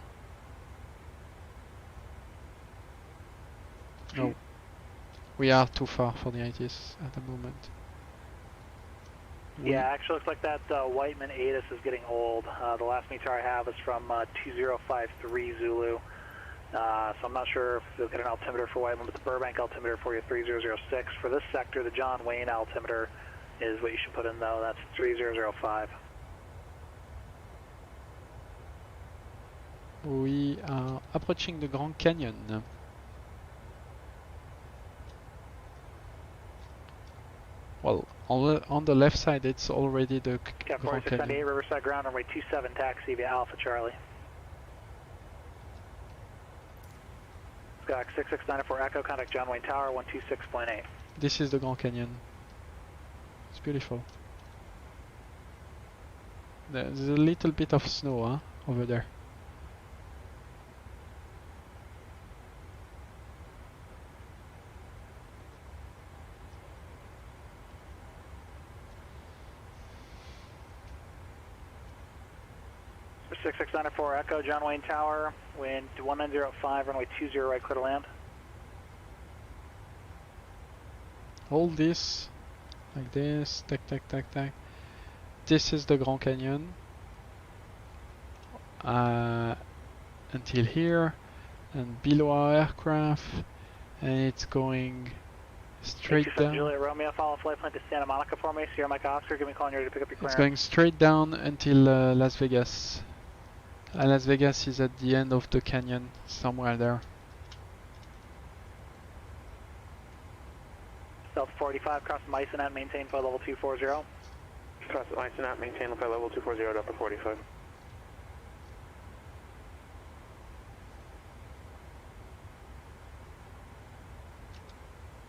No, we are too far for the ITS at the moment.
Yeah, actually looks like that Whiteman ATIS is getting old. The last meter I have is from 2053 Zulu. So I'm not sure if you'll get an altimeter for Whiteman, but the Burbank altimeter for you 3006. For this sector, the John Wayne altimeter is what you should put in though. That's 3005.
We are approaching the Grand Canyon. Well, on the left side, it's already the
Cat
Grand
4698,
Canyon.
Riverside ground, runway 27, taxi via Alpha Charlie. Skyhawk 6694 Echo, contact John Wayne Tower, 126.8.
This is the Grand Canyon. It's beautiful. There's a little bit of snow, huh, over there.
For 6694 Echo, John Wayne Tower, wind 1905, runway 20 right, clear to land.
Hold this, like this, tac tac tac tac. This is the Grand Canyon. Until here, and below our aircraft, and it's going straight down.
Juliet Romeo, follow flight plan to Santa Monica for me. Sierra Mike Oscar, give me a call when you're ready to pick up your
It's
clearance.
going straight down until Las Vegas. Las Vegas is at the end of the canyon, somewhere there.
Delta 45, cross the Mysonet, maintain flight level 240.
Cross the Mysonet, maintain flight level 240, Delta 45.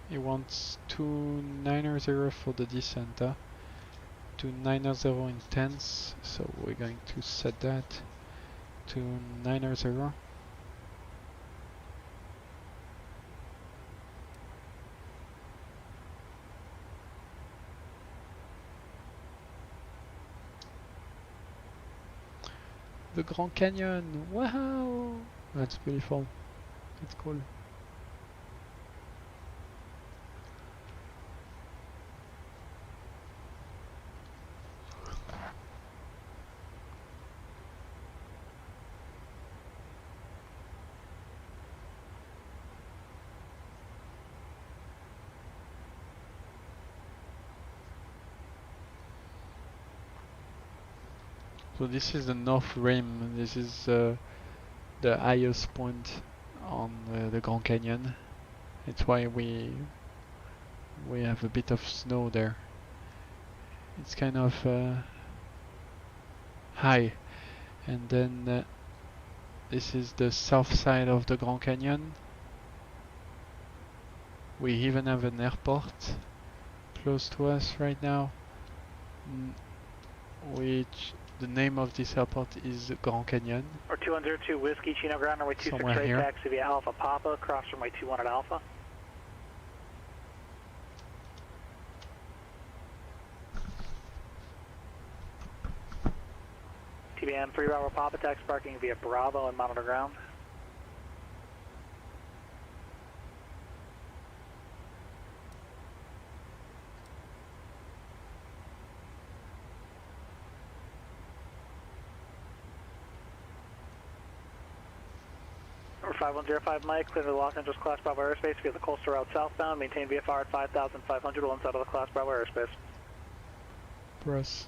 He wants 290 for the descent, 290 intense, so we're going to set that to 290. The Grand Canyon, wow! That's beautiful. That's cool. So this is the North Rim. This is the highest point on the Grand Canyon. It's why we have a bit of snow there. It's kind of high, and then this is the south side of the Grand Canyon. We even have an airport close to us right now, which the name of this airport is Grand Canyon.
Or 2102 Whiskey, Chino ground, runway 26
Somewhere
straight,
here.
taxi via Alpha Papa, cross runway 21 at Alpha. TBM 3 Bravo Papa, taxi parking via Bravo and monitor ground. Or 5105 Mike, clear to the Los Angeles Class Bravo airspace via the coastal route southbound, maintain VFR at 5,500 while inside of the Class Bravo airspace.
Press.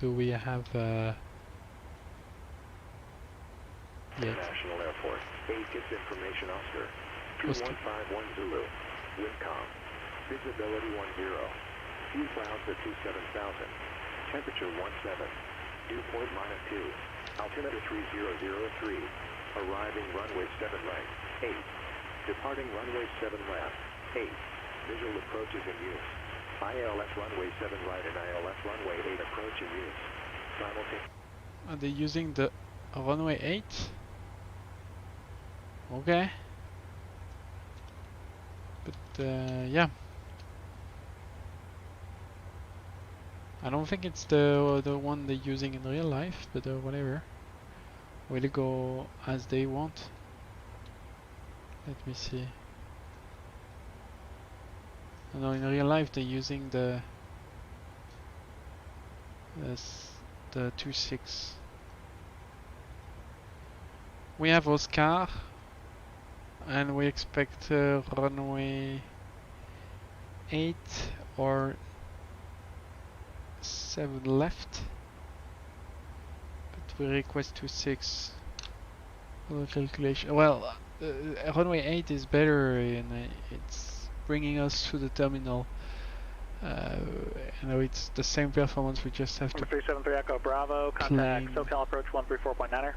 Do we have yet?
National Airport. ATIS information Oscar. 2151 Zulu. Windcom. Visibility 10. Few clouds at 27,000. Temperature 17. Dew point -2. Altimeter 3003. Arriving runway 7 right. 8. Departing runway 7 left. 8. Visual approach is in use. ILS runway 7 right and ILS runway 8 approach in use. Simultaneous.
Are they using the runway 8? Okay. But yeah. I don't think it's the one they're using in real life, but whatever. Will it go as they want? Let me see. No, in real life they're using the 2.6. we have Oscar, and we expect runway 8 or 7 left, but we request 26. Calculation. Well, runway 8 is better, and it's bringing us to the terminal. You know, it's the same performance. We just have to.
373 Echo Bravo. Contact SoCal approach 134.9er.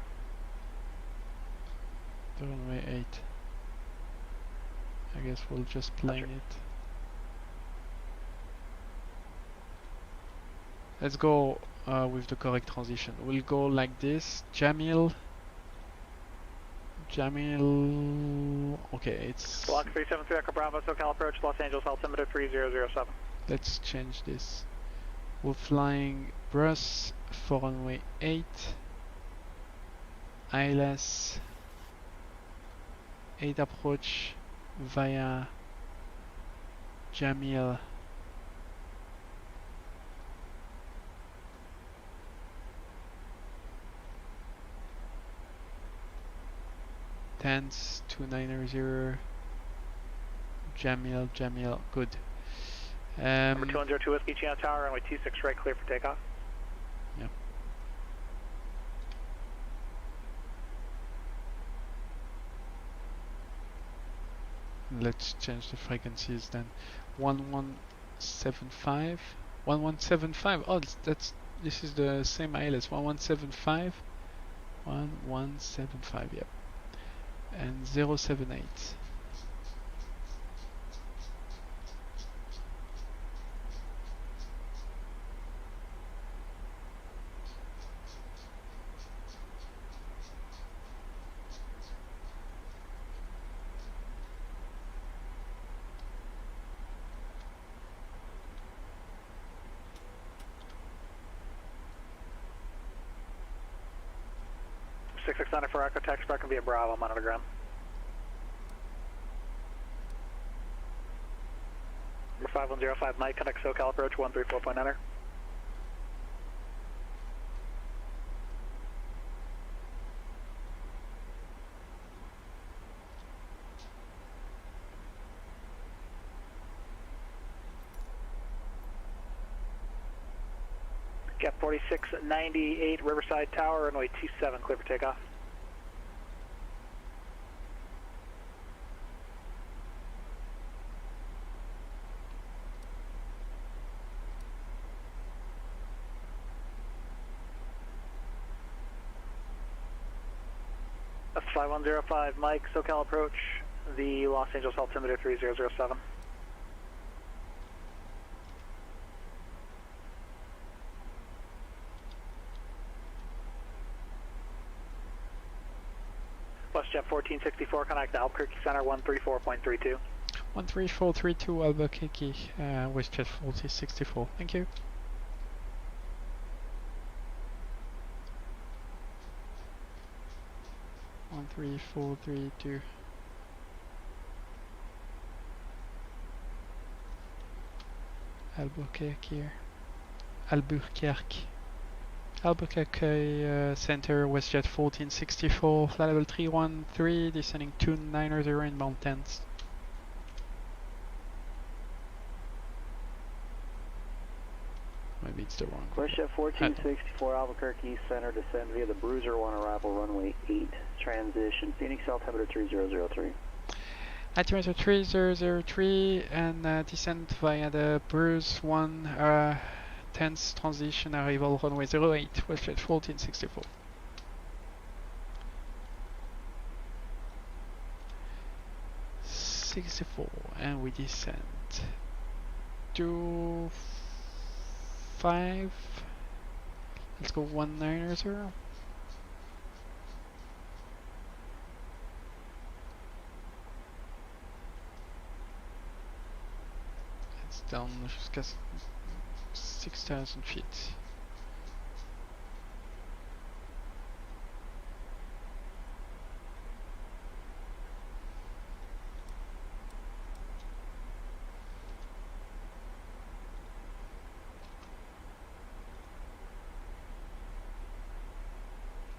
Runway 8. I guess we'll just plane it. Let's go with the correct transition. We'll go like this. Jamil. Okay, it's.
Block 373 Echo Bravo, SoCal approach, Los Angeles altimeter 3007.
Let's change this. We're flying Bruce for runway 8. ILS 8 approach via Jamil. Tens 290 Jamil, good.
Number 202 Whiskey Channel Tower, runway 26 right, clear for takeoff.
Yep. Let's change the frequencies then. 1175. 1175. Oh, this is the same ILS. 1175. 1175. Yep. And 078.
For Echo Text back and via Bravo, monogram. Number 5105 Mike, contact SoCal approach 134.9er. Gap 4698 Riverside Tower, runway 27, clear for takeoff. That's 5105 Mike, SoCal approach, the Los Angeles altimeter 3007. WestJet 1464, contact Albuquerque Center 134.32.
13432 Albuquerque, WestJet 1464. Thank you. One 3432. Albuquerque. Albuquerque Center, WestJet 1464, flight level 313, descending 290 in mountains. Maybe it's the wrong one.
WestJet 1464 Albuquerque Center, descend via the Bruiser 1 arrival runway 8, transition Phoenix altimeter 3003.
Altimeter 3003 and descend via the Bruce 1 10th transition arrival runway 08, WestJet 1464. And we descend to 5. Let's go 190. It's down jusqu'à 6,000 feet.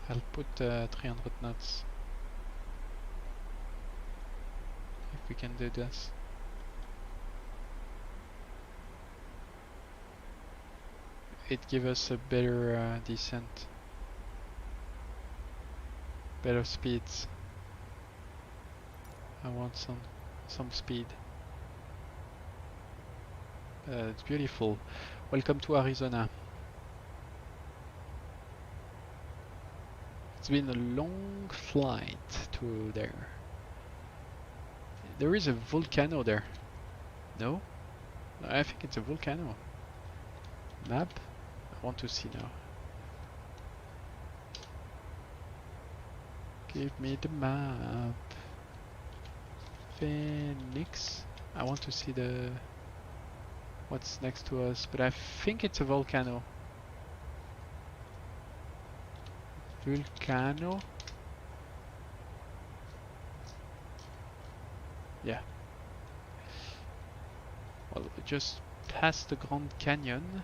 I'll put 300 knots. we can do this. It gives us a better descent, better speeds. I want some speed. It's beautiful. Welcome to Arizona. It's been a long flight to there. There is a volcano there. No? I think it's a volcano. Map? I want to see now. Give me the map. Phoenix. I want to see the what's next to us, but I think it's a volcano. Volcano. Yeah. Well, just past the Grand Canyon.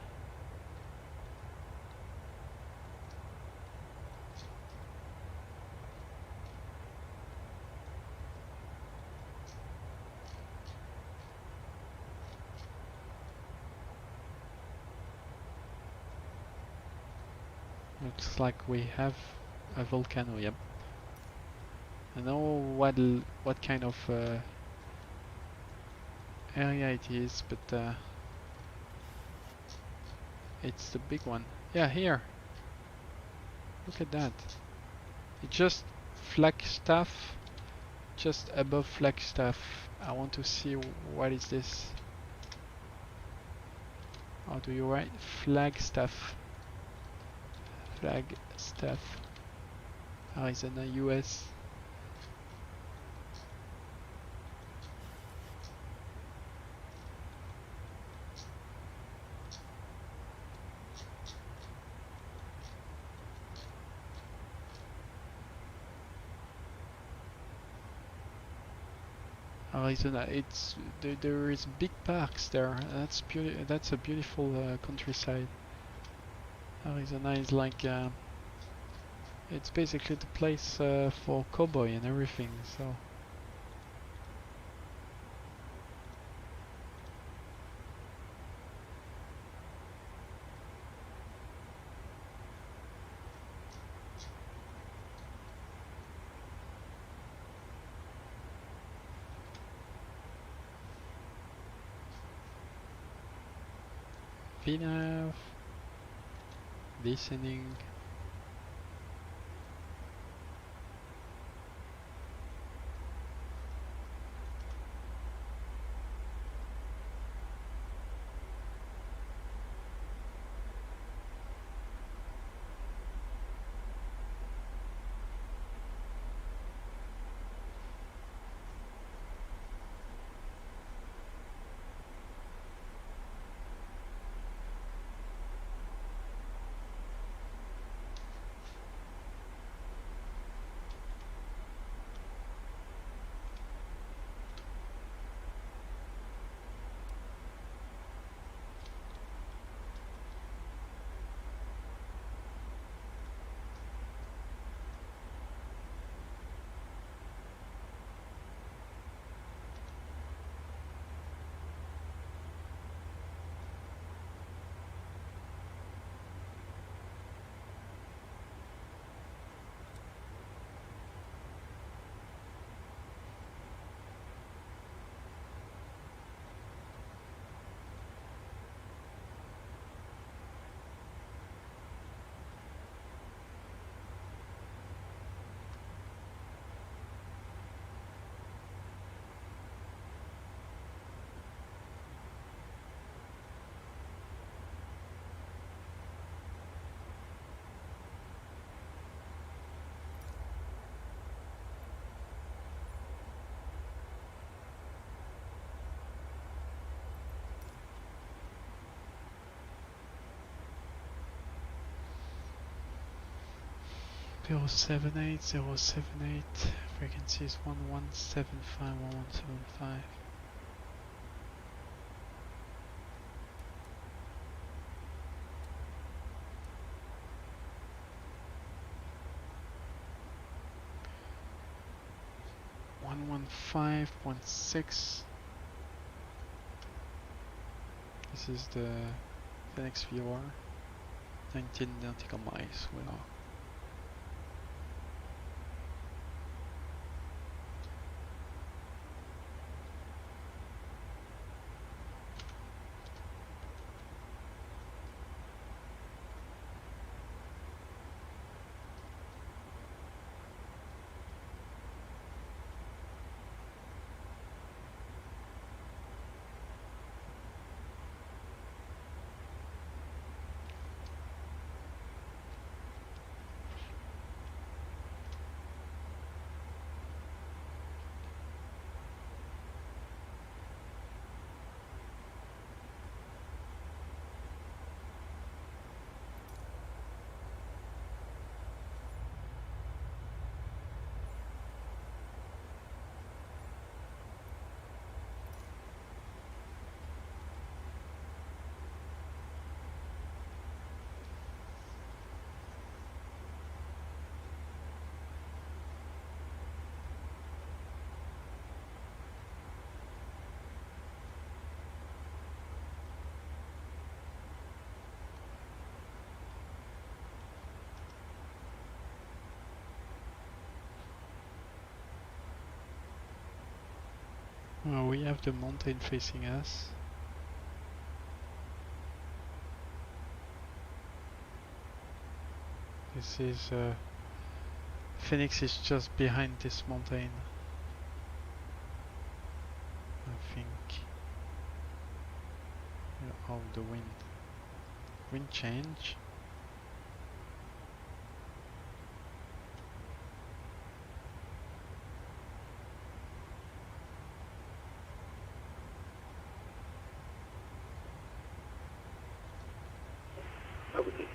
Looks like we have a volcano. Yep. I know what kind of area it is, but it's the big one. Yeah, here. Look at that. It's just Flagstaff, just above Flagstaff. I want to see what is this. How do you write Flagstaff? Flagstaff, Arizona, US. Arizona, it's there is big parks there. That's a beautiful countryside. Arizona is like it's basically the place for cowboy and everything. So VNAV. Descending. Zero 078, frequency is 1175, 1175. 115.6. This is the Phoenix viewer. 19 nautical miles. We are. We have the mountain facing us. This is Phoenix is just behind this mountain. I think. Oh, the wind. Wind change.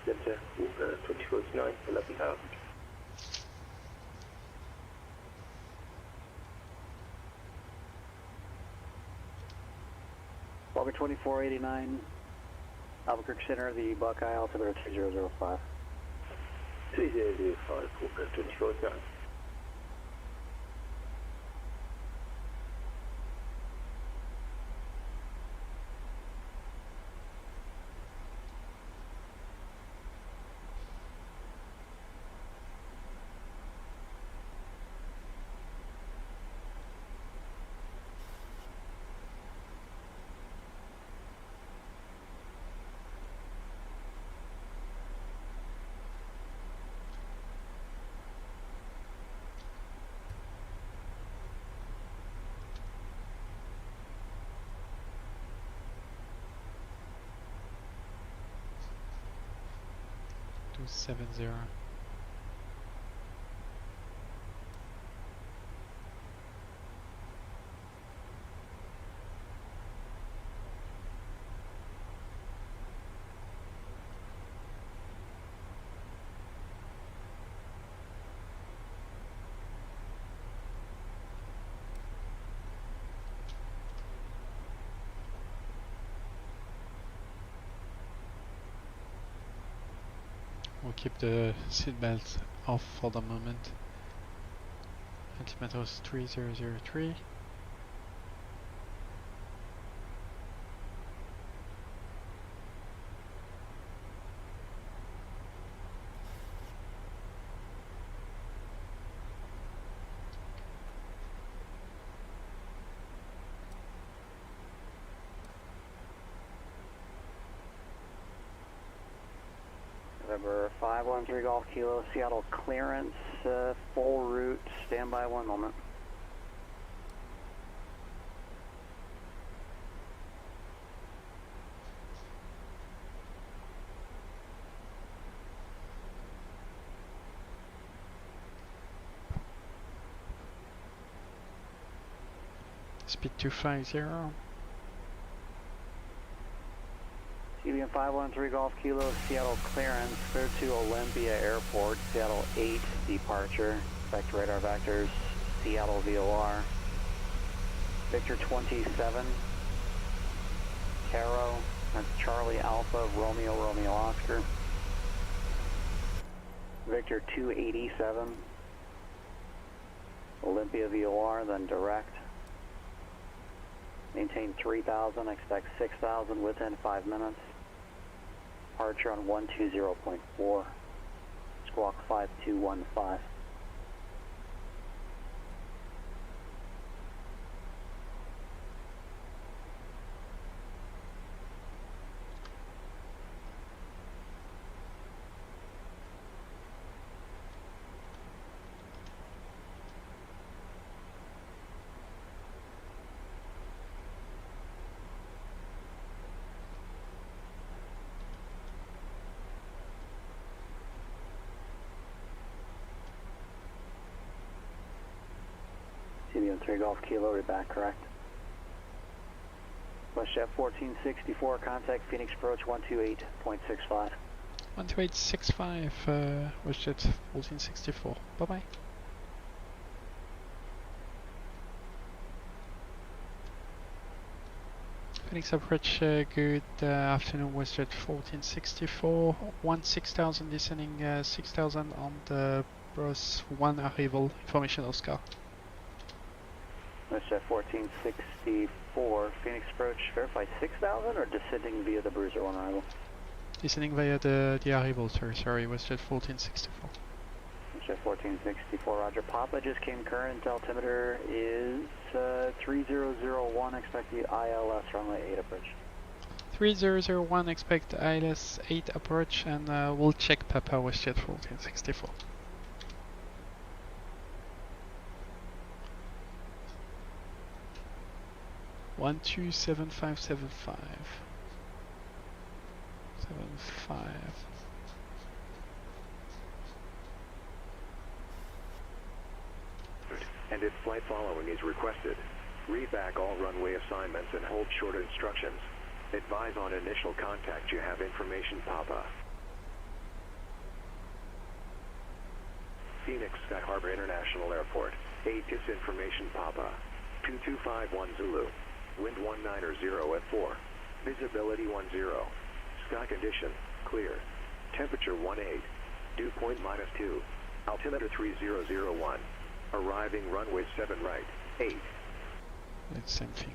Center, 2409, 11,000.
Walker 2489, Albuquerque Center, the Buckeye, altimeter 3005.
3005, 2409.
Two 70. We'll keep the seatbelt off for the moment. Altimeter is 3003.
November 513 Golf Kilo, Seattle clearance, full route, stand by 1 moment.
Speed 250.
CBM 513 Golf Kilo, Seattle clearance, clear to Olympia Airport, Seattle 8 departure, vector radar vectors, Seattle VOR, Victor 27, Caro, that's Charlie Alpha, Romeo, Romeo Oscar, Victor 287, Olympia. Olympia VOR, then direct. Maintain 3,000, expect 6,000 within 5 minutes. Departure on 120.4. Squawk 5215. CBM 3 Golf Kilo, we're back, correct? WestJet 1464, contact Phoenix approach 128.65.
12865, WestJet 1464. Bye bye. Phoenix approach, good afternoon, WestJet 1464. 6000 descending 6000 on the Bros 1 arrival. Information Oscar.
WestJet 1464, Phoenix approach, verify 6,000 or descending via the Bruiser 1 arrival?
Descending via the arrival, sir. Sorry, WestJet 1464.
WestJet 1464, roger. Papa just came current. Altimeter is 3001. Expect the ILS runway 8 approach.
3001, expect ILS 8 approach, and we'll check Papa WestJet 1464. One two 7575. 75.
And if flight following is requested, read back all runway assignments and hold short instructions. Advise on initial contact you have information, Papa. Phoenix Sky Harbor International Airport. 8 is information, Papa. 2251 Zulu. Wind 190 at 4. Visibility 10. Sky condition, clear. Temperature 18. Dew point -2. Altimeter 3001. Arriving runway 7 right. 8.
It's same thing.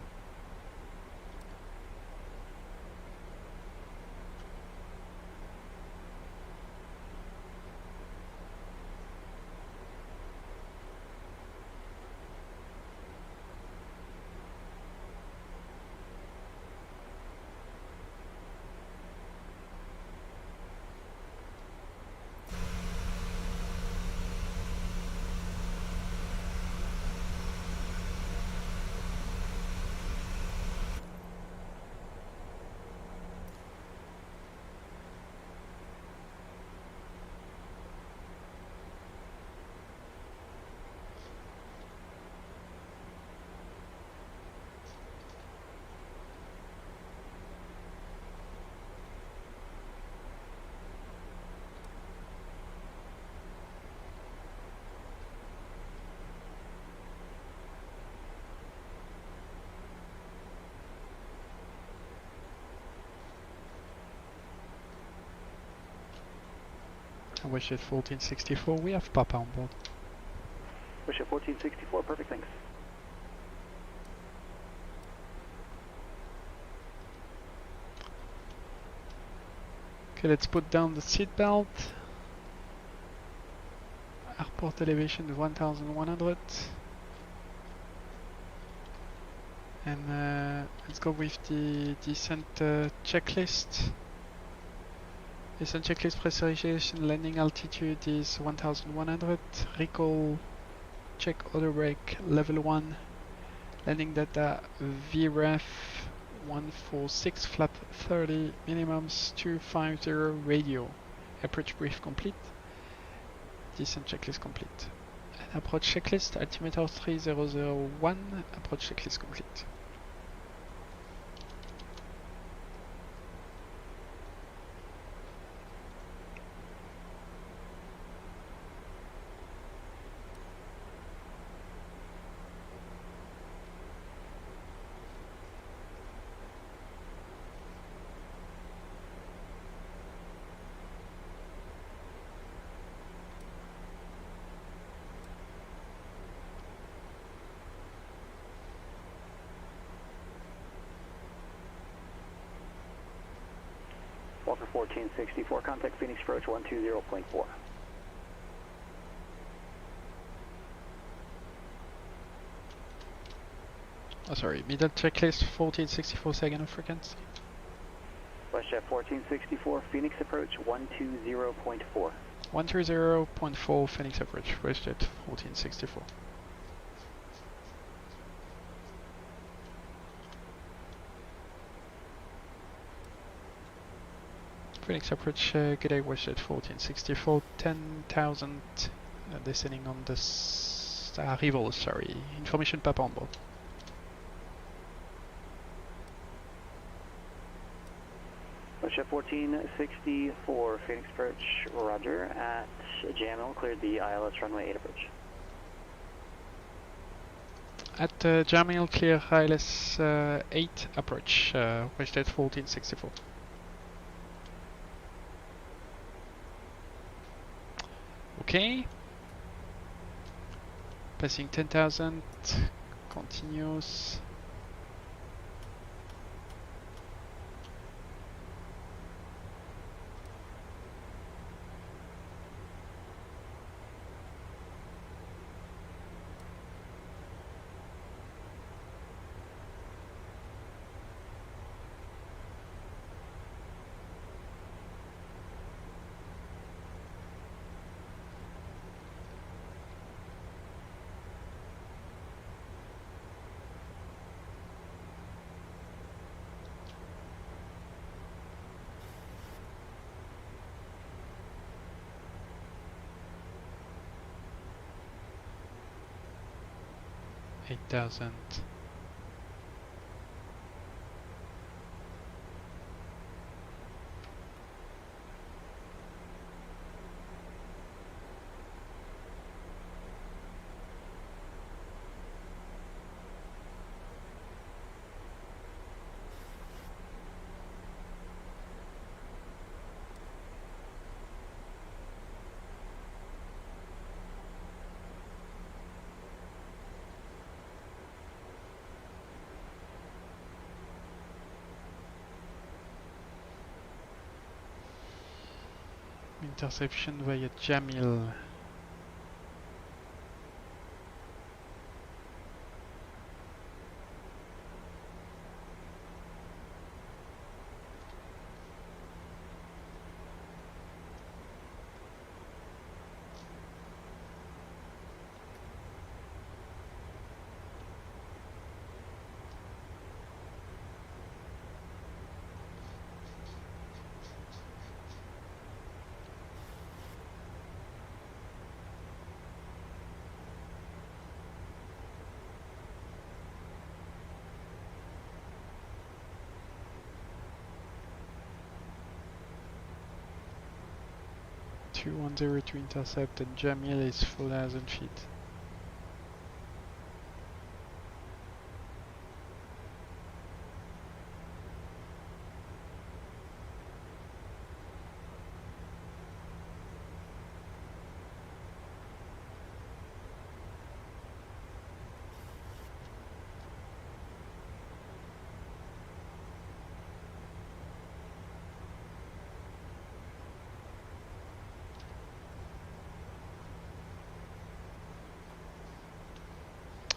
WestJet 1464, we have Papa on board.
WestJet 1464, perfect, thanks.
Okay, let's put down the seat belt. Airport elevation 1100. And let's go with the descent checklist. Descent checklist pressurization, landing altitude is 1100. Recall, check auto brake level 1. Landing data VREF 146, flap 30, minimums 250 radio. Approach brief complete. Descent checklist complete. Approach checklist, altimeter 3001, approach checklist complete.
Walker 1464, contact Phoenix approach 120.4.
Oh, sorry, middle checklist 1464 second of frequency.
WestJet 1464, Phoenix approach 120.4.
130.4 Phoenix approach, WestJet 1464. Phoenix approach, good day, WestJet 1464, 10,000, descending on the arrival, sorry, information Papa on board.
WestJet 1464, Phoenix approach, roger, at Jamil, cleared the ILS runway 8 approach.
At Jamil, clear ILS 8 approach, WestJet 1464. Okay. Passing 10,000, continuous. $8,000. Interception via Jamil. $210 to intercept, and Jamil is 4,000 feet.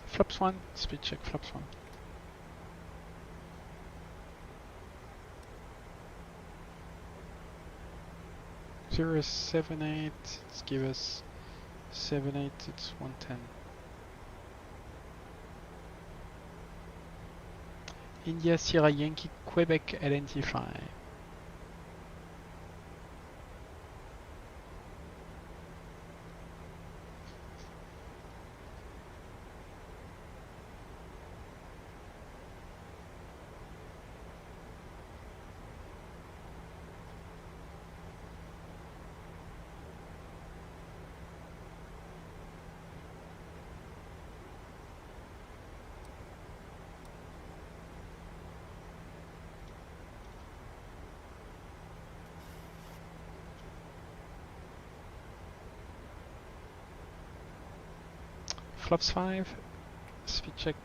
Flaps 1, speed check flaps 1. Zero 78, let's give us 78, it's 110. India Sierra Yankee Quebec identify. Flaps 5, speed check,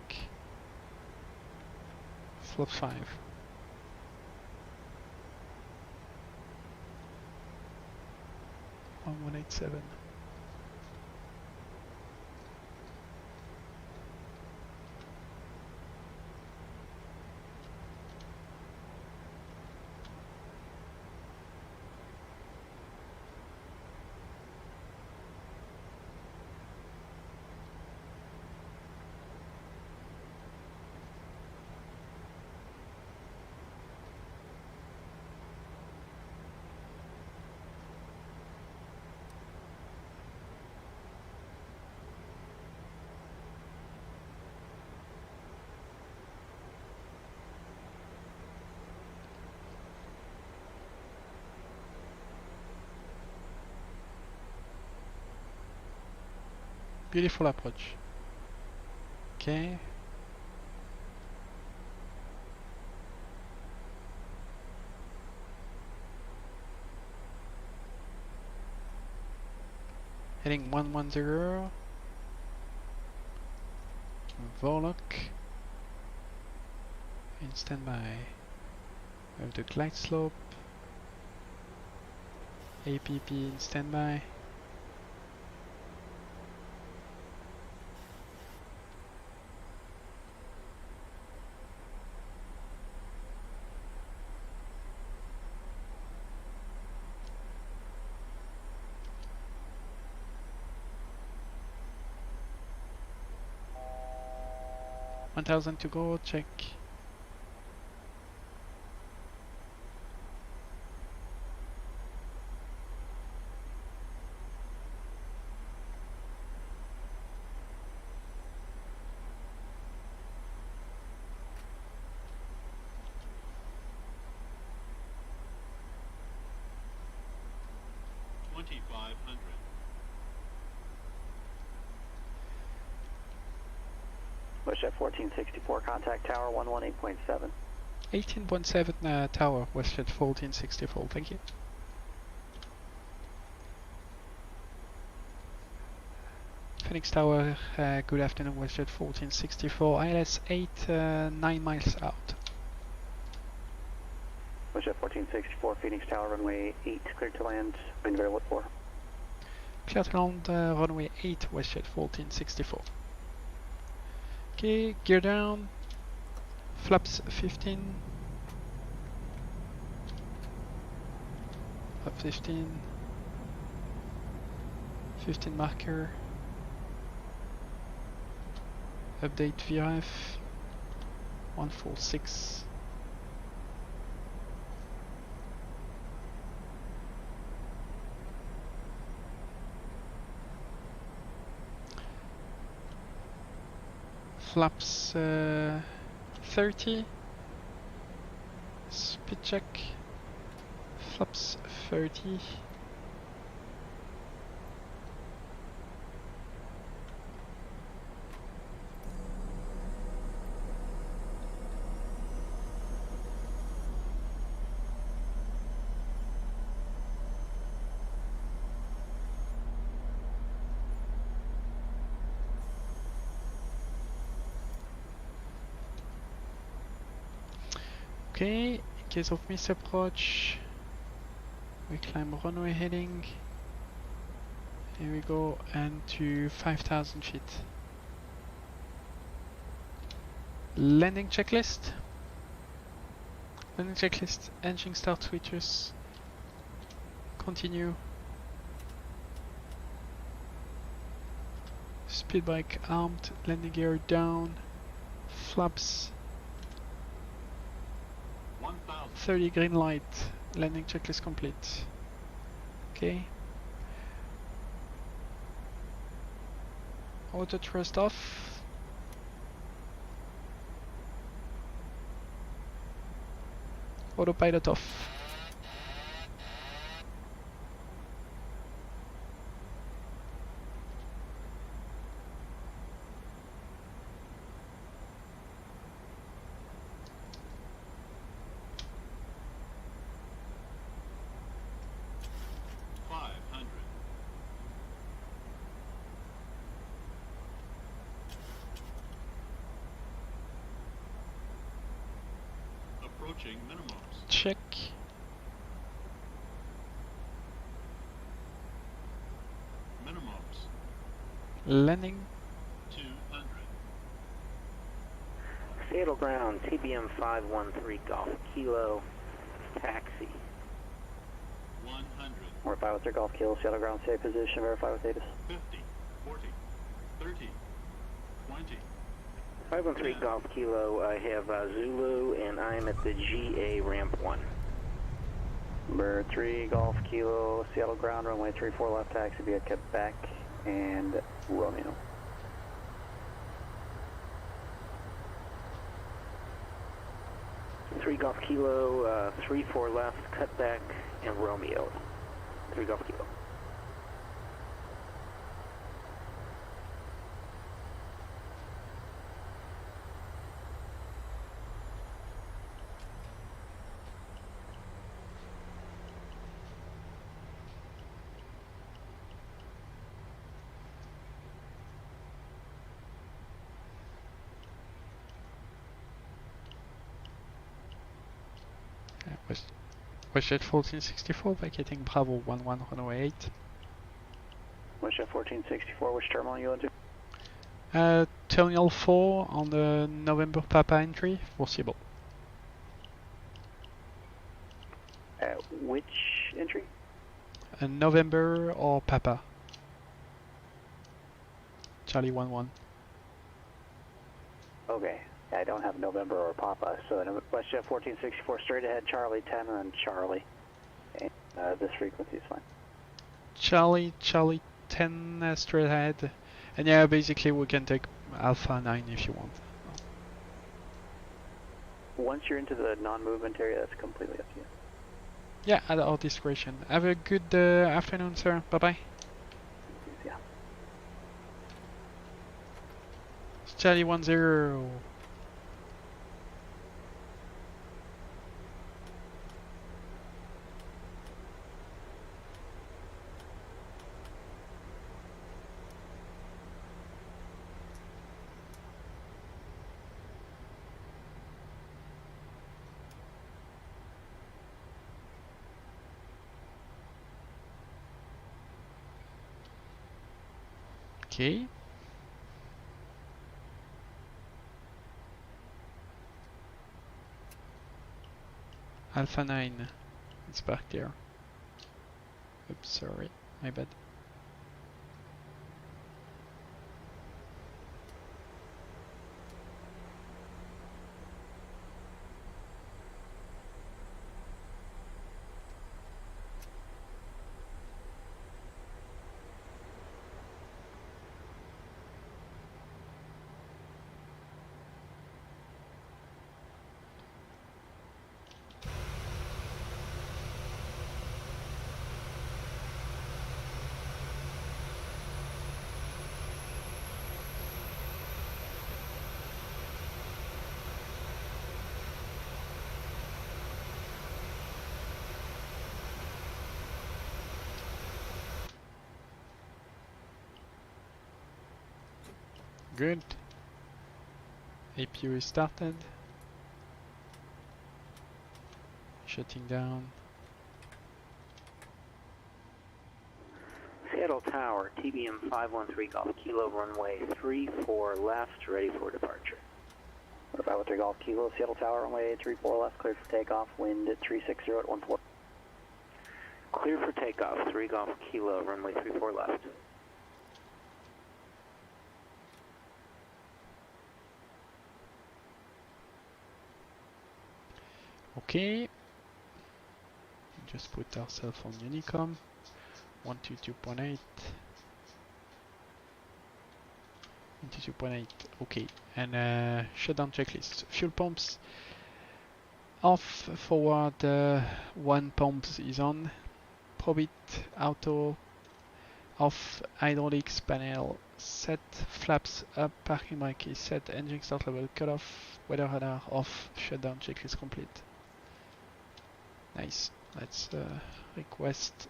flaps 5. on 187. Beautiful approach. Okay. Heading 110. Vorlock. In standby. We have the glide slope. APP in standby. $1,000 to go, check.
WestJet 1464, contact tower 118.7.
18.7 tower, WestJet 1464, thank you. Phoenix Tower, good afternoon, WestJet 1464, ILS 9 miles out.
WestJet 1464, Phoenix Tower, runway 8, cleared to land, wind variable 4.
Clear to land, runway 8, WestJet 1464. Okay, gear down, flaps 15, flap 15, 15 marker, update VRF, 146. Flaps 30, speed check, flaps 30, okay, in case of misapproach, we climb runway heading, here we go, and to 5,000 feet. Landing checklist. Landing checklist, engine start switches, continue. Speed brake armed, landing gear down, flaps 30 green light, landing checklist complete. Okay. Auto thrust off. Autopilot off. Check. Landing.
200.
Seattle ground, TBM 513 Golf Kilo, taxi.
100.
Or 513 Golf Kilo, Seattle ground, stay position, verify with Addons.
50. 40. 30. 20.
513 Golf Kilo, I have Zulu and I'm at the GA ramp 1. Number 3 Golf Kilo, Seattle ground, runway 34 left, taxi via Quebec and Romeo. Three Golf Kilo, 34 left, cut back, and Romeo. 3 Golf Kilo.
WestJet 1464 vacating Bravo 11 runway 8.
WestJet 1464, which terminal are you into?
Terminal 4 on the November Papa entry, foreseeable.
Which entry?
November or Papa? Charlie 11.
Okay. I don't have November or Papa, so WestJet 1464 straight ahead, Charlie 10 and then Charlie. And this frequency is fine.
Charlie 10 straight ahead. And yeah, basically we can take Alpha 9 if you want.
Once you're into the non-movement area, that's completely up to you.
Yeah, at our discretion. Have a good afternoon, sir. Bye-bye.
Yeah.
Charlie 10. Okay. Alpha 9. It's back there. Oops, sorry. My bad. Good. APU is started. Shutting down.
Seattle Tower, TBM 513 Golf Kilo, runway 34 left, ready for departure. 513 Golf Kilo, Seattle Tower, runway 34 left, cleared for takeoff, wind at 360 at 14. Clear for takeoff, 3 Golf Kilo, runway 34 left.
Okay. Just put ourselves on Unicom. 122.8. 122.8. Okay. And shutdown checklist. Fuel pumps off. Forward. 1 pump is on. Probit auto off. Hydraulics panel set. Flaps up. Parking brake is set. Engine start level cut off. Weather radar off. Shutdown checklist complete. Nice. Let's request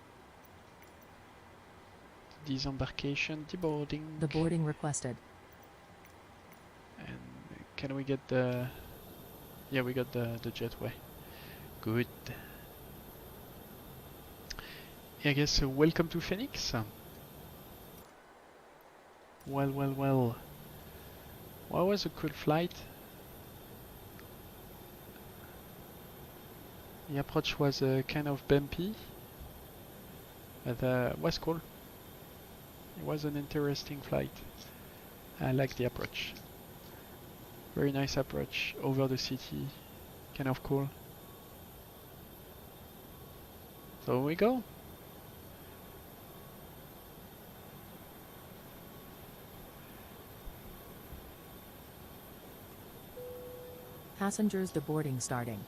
disembarkation, deboarding.
The boarding requested.
And can we get the... Yeah, we got the jetway. Good. I guess welcome to Phoenix. Well, well, well. What was a cool flight? The approach was kind of bumpy, but was cool. It was an interesting flight. I like the approach. Very nice approach over the city. Kind of cool. So we go.
Passengers deboarding starting.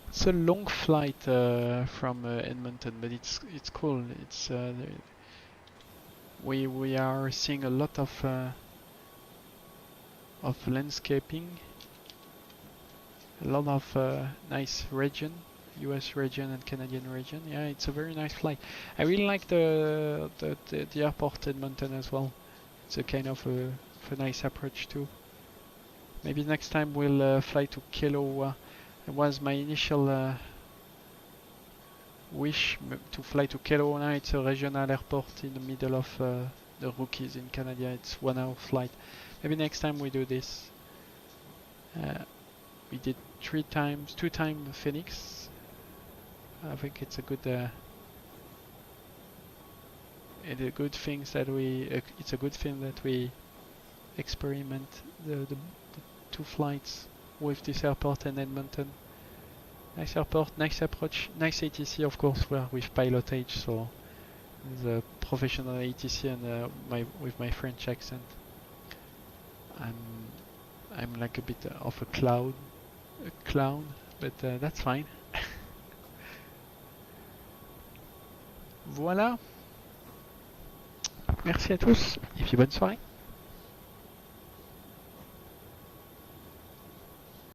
It's a long flight from Edmonton, but it's cool. It's we are seeing a lot of landscaping, a lot of nice region, US region and Canadian region. Yeah, it's a very nice flight. I really like the airport Edmonton as well. It's a kind of a nice approach too. Maybe next time we'll fly to Kilo. It was my initial wish to fly to Kelowna. It's a regional airport in the middle of the Rockies in Canada. It's 1 hour flight. Maybe next time we do this. We did 2 times Phoenix. I think it's a good it's a good thing that we experiment the 2 flights with this airport and Edmonton. Nice airport, nice approach, nice ATC. Of course, we're with Pilotedge, so the professional ATC and with my French accent. I'm like a bit of a clown, but that's fine. Voilà. Merci à tous et puis bonne soirée.